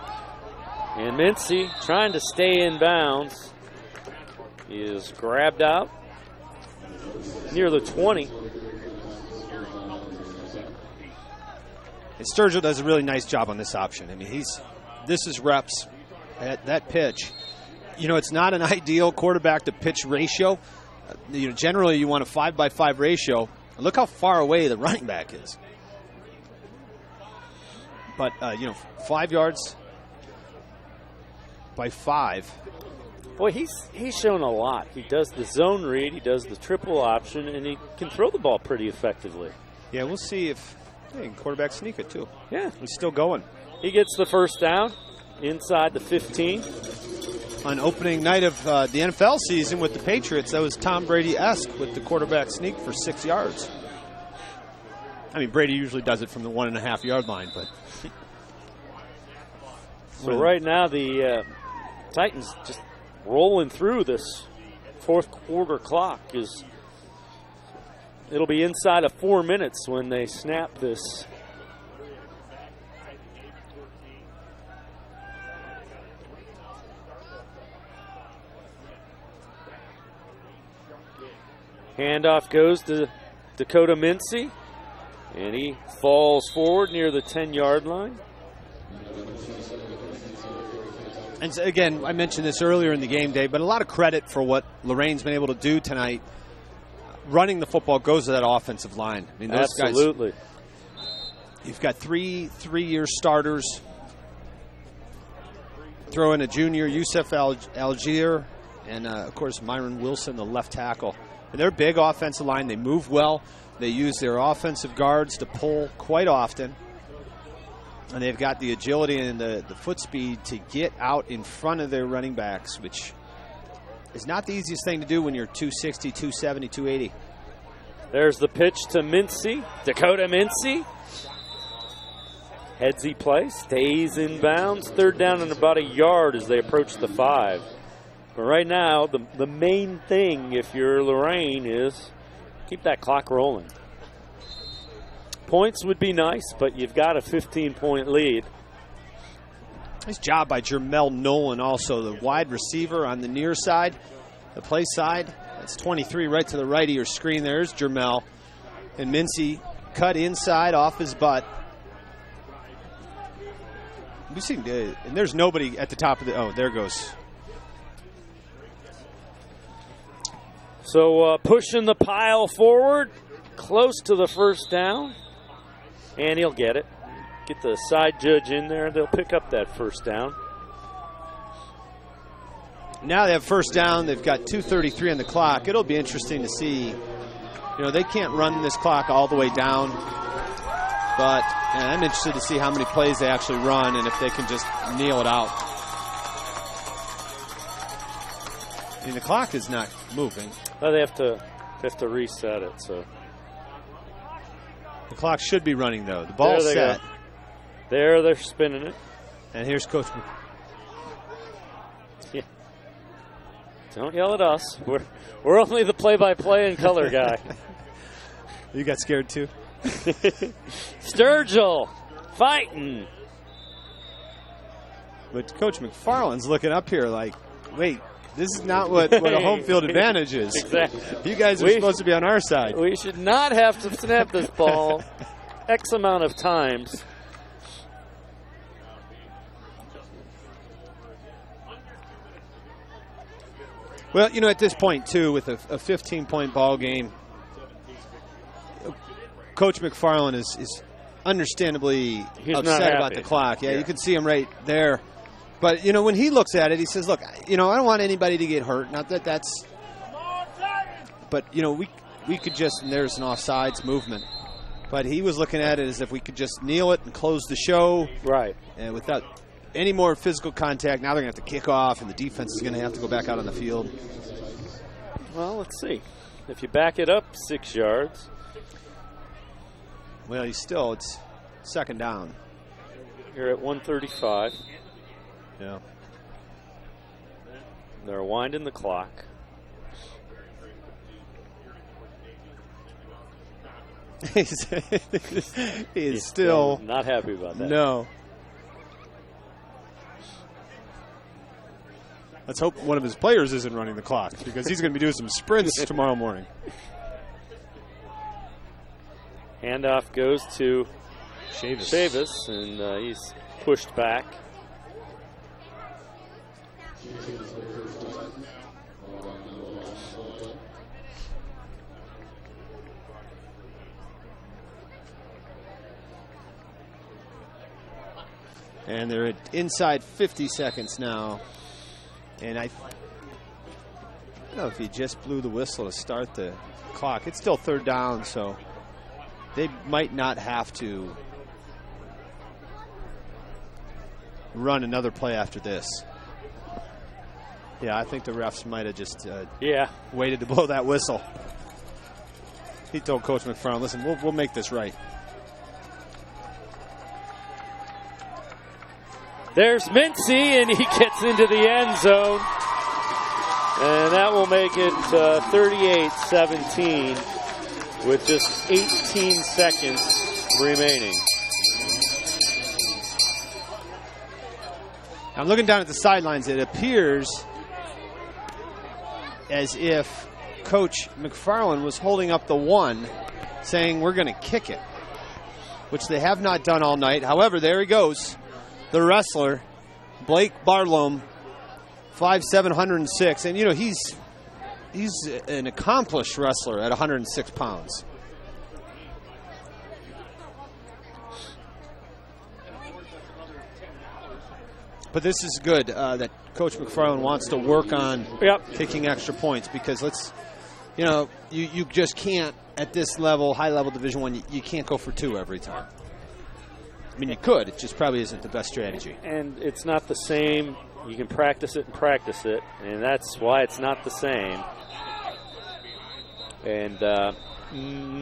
And Mincy, trying to stay in bounds, is grabbed out near the 20. And Sturgill does a really nice job on this option. I mean, this is reps at that pitch. You know, it's not an ideal quarterback to pitch ratio. Generally you want a 5-by-5 ratio. Look how far away the running back is. But 5 yards by 5. Boy, he's shown a lot. He does the zone read, he does the triple option, and he can throw the ball pretty effectively. Yeah, we'll see if quarterback sneak it too. Yeah, he's still going. He gets the first down inside the 15. On opening night of the NFL season with the Patriots, that was Tom Brady-esque with the quarterback sneak for 6 yards. I mean, Brady usually does it from the 1.5-yard line, but. So right now the Titans just rolling through this fourth quarter clock. It'll be inside of 4 minutes when they snap this. Handoff goes to Dakota Mincy, and he falls forward near the 10-yard line. And so again, I mentioned this earlier in the game day, but a lot of credit for what Lorain's been able to do tonight. Running the football goes to that offensive line. I mean, those Absolutely. Guys, you've got three-year starters. Throw in a junior, Yusuf Algier, and, of course, Myron Wilson, the left tackle. And they're a big offensive line. They move well. They use their offensive guards to pull quite often. And they've got the agility and the foot speed to get out in front of their running backs, which is not the easiest thing to do when you're 260, 270, 280. There's the pitch to Mincy, Dakota Mincy. Headsy play, stays in bounds. Third down and about a yard as they approach the 5. But right now, the main thing, if you're Lorain, is keep that clock rolling. Points would be nice, but you've got a 15-point lead. Nice job by Jermel Nolan, also the wide receiver on the near side, the play side. That's 23 right to the right of your screen. There's Jermel. And Mincy cut inside off his butt. We've seen, and there's nobody at the top of the, oh, there goes. So pushing the pile forward, close to the first down, and he'll get it. Get the side judge in there, they'll pick up that first down. Now they have first down. They've got 2:33 on the clock. It'll be interesting to see. They can't run this clock all the way down, but I'm interested to see how many plays they actually run and if they can just kneel it out. I mean, the clock is not moving. Well, they have to reset it. So the clock should be running though. The ball's set. Go. There, they're spinning it. And here's Coach. Yeah. Don't yell at us. We're only the play-by-play and color guy. You got scared too. Sturgill fighting. But Coach McFarland's looking up here like, wait. This is not what a home field advantage is. Exactly. You guys are supposed to be on our side. We should not have to snap this ball X amount of times. Well, at this point, too, with a 15-point ball game, Coach McFarland is understandably He's upset about the clock. Yeah, you can see him right there. But, when he looks at it, he says, look, I don't want anybody to get hurt. Not that that's – but, we could just – and there's an offsides movement. But he was looking at it as if we could just kneel it and close the show. Right. And without any more physical contact, now they're going to have to kick off, and the defense is going to have to go back out on the field. Well, let's see. If you back it up 6 yards. Well, it's second down. You're at 135. Yeah. They're winding the clock. He's still not happy about that. No. Let's hope one of his players isn't running the clock, because he's going to be doing some sprints tomorrow morning. Handoff goes to Chavis, and he's pushed back. And they're at inside 50 seconds now. And I don't know if he just blew the whistle to start the clock. It's still third down, so they might not have to run another play after this. Yeah, I think the refs might have just waited to blow that whistle. He told Coach McFarland, listen, we'll make this right. There's Mincy, and he gets into the end zone. And that will make it 38-17 with just 18 seconds remaining. I'm looking down at the sidelines. It appears as if Coach McFarland was holding up the 1, saying we're going to kick it, which they have not done all night. However, there he goes. The wrestler, Blake Barlow, 5'7", 106. And, he's an accomplished wrestler at 106 pounds. But this is good that Coach McFarland wants to work on kicking extra points, because you just can't, at this level, high-level Division I, you can't go for 2 every time. I mean, you could. It just probably isn't the best strategy. And it's not the same. You can practice it, and that's why it's not the same. And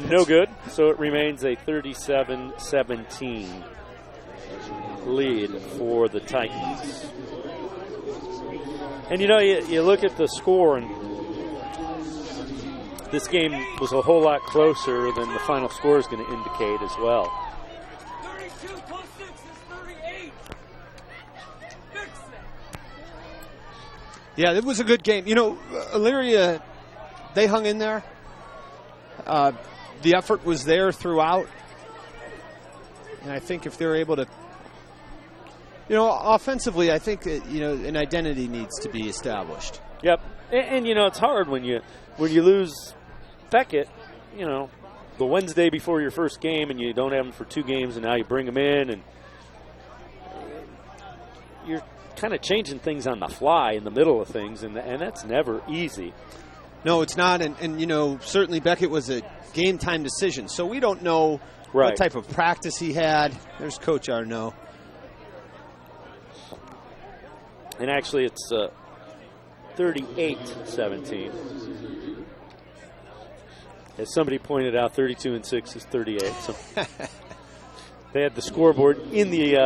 no good. So it remains a 37-17 lead for the Titans. And, you look at the score, and this game was a whole lot closer than the final score is going to indicate as well. Yeah, it was a good game. Elyria, they hung in there. The effort was there throughout. And I think if they're able to, offensively, I think that, an identity needs to be established. Yep. And it's hard when you lose Beckett, the Wednesday before your first game, and you don't have him for 2 games, and now you bring him in, and you're kind of changing things on the fly in the middle of things, and that's never easy. No, it's not, and certainly Beckett was a game-time decision, so we don't know what type of practice he had. There's Coach Arnaud. And actually it's 38-17. As somebody pointed out, 32-6 is 38. So they had the scoreboard in the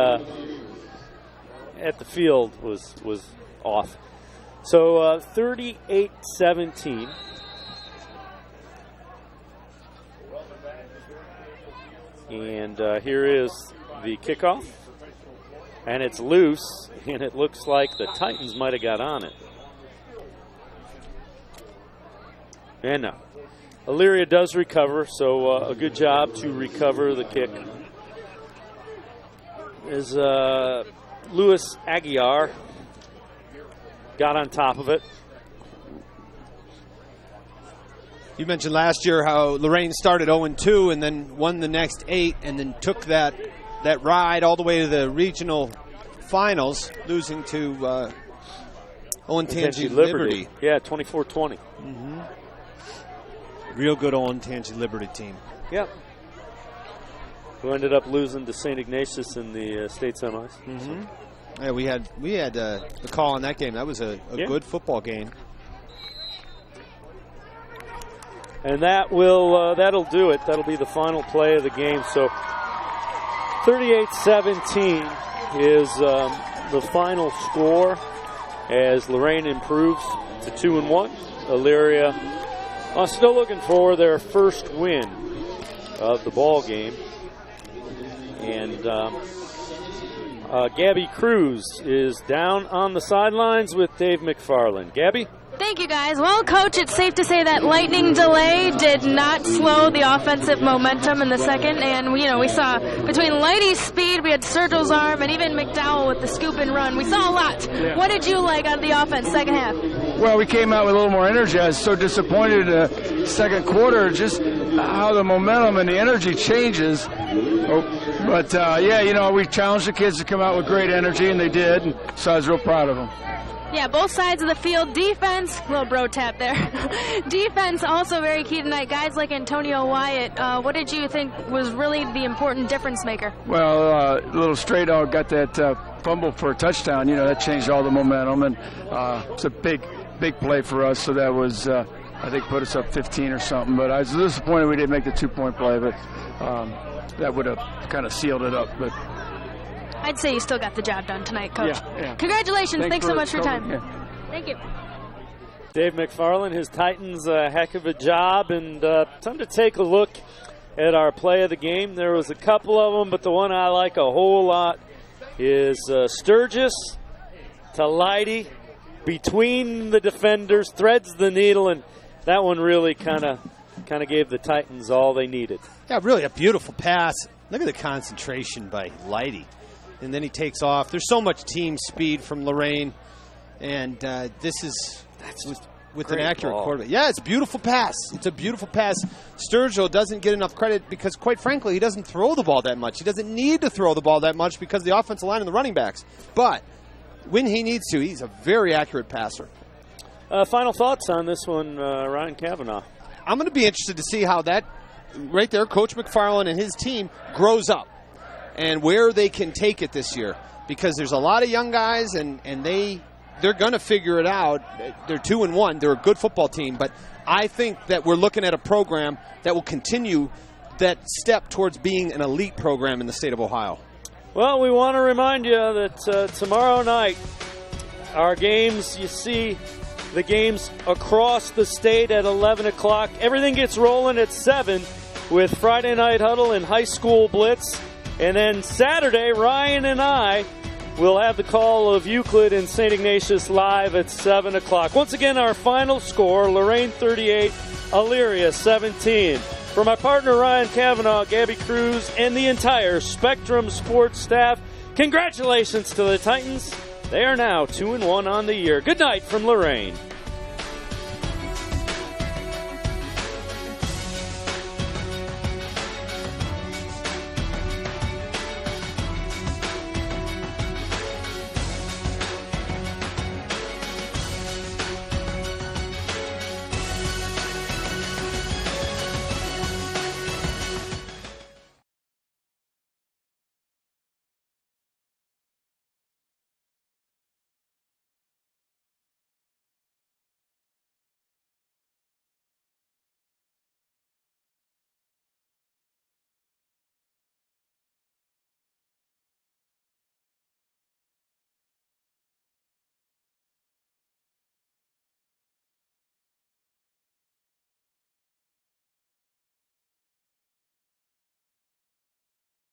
at the field was off. So 38-17. And here is the kickoff. And it's loose, and it looks like the Titans might have got on it. And no. Elyria does recover, so a good job to recover the kick. As Louis Aguiar got on top of it. You mentioned last year how Lorain started 0-2 and then won the next 8 and then took that ride all the way to the regional finals, losing to Olentangy Liberty. Yeah, 24-20. Mm-hmm. Real good Olentangy Liberty team. Yep. Who ended up losing to St. Ignatius in the state semis. Mm-hmm. Yeah, we had the call on that game. That was a good football game. And that'll do it. That'll be the final play of the game. So 38-17 is the final score as Lorain improves to 2-1. Elyria still looking for their first win of the ball game. And Gabby Cruz is down on the sidelines with Dave McFarland. Gabby? Thank you, guys. Well, Coach, it's safe to say that lightning delay did not slow the offensive momentum in the second. And, we saw between Lighty's speed, we had Sergio's arm, and even McDowell with the scoop and run. We saw a lot. Yeah. What did you like out of the offense second half? Well, we came out with a little more energy. I was so disappointed in the second quarter, just how the momentum and the energy changes. But, we challenged the kids to come out with great energy, and they did. And so I was real proud of them. Yeah, both sides of the field. Defense, little bro tap there. Defense also very key tonight. Guys like Antonio Wyatt, what did you think was really the important difference maker? Well, little stray dog got that fumble for a touchdown. That changed all the momentum, and it's a big play for us. So that was, I think, put us up 15 or something. But I was disappointed we didn't make the 2-point play, but that would have kind of sealed it up. But I'd say you still got the job done tonight, Coach. Yeah. Congratulations. Thanks so much for your time. Yeah. Thank you. Dave McFarland, his Titans, a heck of a job. And time to take a look at our play of the game. There was a couple of them, but the one I like a whole lot is Sturgis to Lighty between the defenders, threads the needle, and that one really kind of gave the Titans all they needed. Yeah, really a beautiful pass. Look at the concentration by Lighty. And then he takes off. There's so much team speed from Lorain, and this is with an accurate quarterback. Yeah, it's a beautiful pass. It's a beautiful pass. Sturgill doesn't get enough credit because, quite frankly, he doesn't throw the ball that much. He doesn't need to throw the ball that much because of the offensive line and the running backs. But when he needs to, he's a very accurate passer. Final thoughts on this one, Ryan Kavanaugh? I'm going to be interested to see how that, right there, Coach McFarland and his team grows up and where they can take it this year, because there's a lot of young guys and they're going to figure it out. They're 2-1. They're a good football team, but I think that we're looking at a program that will continue that step towards being an elite program in the state of Ohio. Well, we want to remind you that tomorrow night, our games, you see the games across the state at 11 o'clock. Everything gets rolling at 7 with Friday Night Huddle and High School Blitz. And then Saturday, Ryan and I will have the call of Euclid and St. Ignatius live at 7 o'clock. Once again, our final score, Lorain 38, Elyria 17. For my partner, Ryan Kavanaugh, Gabby Cruz, and the entire Spectrum Sports staff, congratulations to the Titans. They are now 2-1 on the year. Good night from Lorain.